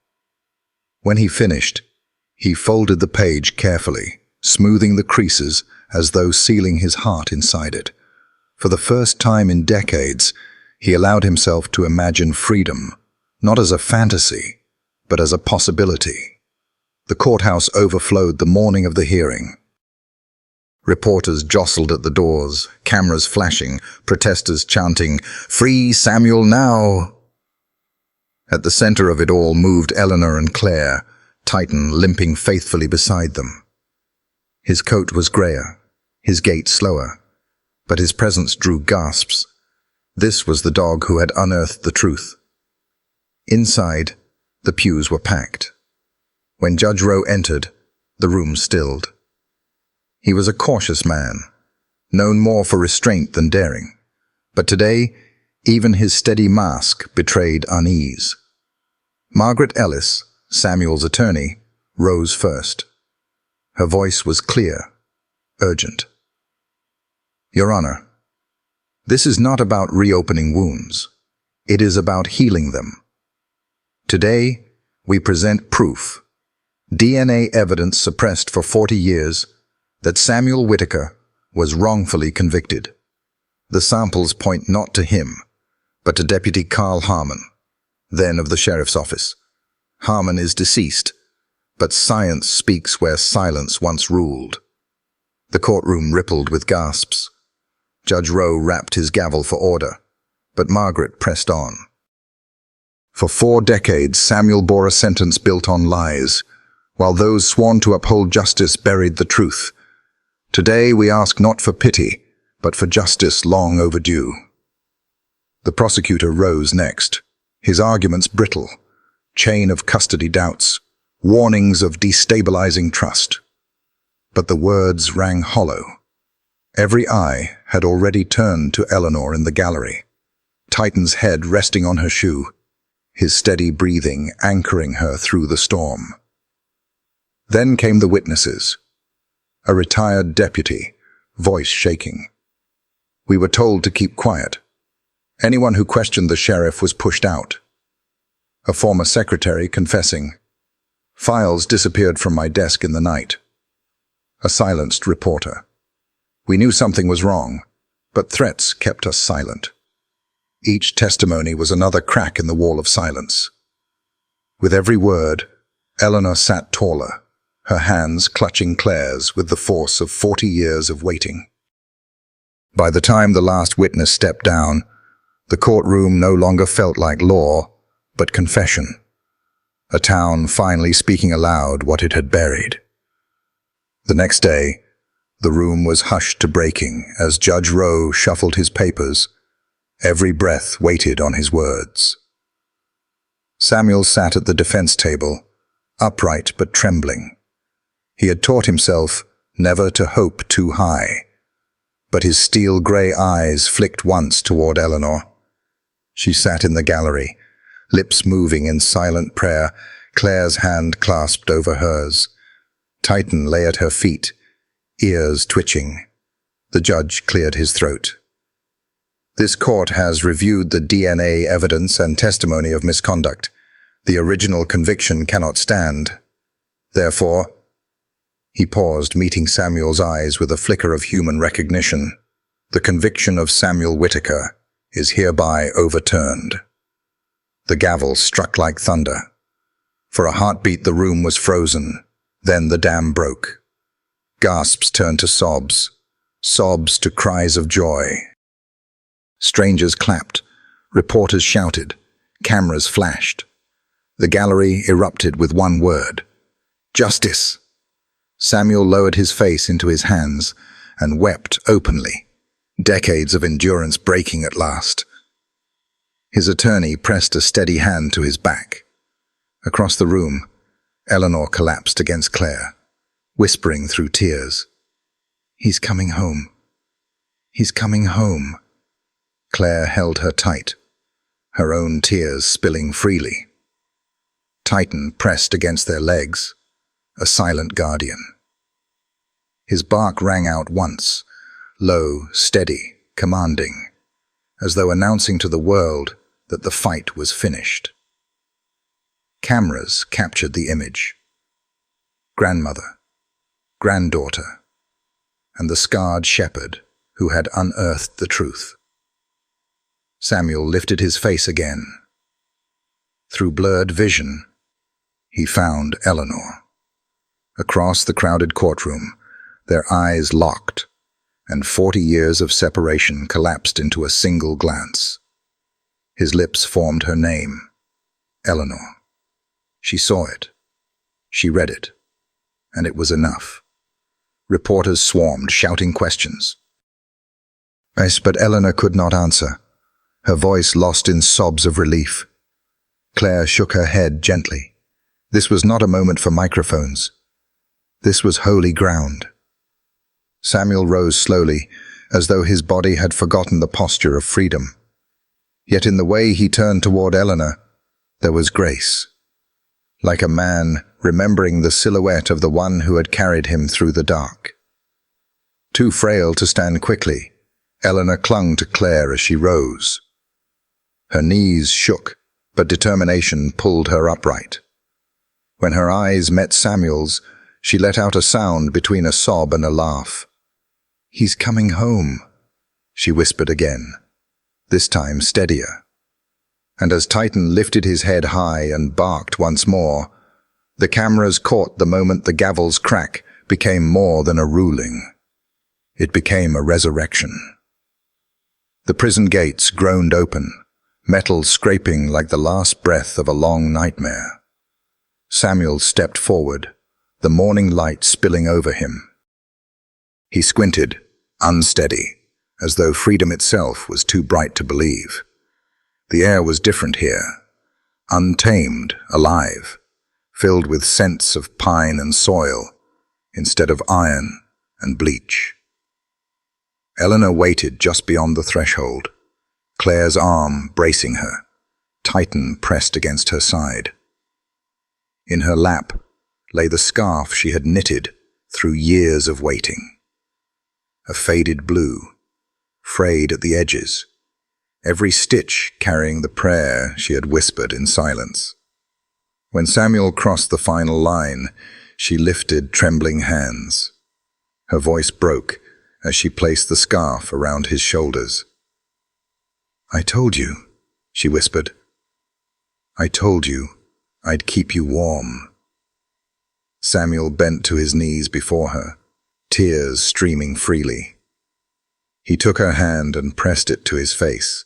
When he finished, he folded the page carefully, smoothing the creases as though sealing his heart inside it. For the first time in decades, he allowed himself to imagine freedom, not as a fantasy, but as a possibility. The courthouse overflowed the morning of the hearing. Reporters jostled at the doors, cameras flashing, protesters chanting, "Free Samuel now!" At the center of it all moved Eleanor and Claire, Titan limping faithfully beside them. His coat was grayer, his gait slower, but his presence drew gasps. This was the dog who had unearthed the truth. Inside, the pews were packed. When Judge Rowe entered, the room stilled. He was a cautious man, known more for restraint than daring, but today, even his steady mask betrayed unease. Margaret Ellis, Samuel's attorney, rose first. Her voice was clear, urgent. "Your Honor, this is not about reopening wounds. It is about healing them. Today, we present proof, DNA evidence suppressed for 40 years, that Samuel Whitaker was wrongfully convicted. The samples point not to him, but to Deputy Carl Harmon, then of the Sheriff's Office. Harmon is deceased, but science speaks where silence once ruled." The courtroom rippled with gasps. Judge Rowe rapped his gavel for order, but Margaret pressed on. For 4 decades, Samuel bore a sentence built on lies, while those sworn to uphold justice buried the truth. Today we ask not for pity, but for justice long overdue. The prosecutor rose next, his arguments brittle, chain of custody doubts, warnings of destabilizing trust. But the words rang hollow. Every eye had already turned to Eleanor in the gallery. Titan's head resting on her shoe, his steady breathing anchoring her through the storm. Then came the witnesses. A retired deputy, voice shaking. We were told to keep quiet. Anyone who questioned the sheriff was pushed out. A former secretary confessing. Files disappeared from my desk in the night. A silenced reporter. We knew something was wrong, but threats kept us silent. Each testimony was another crack in the wall of silence. With every word, Eleanor sat taller, her hands clutching Claire's with the force of 40 years of waiting. By the time the last witness stepped down, the courtroom no longer felt like law, but confession. A town finally speaking aloud what it had buried. The next day, the room was hushed to breaking as Judge Rowe shuffled his papers. Every breath waited on his words. Samuel sat at the defense table, upright but trembling. He had taught himself never to hope too high, but his steel-grey eyes flicked once toward Eleanor. She sat in the gallery, lips moving in silent prayer, Claire's hand clasped over hers. Titan lay at her feet, ears twitching. The judge cleared his throat. This court has reviewed the DNA evidence and testimony of misconduct. The original conviction cannot stand. Therefore, he paused, meeting Samuel's eyes with a flicker of human recognition. The conviction of Samuel Whitaker is hereby overturned. The gavel struck like thunder. For a heartbeat the room was frozen. Then the dam broke. Gasps turned to sobs, sobs to cries of joy. Strangers clapped, reporters shouted, cameras flashed. The gallery erupted with one word: justice. Samuel lowered his face into his hands and wept openly, decades of endurance breaking at last. His attorney pressed a steady hand to his back. Across the room, Eleanor collapsed against Claire, whispering through tears. He's coming home. He's coming home. Claire held her tight, her own tears spilling freely. Titan pressed against their legs, a silent guardian. His bark rang out once, low, steady, commanding, as though announcing to the world that the fight was finished. Cameras captured the image. Grandmother, granddaughter, and the scarred shepherd who had unearthed the truth. Samuel lifted his face again. Through blurred vision, he found Eleanor. Across the crowded courtroom, their eyes locked, and 40 years of separation collapsed into a single glance. His lips formed her name, Eleanor. She saw it. She read it. And it was enough. Reporters swarmed, shouting questions. But Eleanor could not answer, her voice lost in sobs of relief. Claire shook her head gently. This was not a moment for microphones. This was holy ground. Samuel rose slowly, as though his body had forgotten the posture of freedom. Yet in the way he turned toward Eleanor, there was grace. Like a man remembering the silhouette of the one who had carried him through the dark. Too frail to stand quickly, Eleanor clung to Claire as she rose. Her knees shook, but determination pulled her upright. When her eyes met Samuel's, she let out a sound between a sob and a laugh. "He's coming home," she whispered again, this time steadier. And as Titan lifted his head high and barked once more, the cameras caught the moment the gavel's crack became more than a ruling. It became a resurrection. The prison gates groaned open, metal scraping like the last breath of a long nightmare. Samuel stepped forward, the morning light spilling over him. He squinted, unsteady, as though freedom itself was too bright to believe. The air was different here, untamed, alive, filled with scents of pine and soil, instead of iron and bleach. Eleanor waited just beyond the threshold, Claire's arm bracing her. Titan pressed against her side. In her lap lay the scarf she had knitted through years of waiting. A faded blue, frayed at the edges, every stitch carrying the prayer she had whispered in silence. When Samuel crossed the final line, she lifted trembling hands. Her voice broke as she placed the scarf around his shoulders. "I told you," she whispered. "I told you I'd keep you warm." Samuel bent to his knees before her, tears streaming freely. He took her hand and pressed it to his face,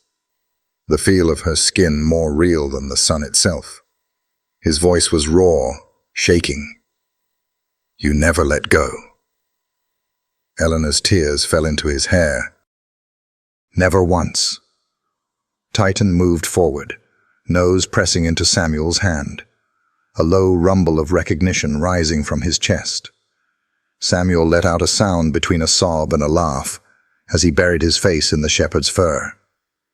the feel of her skin more real than the sun itself. His voice was raw, shaking. "You never let go." Eleanor's tears fell into his hair. "Never once." Titan moved forward, nose pressing into Samuel's hand, a low rumble of recognition rising from his chest. Samuel let out a sound between a sob and a laugh as he buried his face in the shepherd's fur.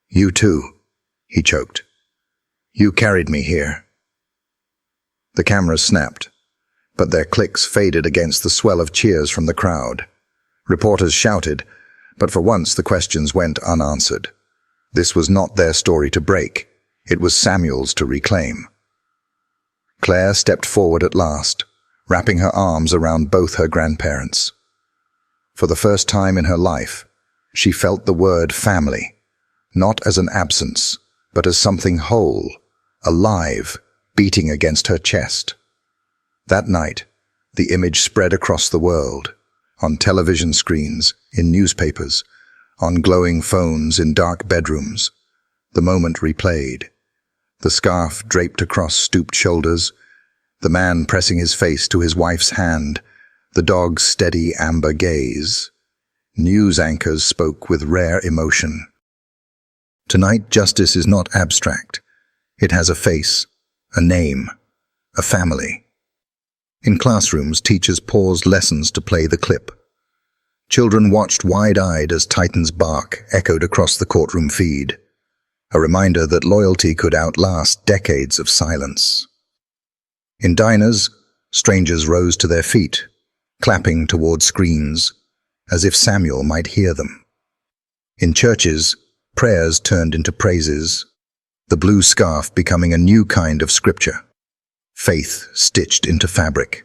"You too," he choked. "You carried me here." The cameras snapped, but their clicks faded against the swell of cheers from the crowd. Reporters shouted, but for once the questions went unanswered. This was not their story to break. It was Samuel's to reclaim. Claire stepped forward at last, wrapping her arms around both her grandparents. For the first time in her life, she felt the word family, not as an absence, but as something whole, alive, beating against her chest. That night, the image spread across the world, on television screens, in newspapers, on glowing phones in dark bedrooms. The moment replayed. The scarf draped across stooped shoulders, the man pressing his face to his wife's hand, the dog's steady amber gaze. News anchors spoke with rare emotion. Tonight, justice is not abstract. It has a face, a name, a family. In classrooms, teachers paused lessons to play the clip. Children watched wide-eyed as Titan's bark echoed across the courtroom feed, a reminder that loyalty could outlast decades of silence. In diners, strangers rose to their feet, clapping toward screens, as if Samuel might hear them. In churches, prayers turned into praises, the blue scarf becoming a new kind of scripture, faith stitched into fabric.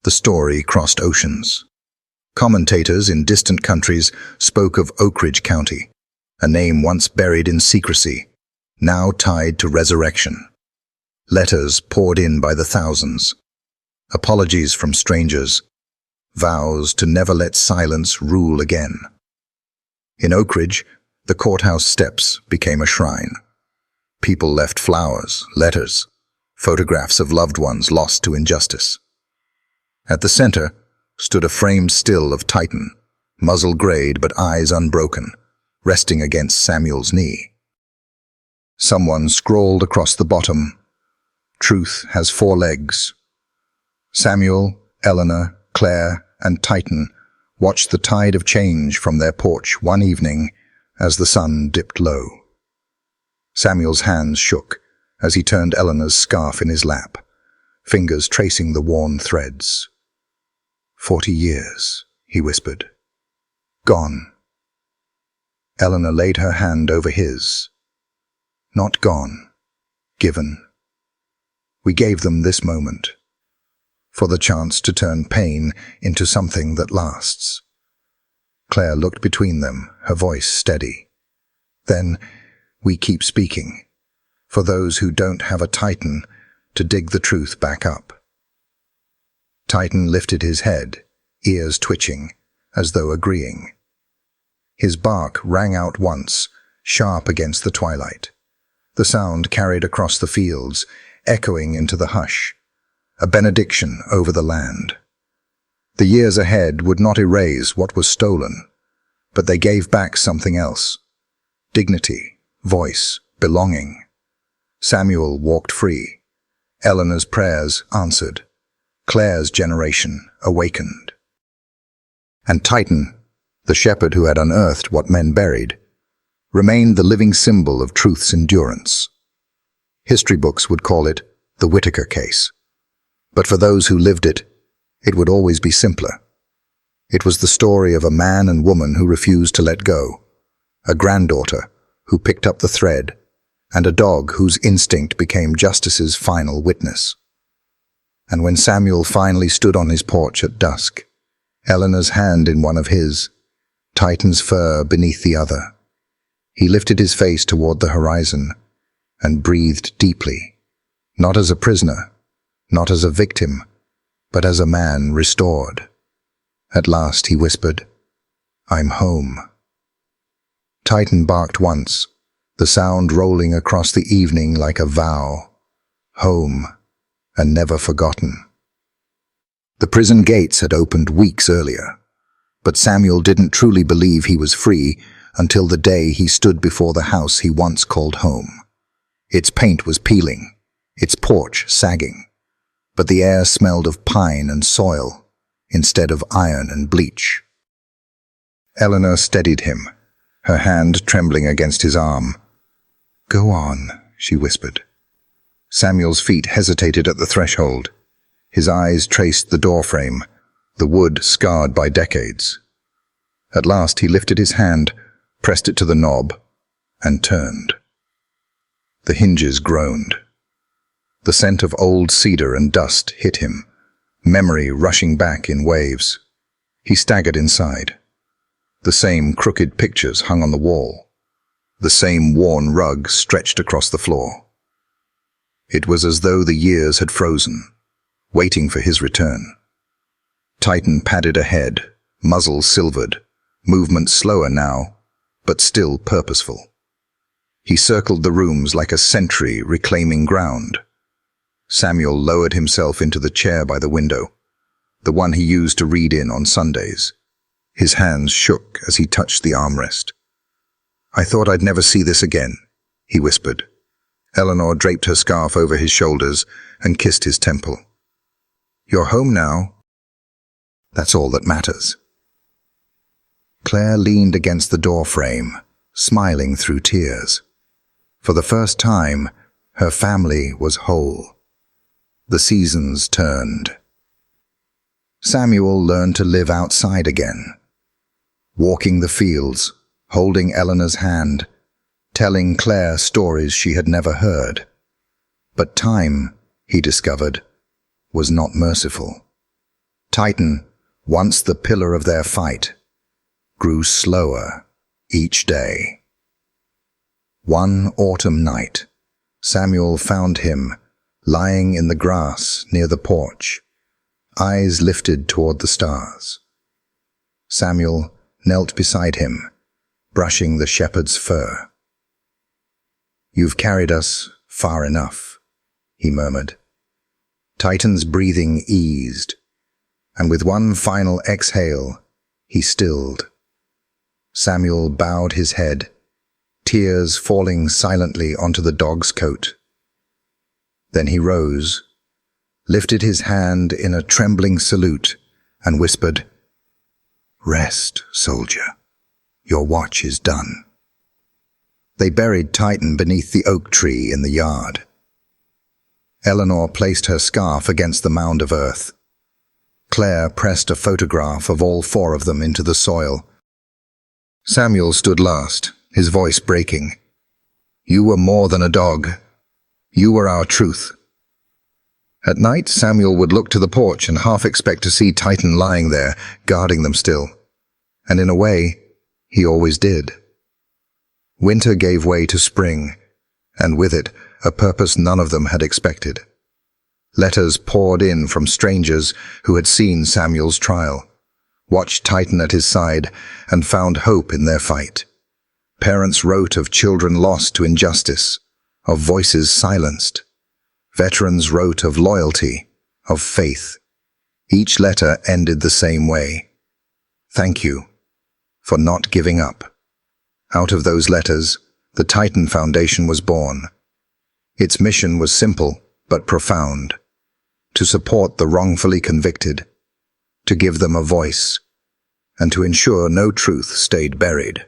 The story crossed oceans. Commentators in distant countries spoke of Oak Ridge County, a name once buried in secrecy, now tied to resurrection. Letters poured in by the thousands, apologies from strangers, vows to never let silence rule again. In Oak Ridge, the courthouse steps became a shrine. People left flowers, letters, photographs of loved ones lost to injustice. At the center stood a framed still of Titan, muzzle grayed but eyes unbroken, resting against Samuel's knee. Someone scrawled across the bottom, "Truth has 4 legs." Samuel, Eleanor, Claire, and Titan watched the tide of change from their porch one evening as the sun dipped low. Samuel's hands shook as he turned Eleanor's scarf in his lap, fingers tracing the worn threads. 40 years, he whispered. Gone. Eleanor laid her hand over his. Not gone, given. We gave them this moment, for the chance to turn pain into something that lasts. Claire looked between them, her voice steady. Then, we keep speaking, for those who don't have a Titan to dig the truth back up. Titan lifted his head, ears twitching, as though agreeing. His bark rang out once, sharp against the twilight. The sound carried across the fields, echoing into the hush, a benediction over the land. The years ahead would not erase what was stolen, but they gave back something else. Dignity, voice, belonging. Samuel walked free. Eleanor's prayers answered. Claire's generation awakened. And Titan, the shepherd who had unearthed what men buried, remained the living symbol of truth's endurance. History books would call it the Whitaker case. But for those who lived it, it would always be simpler. It was the story of a man and woman who refused to let go, a granddaughter who picked up the thread, and a dog whose instinct became justice's final witness. And when Samuel finally stood on his porch at dusk, Eleanor's hand in one of his, Titan's fur beneath the other, he lifted his face toward the horizon and breathed deeply, not as a prisoner, not as a victim, but as a man restored. At last he whispered, "I'm home." Titan barked once, the sound rolling across the evening like a vow. Home, and never forgotten. The prison gates had opened weeks earlier, but Samuel didn't truly believe he was free until the day he stood before the house he once called home. Its paint was peeling, its porch sagging, but the air smelled of pine and soil instead of iron and bleach. Eleanor steadied him, her hand trembling against his arm. "Go on," she whispered. Samuel's feet hesitated at the threshold. His eyes traced the doorframe, the wood scarred by decades. At last he lifted his hand, pressed it to the knob, and turned. The hinges groaned. The scent of old cedar and dust hit him, memory rushing back in waves. He staggered inside. The same crooked pictures hung on the wall. The same worn rug stretched across the floor. It was as though the years had frozen, waiting for his return. Titan padded ahead, muzzle silvered, movement slower now, but still purposeful. He circled the rooms like a sentry reclaiming ground. Samuel lowered himself into the chair by the window, the one he used to read in on Sundays. His hands shook as he touched the armrest. "I thought I'd never see this again," he whispered. Eleanor draped her scarf over his shoulders and kissed his temple. "You're home now. That's all that matters." Claire leaned against the doorframe, smiling through tears. For the first time, her family was whole. The seasons turned. Samuel learned to live outside again, walking the fields, holding Eleanor's hand, telling Claire stories she had never heard. But time, he discovered, was not merciful. Titan, once the pillar of their fight, grew slower each day. One autumn night, Samuel found him lying in the grass near the porch, eyes lifted toward the stars. Samuel knelt beside him, brushing the shepherd's fur. "You've carried us far enough," he murmured. Titan's breathing eased, and with one final exhale, he stilled. Samuel bowed his head, tears falling silently onto the dog's coat. Then he rose, lifted his hand in a trembling salute, and whispered, "Rest, soldier. Your watch is done." They buried Titan beneath the oak tree in the yard. Eleanor placed her scarf against the mound of earth. Claire pressed a photograph of all four of them into the soil. Samuel stood last, his voice breaking. "You were more than a dog. You were our truth." At night, Samuel would look to the porch and half expect to see Titan lying there, guarding them still. And in a way, he always did. Winter gave way to spring, and with it, a purpose none of them had expected. Letters poured in from strangers who had seen Samuel's trial, watched Titan at his side, and found hope in their fight. Parents wrote of children lost to injustice, of voices silenced. Veterans wrote of loyalty, of faith. Each letter ended the same way. "Thank you for not giving up." Out of those letters, the Titan Foundation was born. Its mission was simple but profound: to support the wrongfully convicted, to give them a voice, and to ensure no truth stayed buried.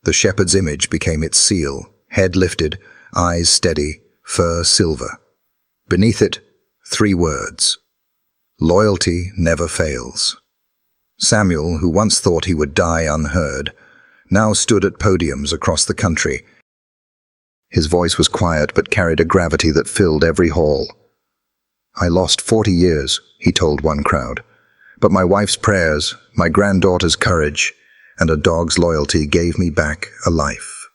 The shepherd's image became its seal, head lifted, eyes steady, fur silver. Beneath it, 3 words: loyalty never fails. Samuel, who once thought he would die unheard, now stood at podiums across the country. His voice was quiet but carried a gravity that filled every hall. "I lost 40 years," he told one crowd, "but my wife's prayers, my granddaughter's courage, and a dog's loyalty gave me back a life.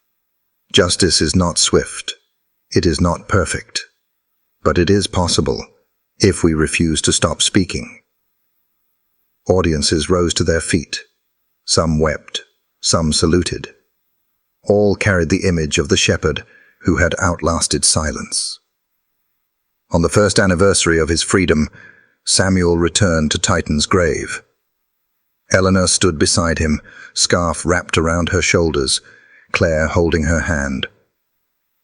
Justice is not swift. It is not perfect. But it is possible, if we refuse to stop speaking." Audiences rose to their feet. Some wept, some saluted. All carried the image of the shepherd who had outlasted silence. On the first anniversary of his freedom, Samuel returned to Titan's grave. Eleanor stood beside him, scarf wrapped around her shoulders, Claire holding her hand.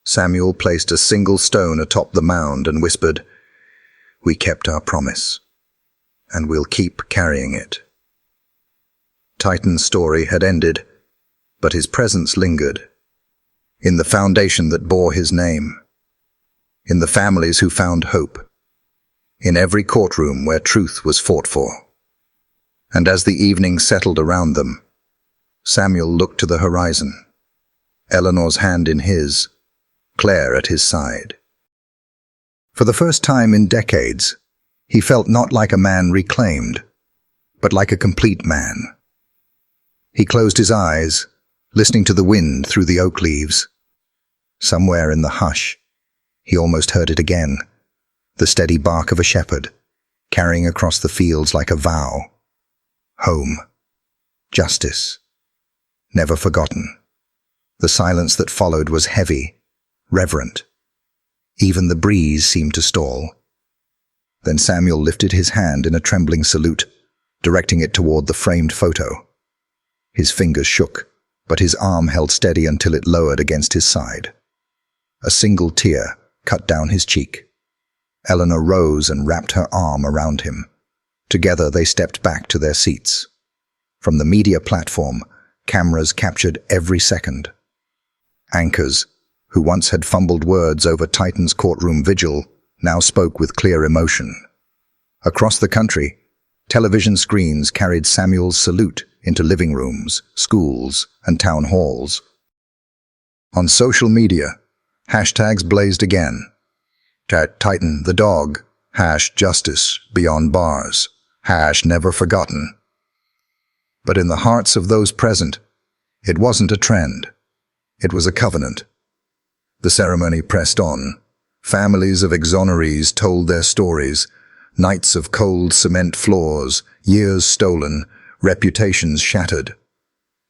Samuel placed a single stone atop the mound and whispered, "We kept our promise, and we'll keep carrying it." Titan's story had ended, but his presence lingered. In the foundation that bore his name, in the families who found hope, in every courtroom where truth was fought for. And as the evening settled around them, Samuel looked to the horizon, Eleanor's hand in his, Claire at his side. For the first time in decades, he felt not like a man reclaimed, but like a complete man. He closed his eyes, listening to the wind through the oak leaves. Somewhere in the hush, he almost heard it again, the steady bark of a shepherd, carrying across the fields like a vow. Home. Justice. Never forgotten. The silence that followed was heavy, reverent. Even the breeze seemed to stall. Then Samuel lifted his hand in a trembling salute, directing it toward the framed photo. His fingers shook, but his arm held steady until it lowered against his side. A single tear cut down his cheek. Eleanor rose and wrapped her arm around him. Together they stepped back to their seats. From the media platform, cameras captured every second. Anchors, who once had fumbled words over Titan's courtroom vigil, now spoke with clear emotion. Across the country, television screens carried Samuel's salute into living rooms, schools, and town halls. On social media, hashtags blazed again. Titan the dog, #justice beyond bars, #never forgotten. But in the hearts of those present, it wasn't a trend. It was a covenant. The ceremony pressed on. Families of exonerees told their stories, nights of cold cement floors, years stolen, reputations shattered.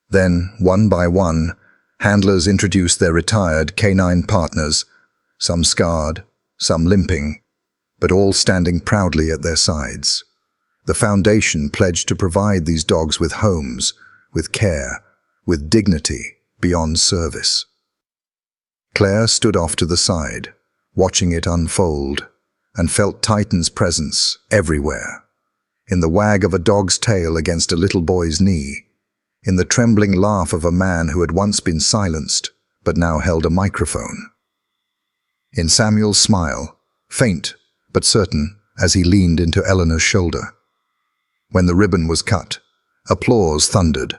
Then, one by one, handlers introduced their retired canine partners, some scarred, some limping, but all standing proudly at their sides. The foundation pledged to provide these dogs with homes, with care, with dignity beyond service. Claire stood off to the side, watching it unfold, and felt Titan's presence everywhere. In the wag of a dog's tail against a little boy's knee, in the trembling laugh of a man who had once been silenced, but now held a microphone. In Samuel's smile, faint but certain, as he leaned into Eleanor's shoulder. When the ribbon was cut, applause thundered,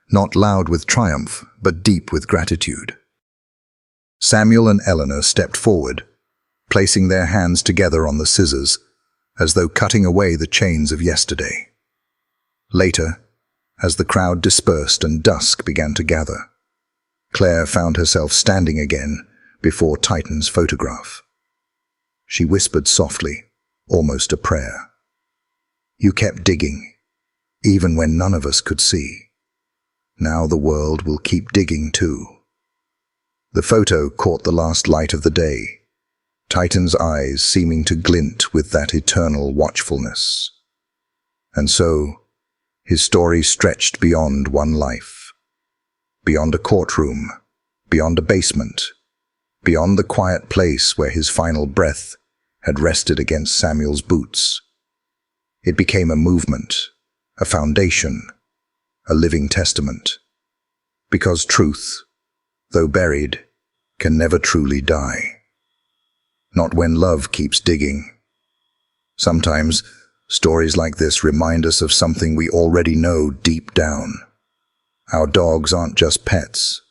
not loud with triumph, but deep with gratitude. Samuel and Eleanor stepped forward, placing their hands together on the scissors, as though cutting away the chains of yesterday. Later, as the crowd dispersed and dusk began to gather, Claire found herself standing again before Titan's photograph. She whispered softly, almost a prayer. "You kept digging, even when none of us could see. Now the world will keep digging too." The photo caught the last light of the day, Titan's eyes seeming to glint with that eternal watchfulness. And so, his story stretched beyond one life, beyond a courtroom, beyond a basement, beyond the quiet place where his final breath had rested against Samuel's boots. It became a movement, a foundation, a living testament. Because truth, though buried, can never truly die. Not when love keeps digging. Sometimes, stories like this remind us of something we already know deep down. Our dogs aren't just pets,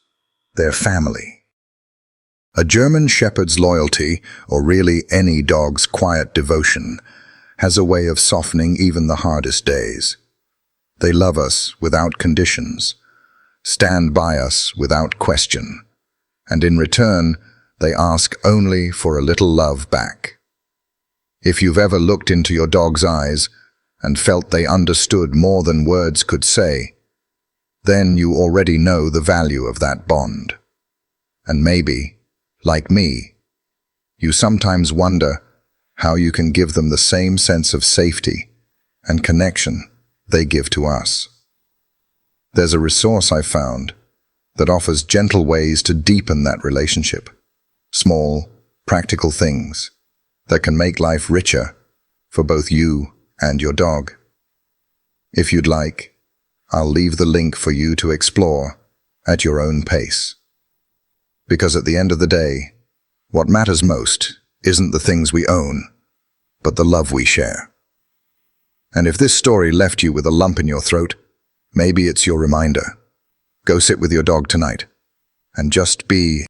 they're family. A German shepherd's loyalty, or really any dog's quiet devotion, has a way of softening even the hardest days. They love us without conditions, stand by us without question, and in return, they ask only for a little love back. If you've ever looked into your dog's eyes and felt they understood more than words could say, then you already know the value of that bond. And maybe, like me, you sometimes wonder how you can give them the same sense of safety and connection they give to us. There's a resource I found that offers gentle ways to deepen that relationship. Small, practical things that can make life richer for both you and your dog. If you'd like, I'll leave the link for you to explore at your own pace. Because at the end of the day, what matters most isn't the things we own, but the love we share. And if this story left you with a lump in your throat, maybe it's your reminder. Go sit with your dog tonight and just be